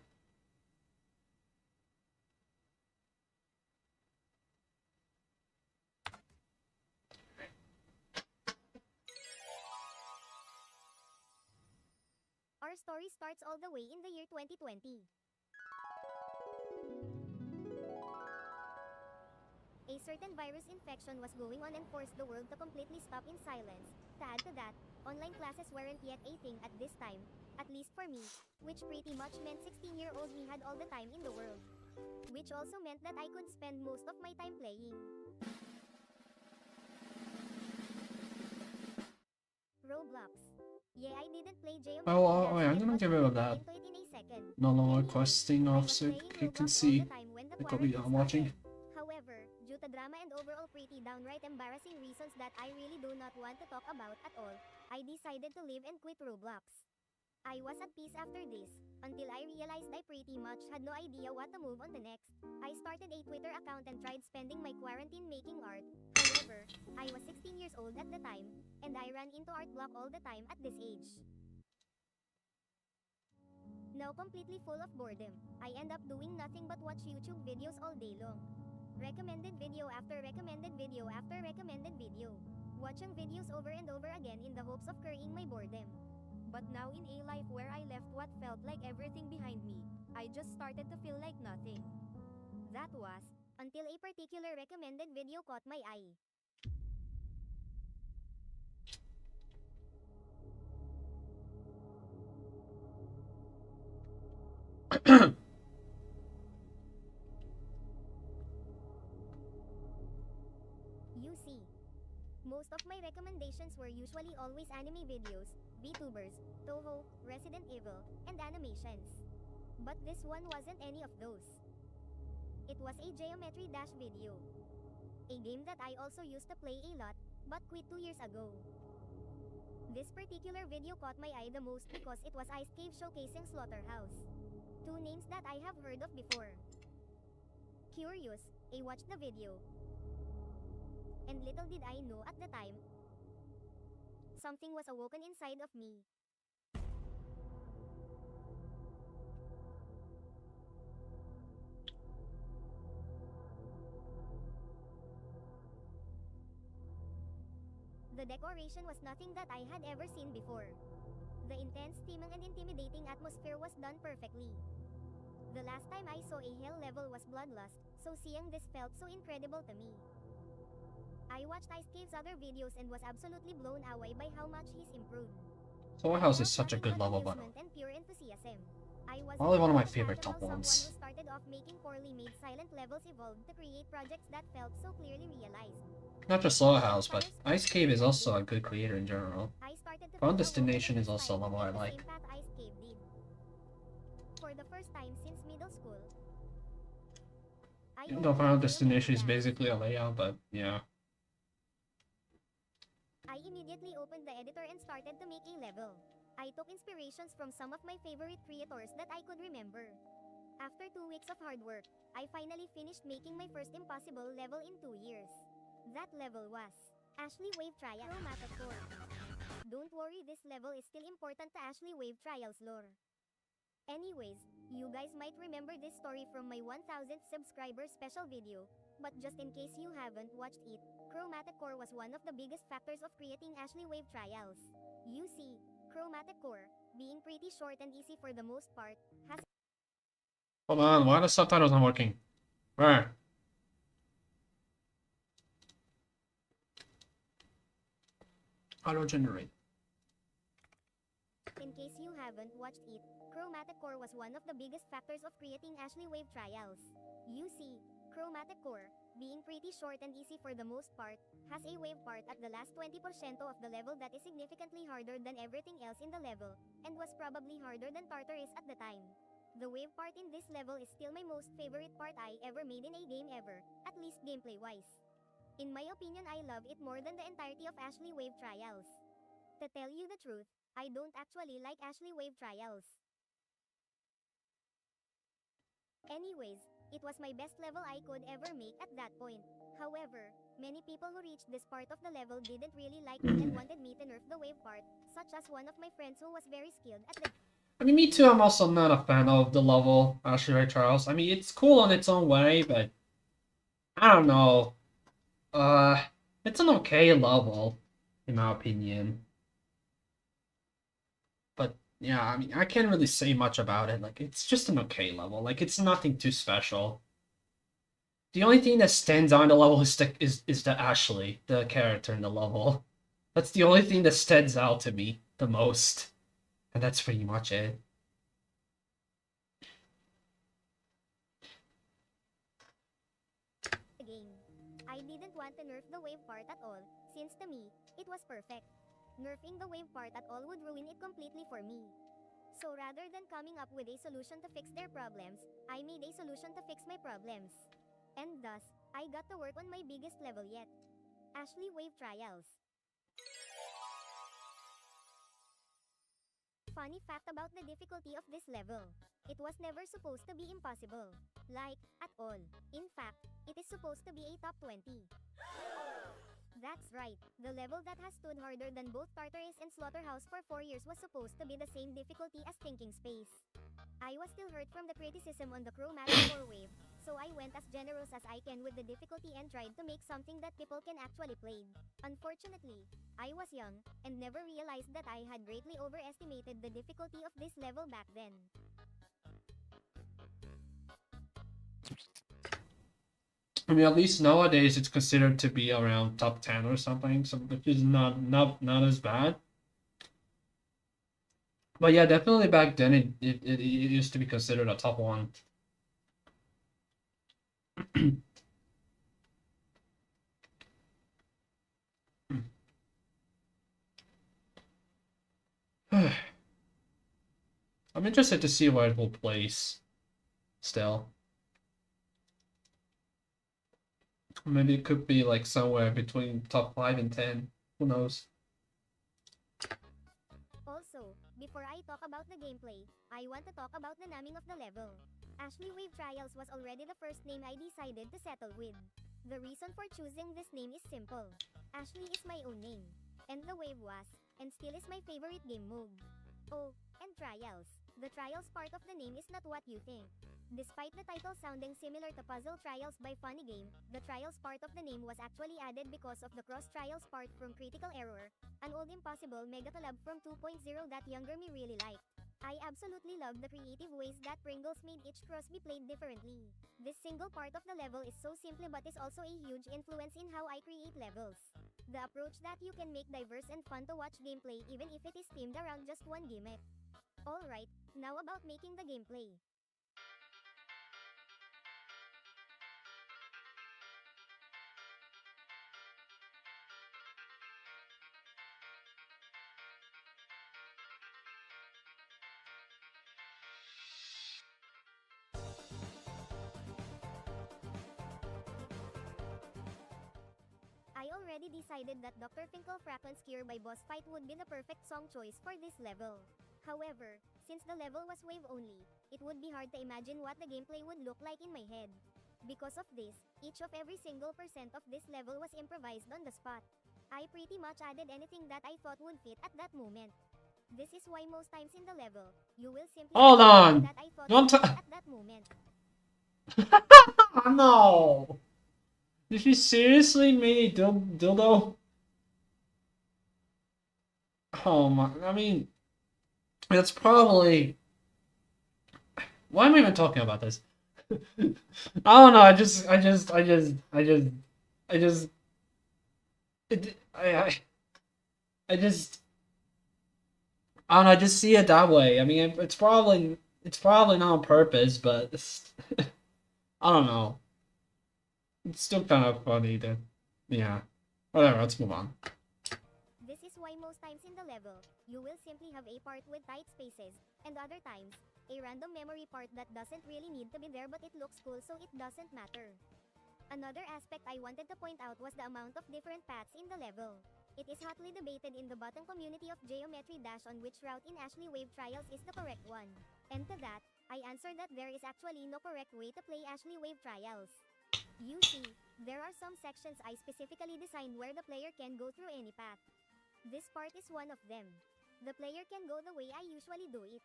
Our story starts all the way in the year 2020. A certain virus infection was going on and forced the world to completely stop in silence. To add to that, online classes weren't yet a thing at this time, at least for me, which pretty much meant 16-year-old me had all the time in the world. Which also meant that I could spend most of my time playing Roblox. Yeah, I didn't play geometry. Oh, I'm gonna get rid of that. Into it in a second. No longer Anyways, questing I was officer. playing You can Roblox all see the time when the the copy quarantine I'm watching. started. However, due to drama and overall pretty downright embarrassing reasons that I really do not want to talk about at all, I decided to leave and quit Roblox. I was at peace after this, until I realized I pretty much had no idea what to move on to next. I started a Twitter account and tried spending my quarantine making art. However, I was 16 years old at the time, and I ran into art block all the time at this age. Now completely full of boredom, I end up doing nothing but watch YouTube videos all day long. Recommended video after recommended video after recommended video. Watching videos over and over again in the hopes of curing my boredom. But now in a life where I left what felt like everything behind me, I just started to feel like nothing. That was, until a particular recommended video caught my eye. You see. Most of my recommendations were usually always anime videos, VTubers, Toho, Resident Evil, and animations. But this one wasn't any of those. It was a Geometry Dash video. A game that I also used to play a lot, but quit 2 years ago. This particular video caught my eye the most because it was Ice Cave showcasing Slaughterhouse. Two names that I have heard of before. Curious, I watched the video. And little did I know at the time, something was awoken inside of me. The decoration was nothing that I had ever seen before. The intense theming and intimidating atmosphere was done perfectly. The last time I saw a hell level was Bloodlust, so seeing this felt so incredible to me. I watched Ice Cave's other videos and was absolutely blown away by how much he's improved. Slaughterhouse is such a good level, by the way. And pure enthusiasm. I was Probably one of my impressed favorite at how top someone ones. who started off making poorly made silent levels evolved to create projects that felt so clearly realized. Not just Slaughterhouse, but Ice Cave is also a good creator in general. I started to Front feel Destination awoken is at also a this level I time, the like. same path Ice Cave did. For the first time since middle school, I Even though opened Final up Destination is Geometry Dash. basically a layout, but yeah. I immediately opened the editor and started to make a level. I took inspirations from some of my favorite creators that I could remember. After 2 weeks of hard work, I finally finished making my first impossible level in 2 years. That level was Ashley Wave Trial Chromatic Core. Don't worry, this level is still important to Ashley Wave Trials lore. Anyways, you guys might remember this story from my 1000th subscriber special video, but just in case you haven't watched it, Chromatic Core was one of the biggest factors of creating Ashley Wave Trials. You see, Chromatic Core, being pretty short and easy for the most part, has Hold on, why are the subtitles not working? Where? Auto generate. In case you haven't watched it, Chromatic Core was one of the biggest factors of creating Ashley Wave Trials. You see, Chromatic Core, being pretty short and easy for the most part, has a wave part at the last 20% of the level that is significantly harder than everything else in the level, and was probably harder than Tartarus at the time. The wave part in this level is still my most favorite part I ever made in a game ever, at least gameplay-wise. In my opinion, I love it more than the entirety of Ashley Wave Trials. To tell you the truth, I don't actually like Ashley Wave Trials. Anyways, It was my best level I could ever make at that point. However, many people who reached this part of the level didn't really like it and wanted me to nerf the wave part, such as one of my friends who was very skilled at the I mean, me too, I'm also not a fan of the level, Ashley Ray Trials. I mean, it's cool on its own way, but I don't know. It's an okay level, in my opinion. But yeah, I mean, I can't really say much about it. Like, it's just an okay level. Like, it's nothing too special. The only thing that stands out in the level is the Ashley, the character in the level. That's the only thing that stands out to me the most. And that's pretty much it. game. I didn't want to nerf the wave part at all, since to me, it was perfect. Nerfing the wave part at all would ruin it completely for me. So rather than coming up with a solution to fix their problems, I made a solution to fix my problems. And thus, I got to work on my biggest level yet. Ashley Wave Trials. Funny fact about the difficulty of this level. It was never supposed to be impossible. Like, at all. In fact, it is supposed to be a top 20. That's right, the level that has stood harder than both Tartarus and Slaughterhouse for 4 years was supposed to be the same difficulty as Thinking Space. I was still hurt from the criticism on the Chromatic 4 wave, so I went as generous as I can with the difficulty and tried to make something that people can actually play. Unfortunately, I was young, and never realized that I had greatly overestimated the difficulty of this level back then. I mean, at least nowadays it's considered to be around top 10 or something, so which is not as bad. But yeah, definitely back then it used to be considered a top one. I'm interested to see where it will place still. Maybe it could be like somewhere between top 5 and 10. Who knows? Also, before I talk about the gameplay, I want to talk about the naming of the level. Ashley Wave Trials was already the first name I decided to settle with. The reason for choosing this name is simple. Ashley is my own name. And the wave was, and still is my favorite game mode. Oh, and Trials. The Trials part of the name is not what you think. Despite the title sounding similar to Puzzle Trials by Funny Game, the Trials part of the name was actually added because of the Cross Trials part from Critical Error, an old impossible mega collab from 2.0 that younger me really liked. I absolutely love the creative ways that Pringles made each cross be played differently. This single part of the level is so simple but is also a huge influence in how I create levels. The approach that you can make diverse and fun to watch gameplay even if it is themed around just one gimmick. Alright, now about making the gameplay. I already decided that Dr. Finkelfracken's Cure by Boss Fight would be the perfect song choice for this level. However, since the level was wave only, it would be hard to imagine what the gameplay would look like in my head. Because of this, each of every single percent of this level was improvised on the spot. I pretty much added anything that I thought would fit at that moment. This is why most times in the level, you will simply Hold on. that I thought Don't would fit at that moment. No. Did she seriously make a dildo? Oh my, I mean, that's probably... Why am I even talking about this? I don't know, I just, it, I just, I don't know, I just see it that way. I mean, it's probably not on purpose, but I don't know. It's still kind of funny that, yeah. Whatever, let's move on. This is why most times in the level, you will simply have a part with tight spaces, and other times, a random memory part that doesn't really need to be there but it looks cool so it doesn't matter. Another aspect I wanted to point out was the amount of different paths in the level. It is hotly debated in the bottom community of Geometry Dash on which route in Ashley Wave Trials is the correct one. And to that, I answered that there is actually no correct way to play Ashley Wave Trials. You see, there are some sections I specifically designed where the player can go through any path. This part is one of them. The player can go the way I usually do it.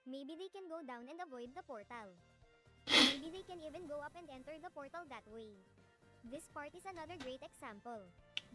Maybe they can go down and avoid the portal. Maybe they can even go up and enter the portal that way. This part is another great example.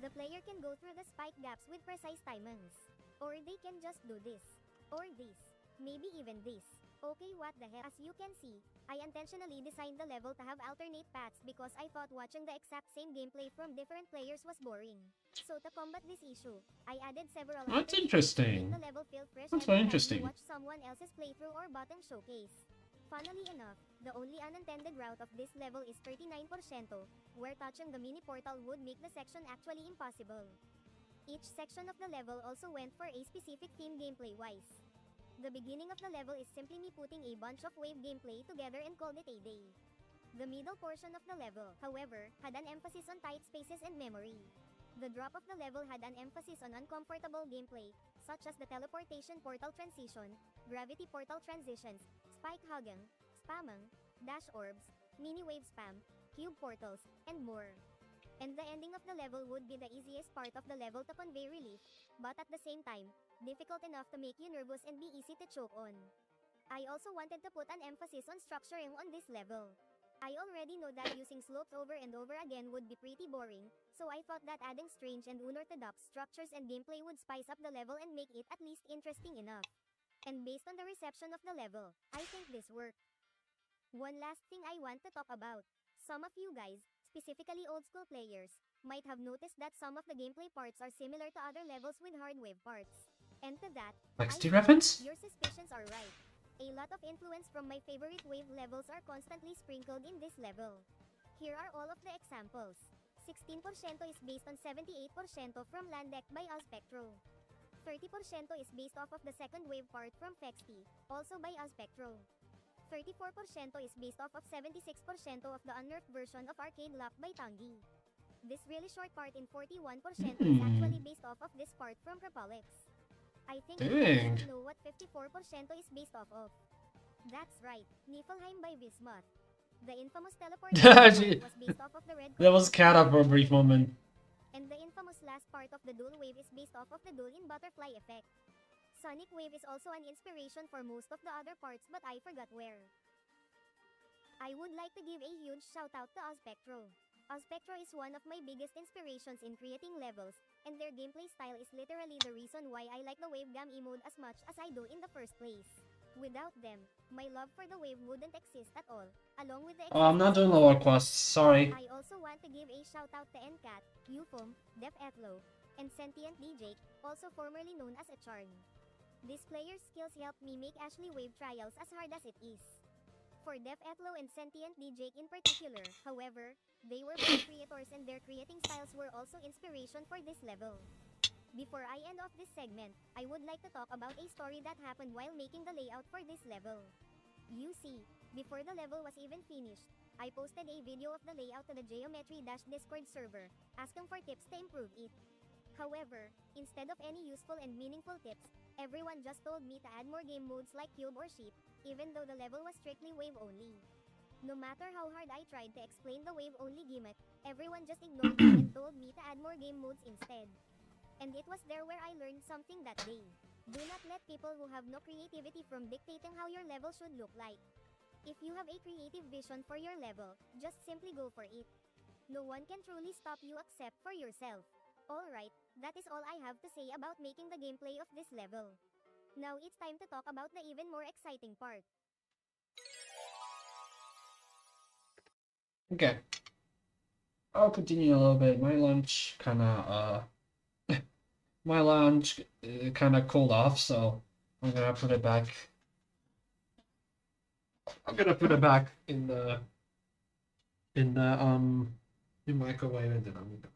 The player can go through the spike gaps with precise timings. Or they can just do this. Or this. Maybe even this. Okay, what the hell? As you can see, I intentionally designed the level to have alternate paths because I thought watching the exact same gameplay from different players was boring. So to combat this issue, I added several That's alternate interesting. to make the level feel fresh That's every very time interesting. you watch someone else's playthrough or bottom showcase. Funnily enough, the only unintended route of this level is 39%, where touching the mini portal would make the section actually impossible. Each section of the level also went for a specific theme gameplay-wise. The beginning of the level is simply me putting a bunch of wave gameplay together and called it a day. The middle portion of the level, however, had an emphasis on tight spaces and memory. The drop of the level had an emphasis on uncomfortable gameplay, such as the teleportation portal transition, gravity portal transitions, spike hugging, spamming, dash orbs, mini wave spam, cube portals, and more. And the ending of the level would be the easiest part of the level to convey relief, but at the same time, difficult enough to make you nervous and be easy to choke on. I also wanted to put an emphasis on structuring on this level. I already know that using slopes over and over again would be pretty boring, so I thought that adding strange and unorthodox structures and gameplay would spice up the level and make it at least interesting enough. And based on the reception of the level, I think this worked. One last thing I want to talk about. Some of you guys, specifically old school players, might have noticed that some of the gameplay parts are similar to other levels with hard wave parts. And to that, Like I Steve think reference? your suspicions are right. A lot of influence from my favorite wave levels are constantly sprinkled in this level. Here are all of the examples. 16% is based on 78% from Land Deck by Spectro. 30% is based off of the second wave part from Fexty, also by Spectro. 34% is based off of 76% of the unnerfed version of Arcade Lock by Tangi. This really short part in 41% is actually based off of this part from Republix. I think you Dang. guys know what 54% is based off of. That's right, Niflheim by Bismuth. The infamous teleportation was based off of the red That was Kata for a brief moment. and the infamous last part of the dual wave is based off of the dual in butterfly effect. Sonic Wave is also an inspiration for most of the other parts, but I forgot where. I would like to give a huge shout out to Spectro. Spectro is one of my biggest inspirations in creating levels, and their gameplay style is literally the reason why I like the Wavegam emote as much as I do in the first place. Without them, my love for the wave wouldn't exist at all, along with the Oh, I'm not doing existence lower of quests. Sorry. I also want to give a shout out to Ncat, Ufom, Def Ethlo, and Sentient DJ, also formerly known as Echarn. These players' skills helped me make Ashley Wave Trials as hard as it is. For Def Ethlo and Sentient DJ in particular, however, they were both creators and their creating styles were also inspiration for this level. Before I end off this segment, I would like to talk about a story that happened while making the layout for this level. You see, before the level was even finished, I posted a video of the layout to the Geometry-Discord server, asking for tips to improve it. However, instead of any useful and meaningful tips, everyone just told me to add more game modes like Cube or Sheep, even though the level was strictly wave only. No matter how hard I tried to explain the wave only gimmick, everyone just ignored me and told me to add more game modes instead. And it was there where I learned something that day. Do not let people who have no creativity from dictating how your level should look like. If you have a creative vision for your level, just simply go for it. No one can truly stop you except for yourself. Alright, that is all I have to say about making the gameplay of this level. Now it's time to talk about the even more exciting part. Okay. I'll continue a little bit. My lunch kinda cooled off, so I'm gonna put it back. I'm gonna put it back in the microwave, and then I'm gonna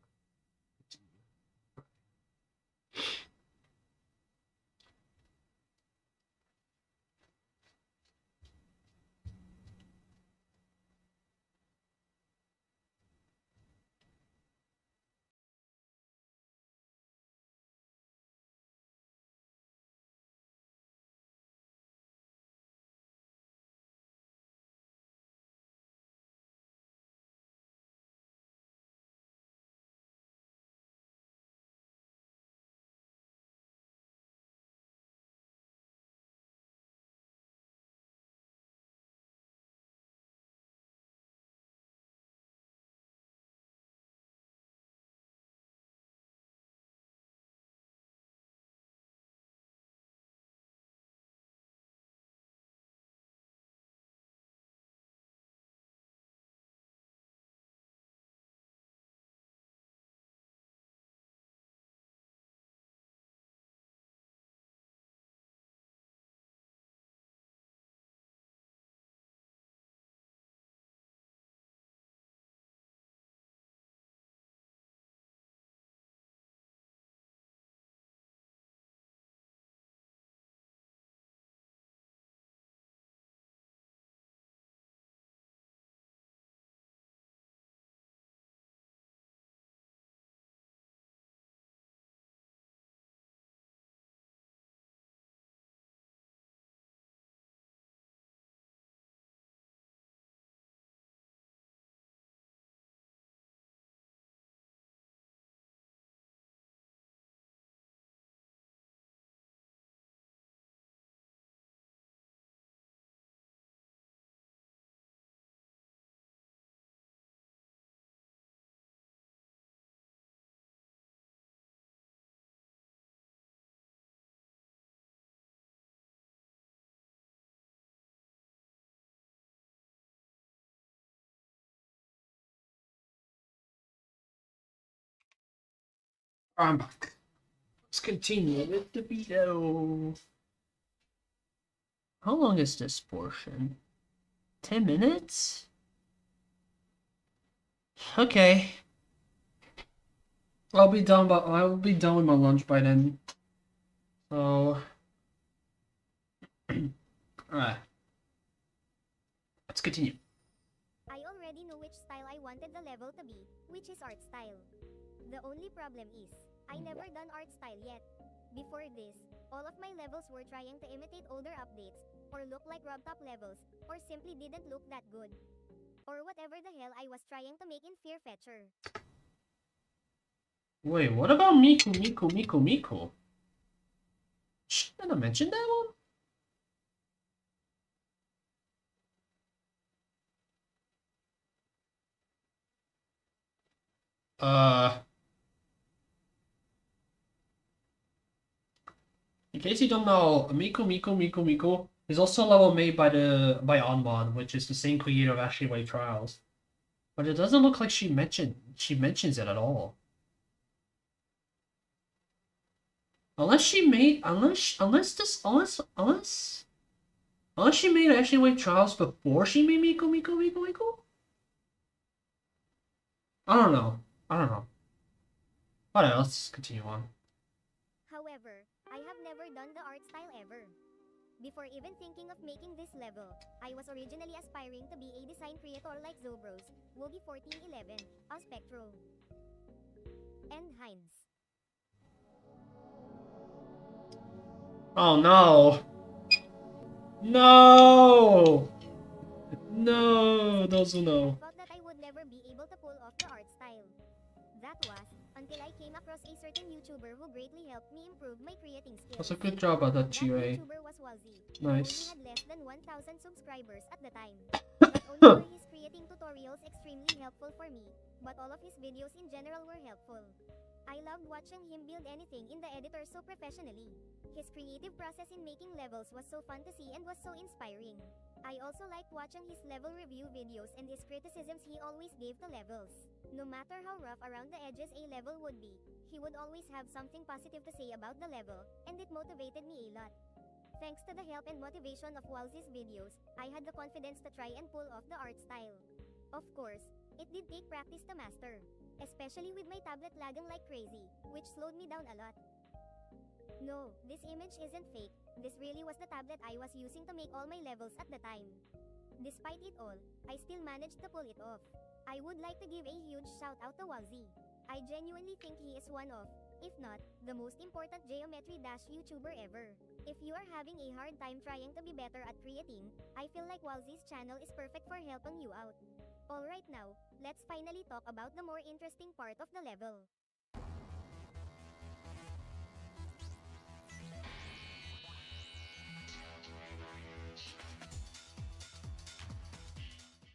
I'm back. Let's continue with the video. How long is this portion? 10 minutes? Okay. I will be done with my lunch by then. So alright. Let's continue. I already know which style I wanted the level to be, which is art style. The only problem is, I never done art style yet. Before this, all of my levels were trying to imitate older updates, or look like rubtop levels, or simply didn't look that good. Or whatever the hell I was trying to make in Fear Fetcher. Wait, what about Miku? Shouldn't I mention that one? In case you don't know, Miku is also a level made by Onmod, which is the same creator of Ashley Wave Trials. But it doesn't look like she mentions it at all. Unless she made she made Ashley Wave Trials before she made Miku. I don't know. Alright, let's continue on. However, I have never done the art style ever. Before even thinking of making this level, I was originally aspiring to be a design creator like Zobros, Woogie1411, Spectro, and Heinz. Oh no! No! No, those who know. I thought that I would never be able to pull off the art style. That was until I came across a certain YouTuber who greatly helped me improve my creating skills. That's a good job at that, That GA. YouTuber was Walzy. Nice. He only had less than 1,000 subscribers at the time. Not only were his creating tutorials extremely helpful for me, but all of his videos in general were helpful. I loved watching him build anything in the editor so professionally. His creative process in making levels was so fun to see and was so inspiring. I also liked watching his level review videos and his criticisms he always gave to levels. No matter how rough around the edges a level would be, he would always have something positive to say about the level, and it motivated me a lot. Thanks to the help and motivation of Walzy's videos, I had the confidence to try and pull off the art style. Of course, it did take practice to master, especially with my tablet lagging like crazy, which slowed me down a lot. No, this image isn't fake. This really was the tablet I was using to make all my levels at the time. Despite it all, I still managed to pull it off. I would like to give a huge shout out to Walzy. I genuinely think he is one of, if not, the most important geometry dash YouTuber ever. If you are having a hard time trying to be better at creating, I feel like Walzy's channel is perfect for helping you out. Alright now, let's finally talk about the more interesting part of the level.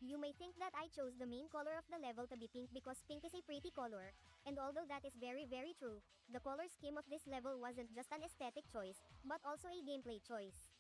You may think that I chose the main color of the level to be pink because pink is a pretty color, and although that is very true, the color scheme of this level wasn't just an aesthetic choice, but also a gameplay choice.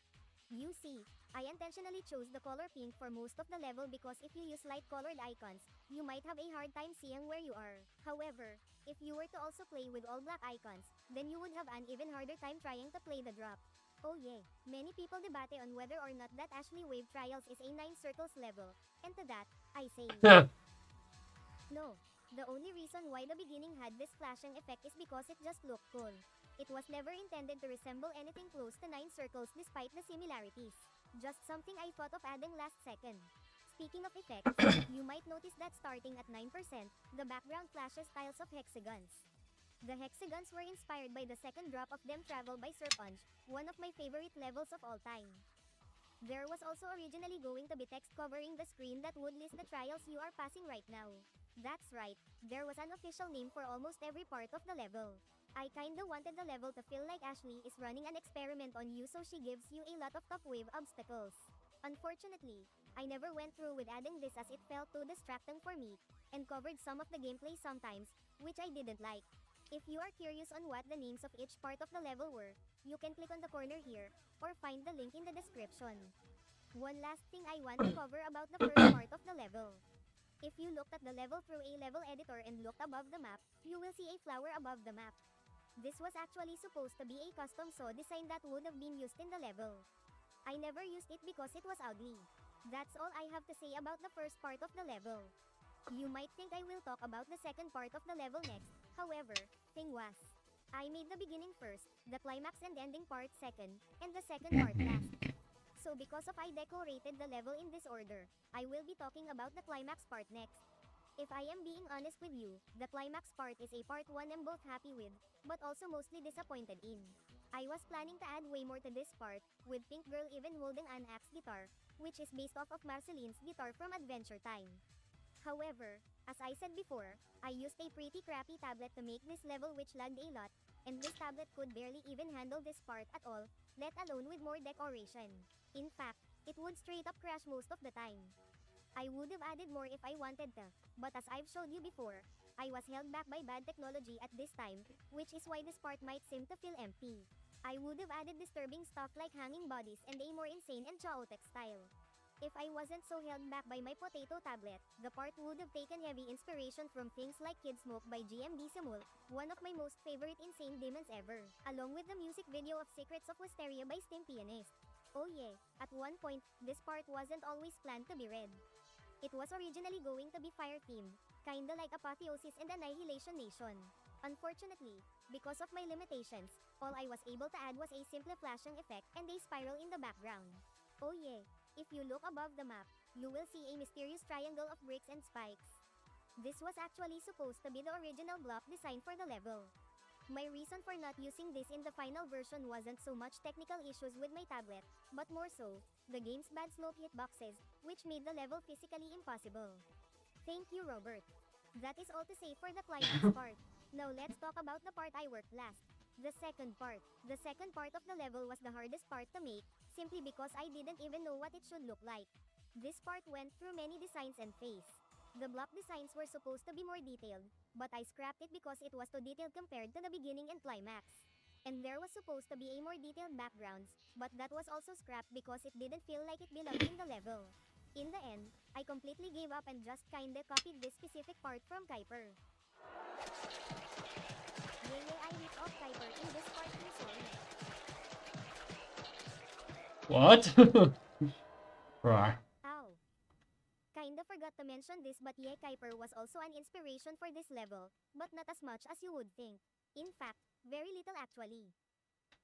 You see, I intentionally chose the color pink for most of the level because if you use light colored icons, you might have a hard time seeing where you are. However, if you were to also play with all black icons, then you would have an even harder time trying to play the drop. Oh yeah, many people debate on whether or not that Ashley Wave Trials is a 9 circles level, and to that, I say no. The only reason why the beginning had this flashing effect is because it just looked cool. It was never intended to resemble anything close to 9 circles despite the similarities. Just something I thought of adding last second. Speaking of effects, you might notice that starting at 9%, the background flashes tiles of hexagons. The hexagons were inspired by the second drop of Them Travel by Sir Punch, one of my favorite levels of all time. There was also originally going to be text covering the screen that would list the trials you are passing right now. That's right, there was an official name for almost every part of the level. I kinda wanted the level to feel like Ashley is running an experiment on you so she gives you a lot of tough wave obstacles. Unfortunately, I never went through with adding this as it felt too distracting for me, and covered some of the gameplay sometimes, which I didn't like. If you are curious on what the names of each part of the level were, you can click on the corner here, or find the link in the description. One last thing I want to cover about the first part of the level. If you looked at the level through a level editor and looked above the map, you will see a flower above the map. This was actually supposed to be a custom saw design that would have been used in the level. I never used it because it was ugly. That's all I have to say about the first part of the level. You might think I will talk about the second part of the level next, however, thing was, I made the beginning first, the climax and ending part second, and the second part last. So because of I decorated the level in this order, I will be talking about the climax part next. If I am being honest with you, the climax part is a part 1 I'm both happy with, but also mostly disappointed in. I was planning to add way more to this part, with Pink Girl even holding an axe guitar, which is based off of Marceline's guitar from Adventure Time. However, as I said before, I used a pretty crappy tablet to make this level which lagged a lot, and this tablet could barely even handle this part at all, let alone with more decoration. In fact, it would straight up crash most of the time. I would have added more if I wanted to, but as I've showed you before, I was held back by bad technology at this time, which is why this part might seem to feel empty. I would have added disturbing stuff like hanging bodies and a more insane and chaotic style. If I wasn't so held back by my potato tablet, the part would have taken heavy inspiration from things like Kid Smoke by GMD Simul, one of my most favorite insane demons ever, along with the music video of Secrets of Wisteria by Steam Pianist. Oh yeah, at one point, this part wasn't always planned to be red. It was originally going to be fire themed, kinda like Apotheosis and Annihilation Nation. Unfortunately, because of my limitations, all I was able to add was a simple flashing effect and a spiral in the background. Oh yeah, if you look above the map, you will see a mysterious triangle of bricks and spikes. This was actually supposed to be the original block design for the level. My reason for not using this in the final version wasn't so much technical issues with my tablet, but more so, the game's bad slope hitboxes, which made the level physically impossible. Thank you, Robert. That is all to say for the climax part. Now let's talk about the part I worked last. The second part. The second part of the level was the hardest part to make, simply because I didn't even know what it should look like. This part went through many designs and phases. The block designs were supposed to be more detailed, but I scrapped it because it was too detailed compared to the beginning and climax. And there was supposed to be a more detailed backgrounds, but that was also scrapped because it didn't feel like it belonged in the level. In the end, I completely gave up and just kinda copied this specific part from Kuiper. Yeah, I ripped off Kuiper in this part, I'm sorry. What? Right. Ow. Kinda forgot to mention this, but yeah, Kuiper was also an inspiration for this level, but not as much as you would think. In fact, very little actually.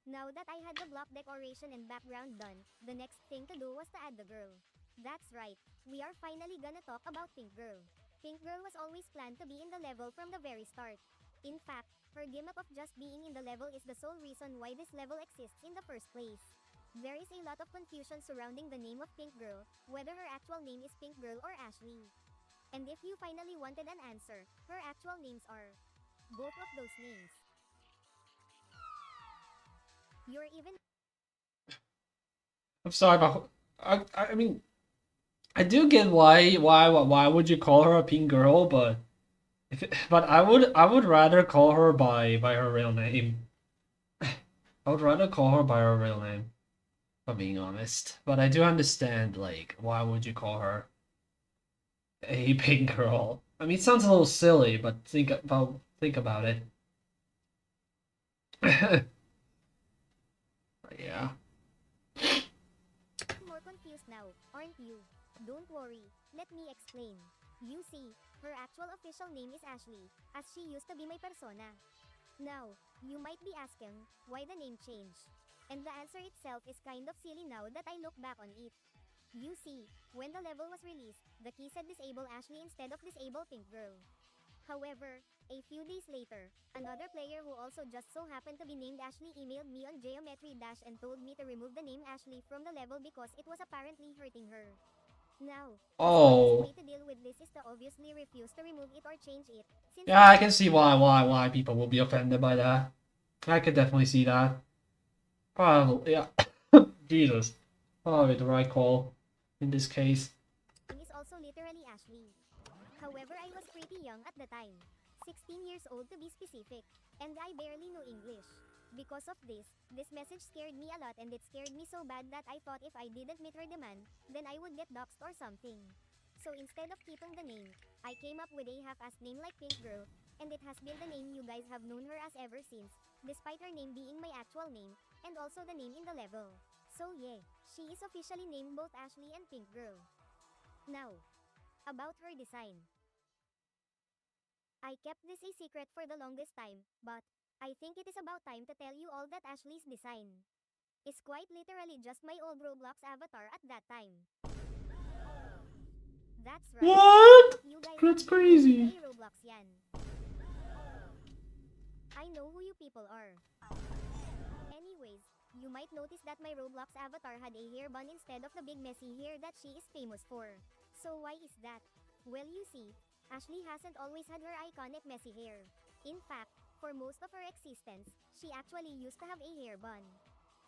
Now that I had the block decoration and background done, the next thing to do was to add the girl. That's right, we are finally gonna talk about Pink Girl. Pink Girl was always planned to be in the level from the very start. In fact, her gimmick of just being in the level is the sole reason why this level exists in the first place. There is a lot of confusion surrounding the name of Pink Girl, whether her actual name is Pink Girl or Ashley. And if you finally wanted an answer, her actual names are both of those names. You're even I'm sorry, but I mean, I do get why would you call her a pink girl, but but I would rather call her by her real name. I would rather call her by her real name, if I'm being honest. But I do understand, like, why would you call her a pink girl? I mean, it sounds a little silly, but think about it. But yeah. more confused now, aren't you? Don't worry, let me explain. You see, her actual official name is Ashley, as she used to be my persona. Now, you might be asking, why the name change? And the answer itself is kind of silly now that I look back on it. You see, when the level was released, the key said disable Ashley instead of disable Pink Girl. However, a few days later, another player who also just so happened to be named Ashley emailed me on Geometry Dash and told me to remove the name Ashley from the level because it was apparently hurting her. Now, the Oh. smartest way to deal with this is to obviously refuse to remove it or change it, since Yeah, I can see why people will be offended by that. I could definitely see that. Probably, yeah. Jesus. Probably the right call in this case. is also literally Ashley. However, I was pretty young at the time. 16 years old to be specific. And I barely knew English. Because of this message scared me a lot, and it scared me so bad that I thought if I didn't meet her demand, then I would get doxxed or something. So instead of keeping the name, I came up with a half-assed name like Pink Girl, and it has been the name you guys have known her as ever since, despite her name being my actual name, and also the name in the level. So yeah, she is officially named both Ashley and Pink Girl. Now, about her design. I kept this a secret for the longest time, but I think it is about time to tell you all that Ashley's design is quite literally just my old Roblox avatar at that time. That's right. What? You guys That's have been listening crazy. to a Roblox yan. I know who you people are. Anyways, you might notice that my Roblox avatar had a hair bun instead of the big messy hair that she is famous for. So why is that? Well, you see, Ashley hasn't always had her iconic messy hair. In fact, for most of her existence, she actually used to have a hair bun.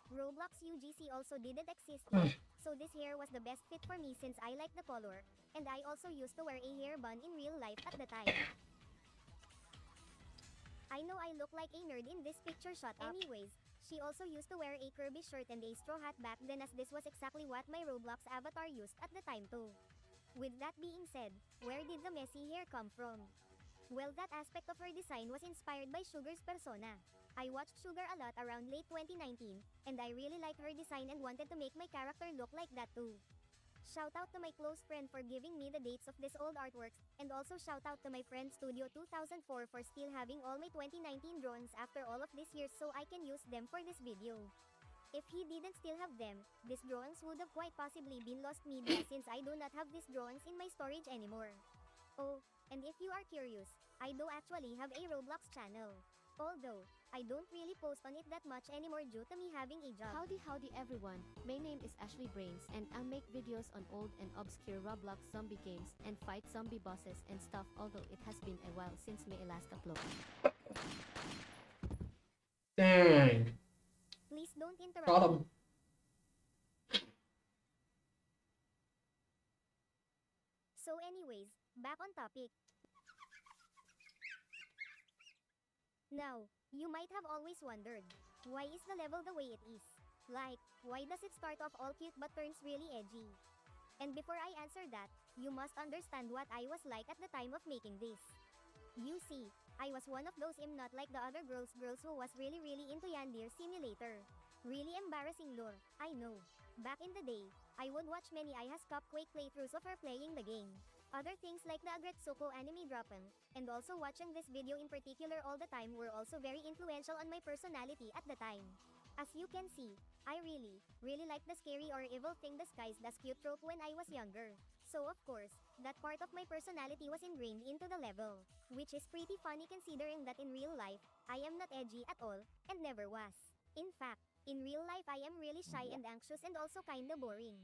Roblox UGC also didn't exist yet, so this hair was the best fit for me since I like the color, and I also used to wear a hair bun in real life at the time. I know I look like a nerd in this picture, shut up. Anyways, she also used to wear a curvy shirt and a straw hat back then, as this was exactly what my Roblox avatar used at the time too. With that being said, where did the messy hair come from? Well, that aspect of her design was inspired by Sugar's persona. I watched Sugar a lot around late 2019, and I really liked her design and wanted to make my character look like that too. Shout out to my close friend for giving me the dates of these old artworks, and also shout out to my friend Studio 2004 for still having all my 2019 drawings after all of these years so I can use them for this video. If he didn't still have them, these drawings would have quite possibly been lost media since I do not have these drawings in my storage anymore. Oh, and if you are curious, I do actually have a Roblox channel. Although, I don't really post on it that much anymore due to me having a job. Howdy everyone, my name is Ashley Brains and I make videos on old and obscure Roblox zombie games and fight zombie bosses and stuff, although it has been a while since my last upload. Dang. Please don't interrupt Got me. him. So anyways, back on topic. Now, you might have always wondered, why is the level the way it is? Like, why does it start off all cute but turns really edgy? And before I answer that, you must understand what I was like at the time of making this. You see, I was one of those not like the other girls who was really into Yandir Simulator. Really embarrassing lore, I know. Back in the day, I would watch many IHA's Cupquake playthroughs of her playing the game. Other things like the Agretsuko anime dropping, and also watching this video in particular all the time were also very influential on my personality at the time. As you can see, I really like the scary or evil thing disguised as cute trope when I was younger. So of course, that part of my personality was ingrained into the level, which is pretty funny considering that in real life, I am not edgy at all, and never was. In fact, in real life I am really shy and anxious and also kinda boring.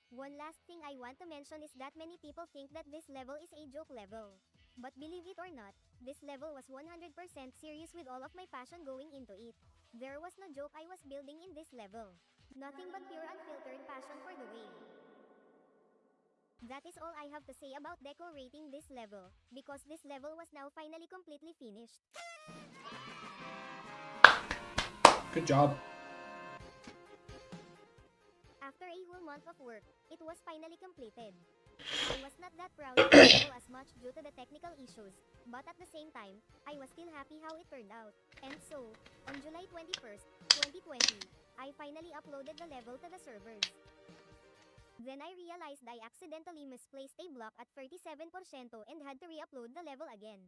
One last thing I want to mention is that many people think that this level is a joke level. But believe it or not, this level was 100% serious with all of my passion going into it. There was no joke I was building in this level. Nothing but pure unfiltered passion for the game. That is all I have to say about decorating this level, because this level was now finally completely finished. Good job. After a whole month of work, it was finally completed. I was not that proud of the level as much due to the technical issues, but at the same time, I was still happy how it turned out. And so, on July 21st, 2020, I finally uploaded the level to the servers. Then I realized I accidentally misplaced a block at 37% and had to re-upload the level again.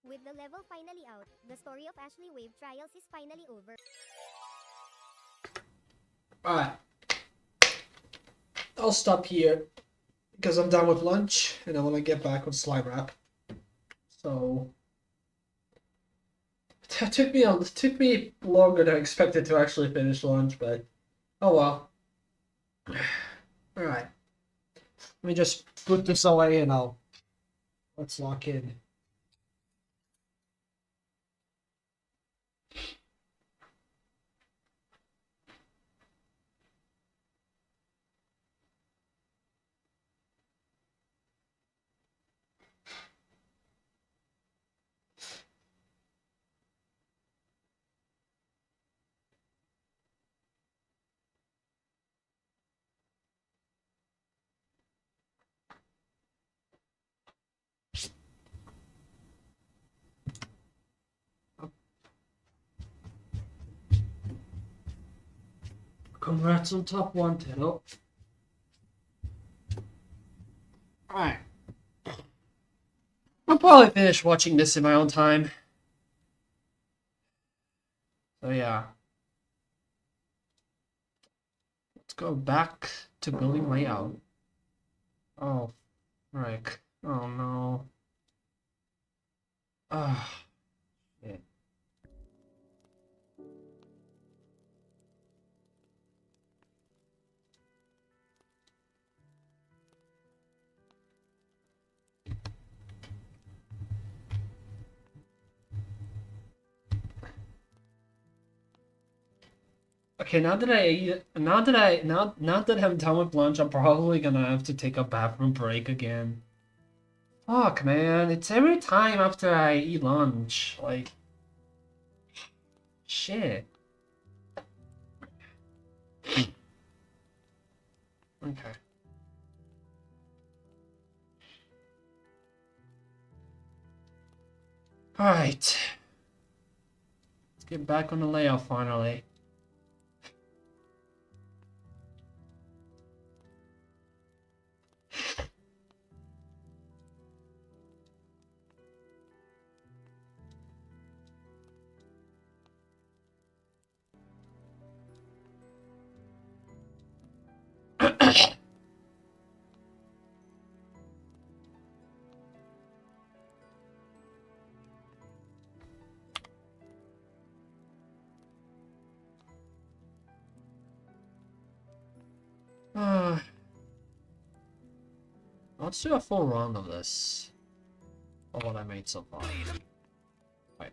With the level finally out, the story of Ashley Wave Trials is finally over. Alright. I'll stop here because I'm done with lunch and I want to get back on slime wrap. So it took me longer than I expected to actually finish lunch, but oh well. Alright. Let me just put this away and let's lock in. Congrats on top one, Tito. Alright. I'll probably finish watching this in my own time. So yeah. Let's go back to building layout. Oh, frick. Oh no. Ah, shit. Okay, now that I'm done with lunch, I'm probably gonna have to take a bathroom break again. Fuck, man, it's every time after I eat lunch, like, shit. Okay. Alright. Let's get back on the layout finally. Let's do a full round of this. Of what I made so far. Right.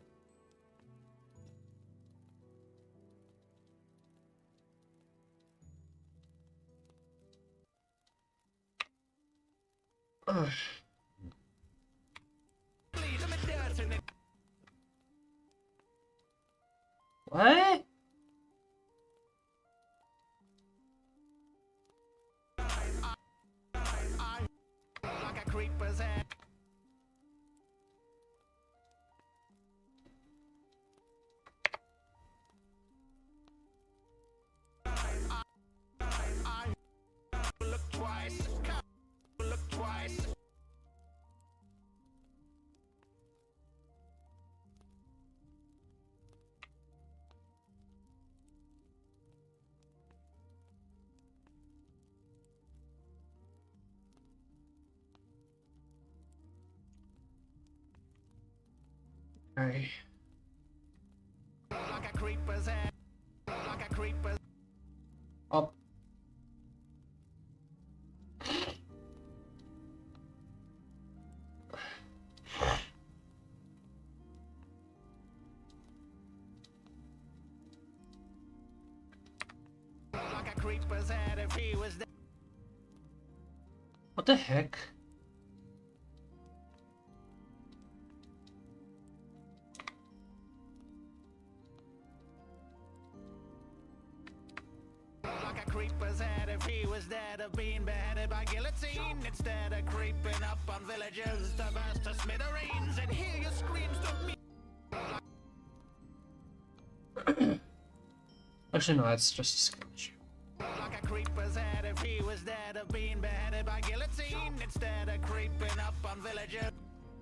What? Like a creeper's head. Look twice. Look twice. Okay. Like a creeper's head. Like a creeper's. Up. Like a creeper's head if he was dead. What the heck? Like a creeper's head if he was dead of being beheaded by guillotine. Instead of creeping up on villagers to burst to smithereens and hear your screams don't mean. Actually, no, it's just a skill issue. Like a creeper's head if he was dead of being beheaded by guillotine. Instead of creeping up on villagers.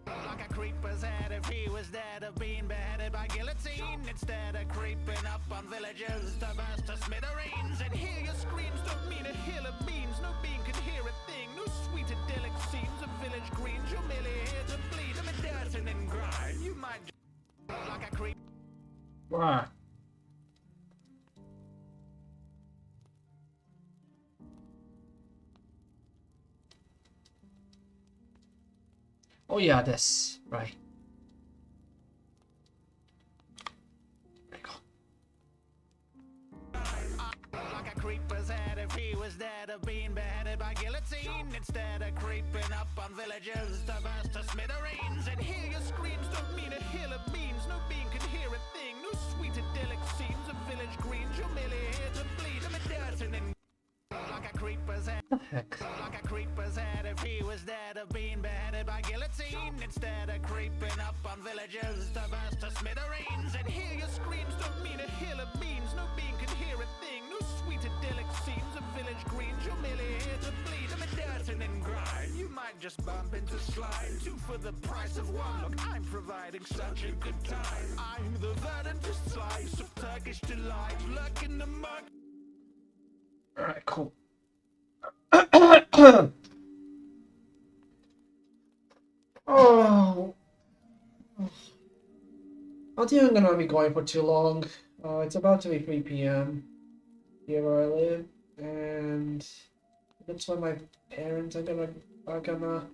Like a creeper's head if he was dead of being beheaded by guillotine. Instead of creeping up on villagers to burst to smithereens and hear your screams don't mean a hill of beans. No bean can hear a thing. No sweet idyllic scenes of village greens. You're merely here to bleed them a dirt and then grind. You might just like a creep. Why? Oh yeah, this. Right. There you go. Like a creeper's head if he was dead of being beheaded by guillotine. Instead of creeping up on villagers to burst to smithereens and hear your screams don't mean a hill of beans. No bean can hear a thing. No sweet idyllic scenes of village greens. You're merely here to bleed them a dirt and then like a creeper's head. What the heck? Like a creeper's head if he was dead of being beheaded by guillotine. Instead of creeping up on villagers to burst to smithereens and hear your screams don't mean a hill of beans. No bean can hear a thing. No sweet idyllic You're merely here to bleed a bit dirty and grind. You might just bump into slime. Two for the price of one. Look, I'm providing such a good time. I'm the verdant slice of Turkish delight. Lurking the mug. Alright, cool. Oh, I don't think I'm gonna be going for too long. It's about to be 3 p.m. here where I live, and that's when my parents are gonna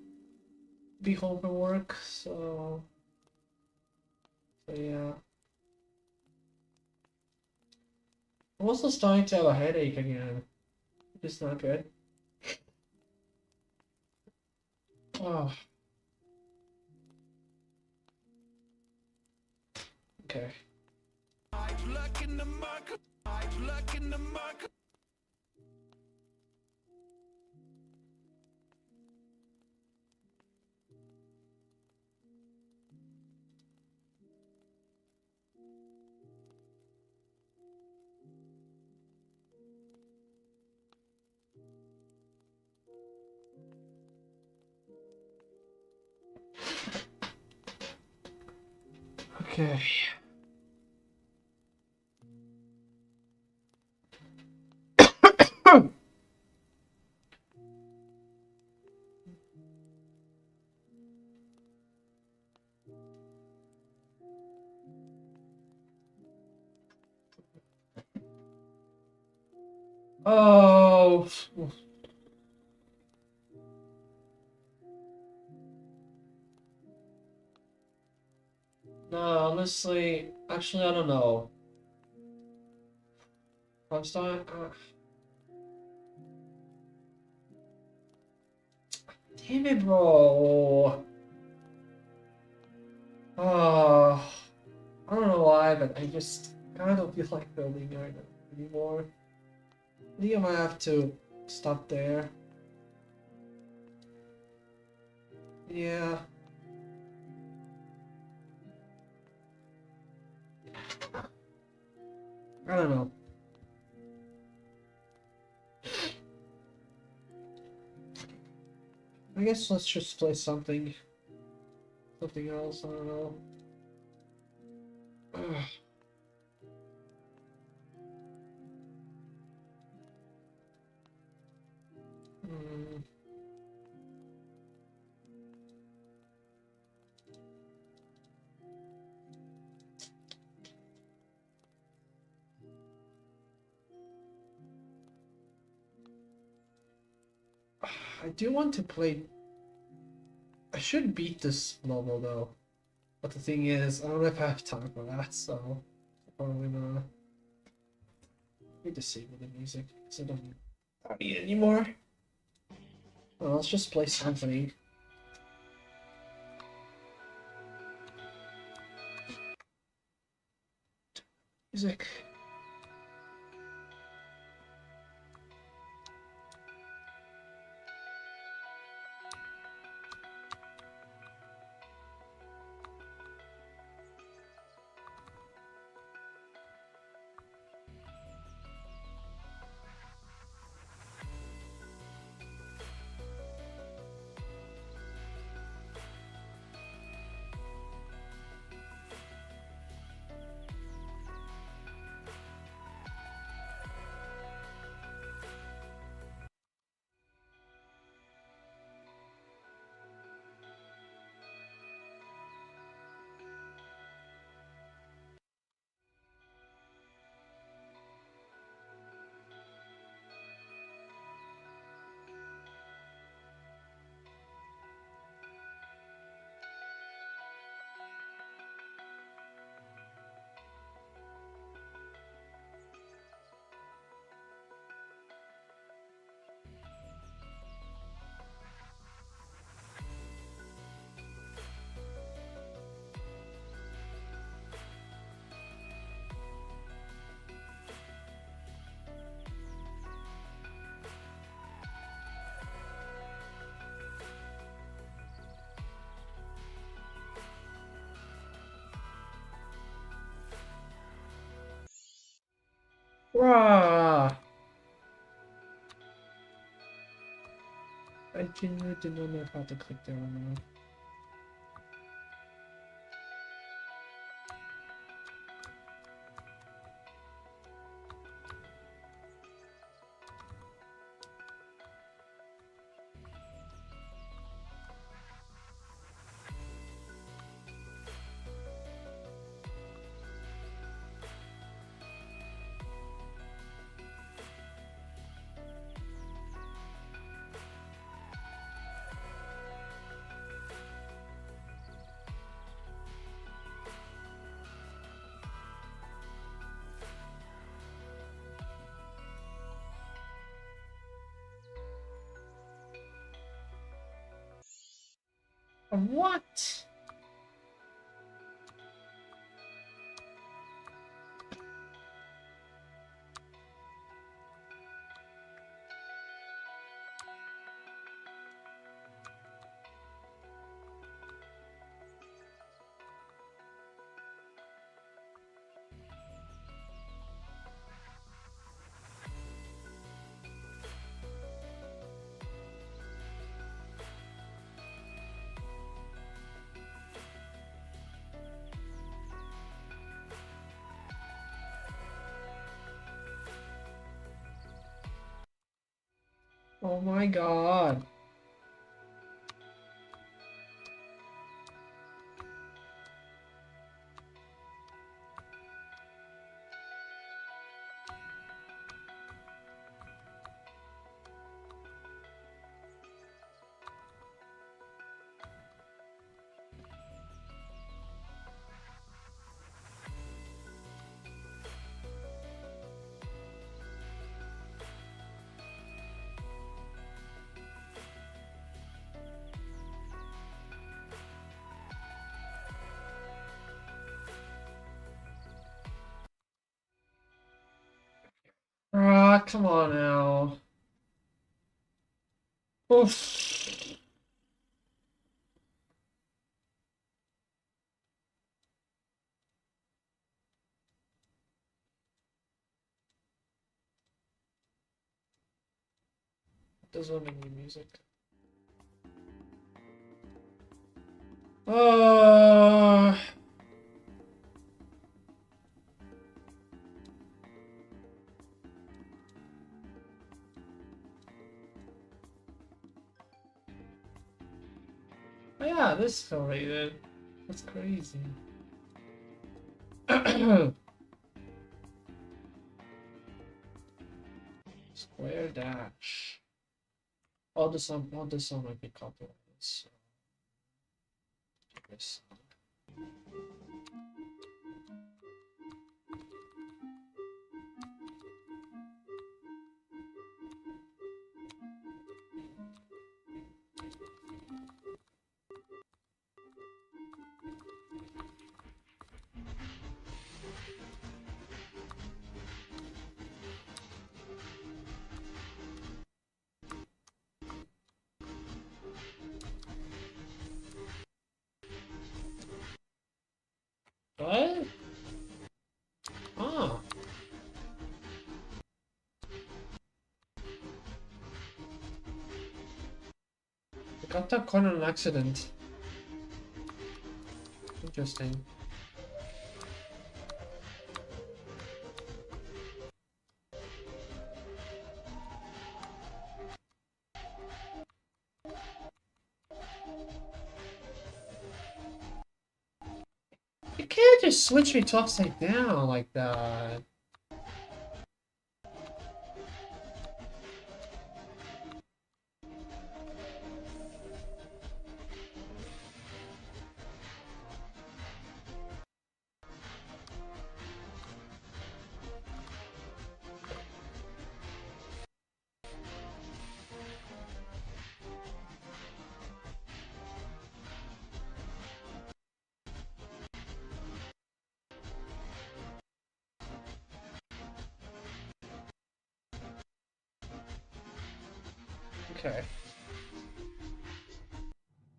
be home from work. So yeah. I'm also starting to have a headache again. It's not good. Oh, okay. Lurking the mug. Lurking the mug. Okay. Oh. No, honestly, actually, I don't know. I'm starting. Damn it, bro. Oh, I don't know why, but I just kind of don't feel like building right now anymore. I think I might have to stop there. Yeah. I don't know. I guess let's just play something else. I don't know. Ugh. Hmm. I do want to play. I should beat this level though, but the thing is, I don't know if I have time for that, so probably not. I need to disable the music because I don't need it anymore. Well, let's just play something. Music. Rah! genuinely did not know how to click there or not. What? Oh my god. Ah, come on now. Oof. Doesn't want any music. Uh, oh yeah, this is related. That's crazy. Square dash. All this song might be copyrighted. So. Yes. What? Ah. I got that caught on an accident. Interesting. You can't just switch me to upside down like that. Okay.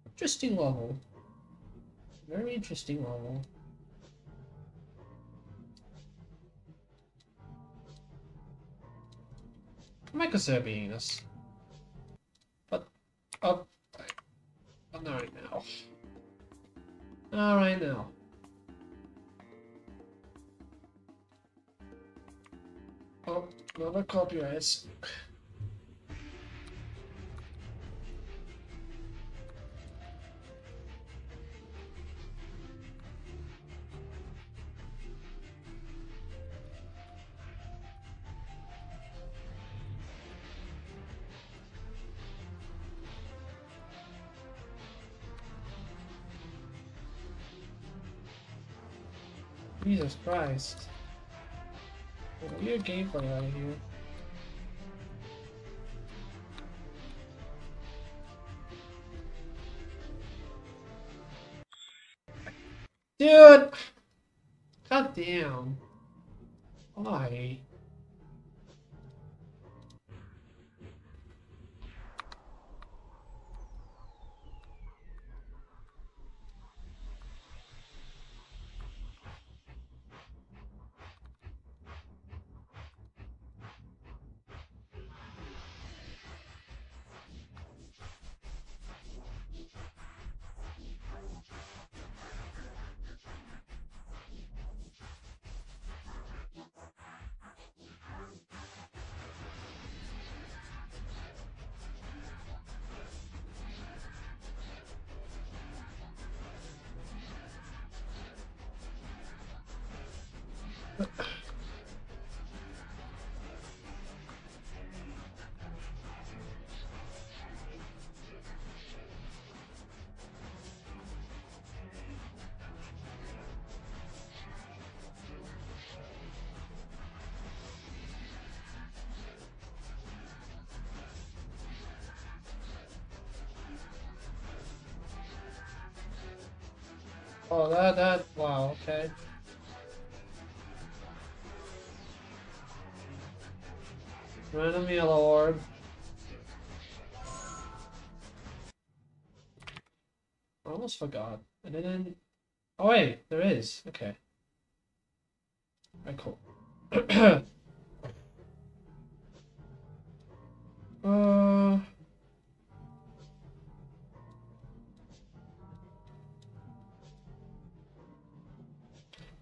Interesting level. Very interesting level. I might consider being this. But Not right now. Not right now. Oh, another copyright. Jesus Christ. Weird gameplay out of here. Dude! God damn. Why? Oh, wow, okay. Random yellow orb. I almost forgot. And then... Oh wait, there is. Okay. Alright, cool.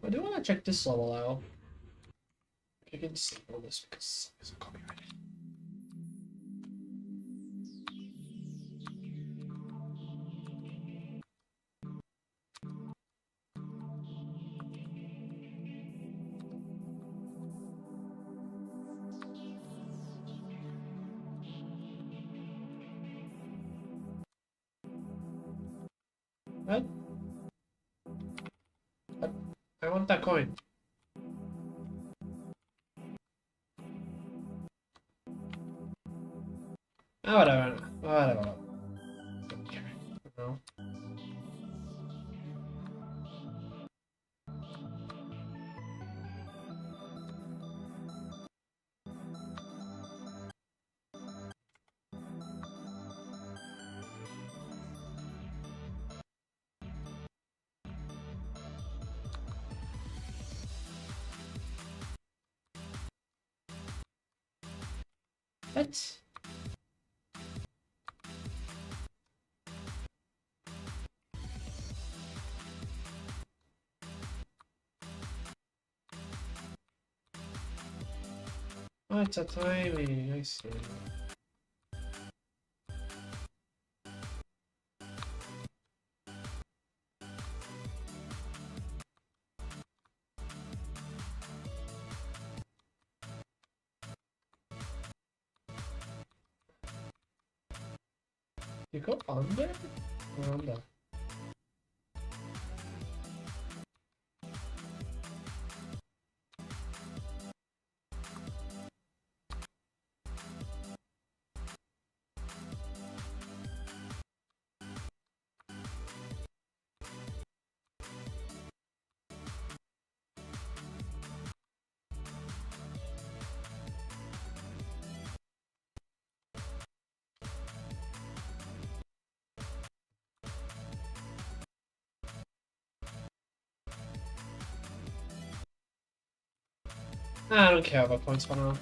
I do want to check this level out. I can disable this because it's copyrighted. What? What? I want that coin. Ah, whatever. Whatever. Okay. No. What? Oh, it's a timing. I see. You go under? Or under? I don't care about points for now.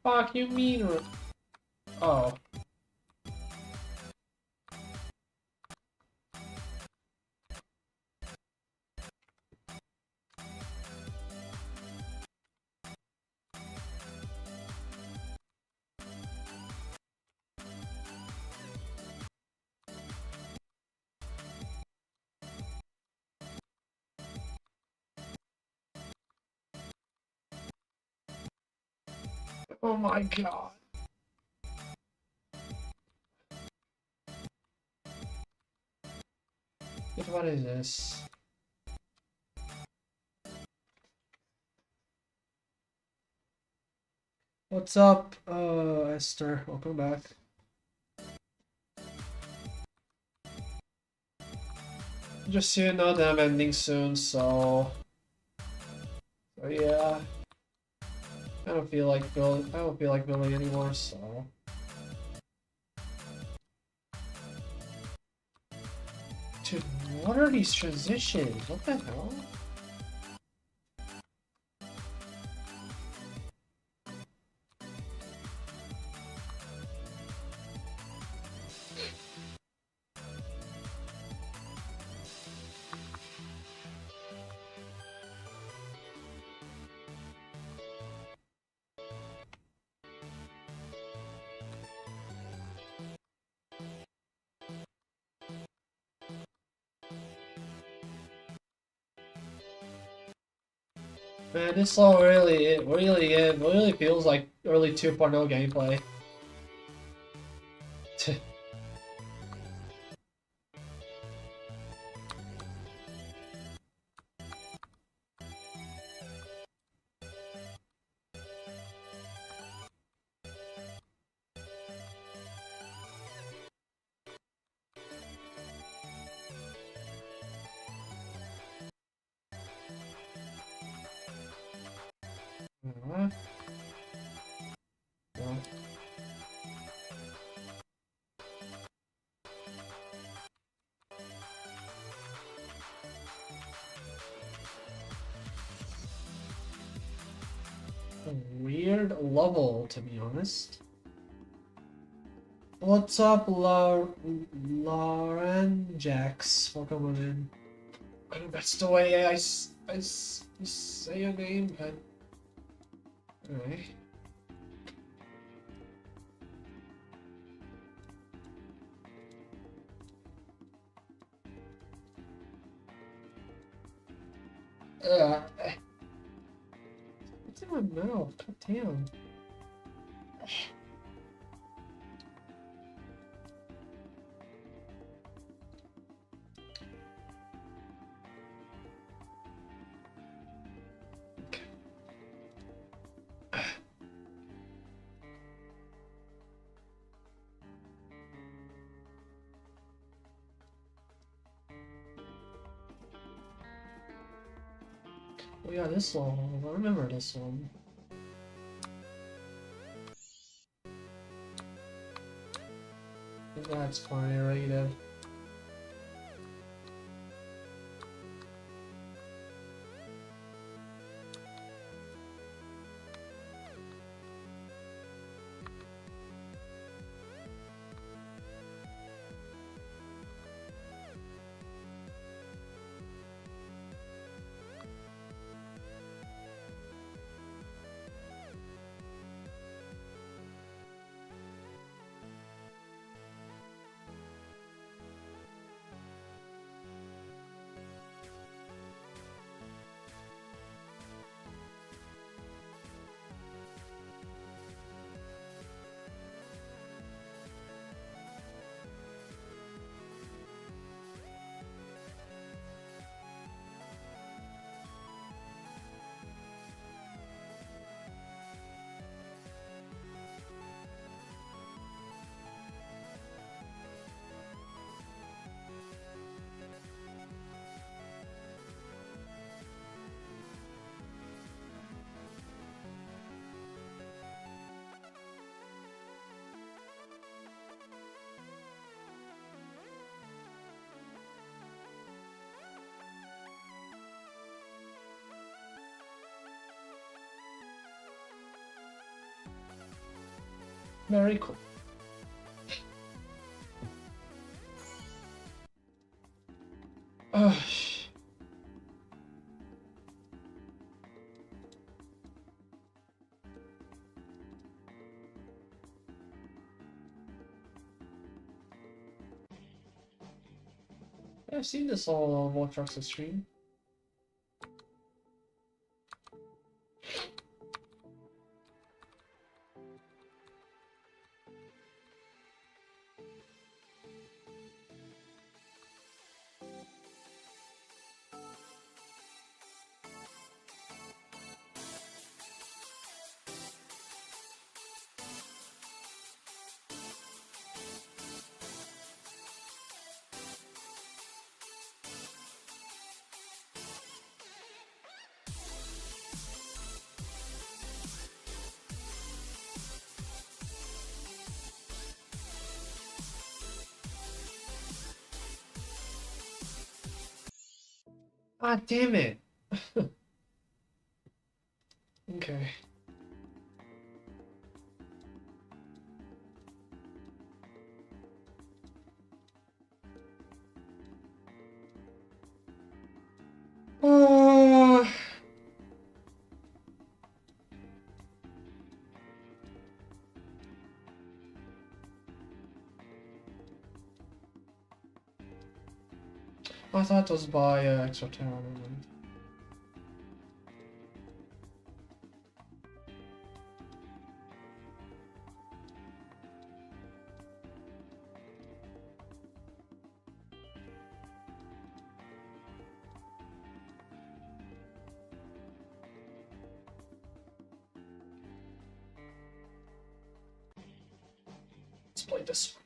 fuck you mean? Oh. Oh my god. What is this? What's up, Esther? Welcome back. Just so you know that I'm ending soon, so yeah. I don't feel like building anymore, so. Dude, what are these transitions? What the hell? Man, this all really feels like early 2.0 gameplay. What? No. A weird level, to be honest. What's up, Lauren Jax? Welcome on in. I think that's the way I say your name, but alright. What's in my mouth? God damn. Oh yeah, this one. I remember this one. That's fine, right? Very cool. I've seen this all on Voltrox's stream. Ah, damn it. Okay. I thought it was by extra town. Let's play this one.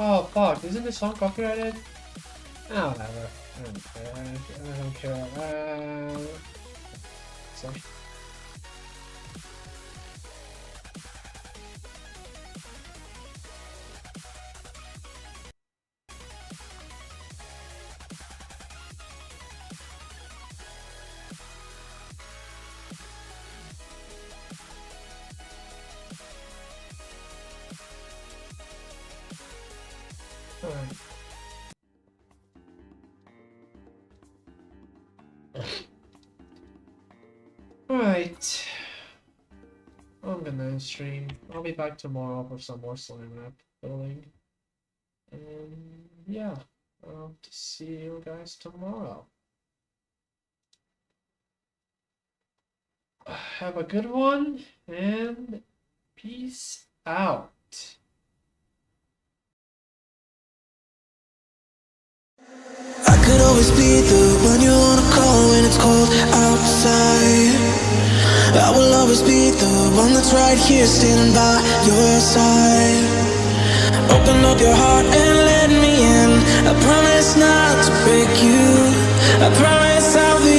Oh fuck, isn't this song copyrighted? Oh, whatever. I don't care. Sorry. Alright. I'm gonna stream. I'll be back tomorrow for some more slime map building. And yeah, I'll see you guys tomorrow. Have a good one and peace out. I could always be the one you wanna call when it's cold outside. I will always be the one that's right here standing by your side. Open up your heart and let me in. I promise not to break you. I promise I'll be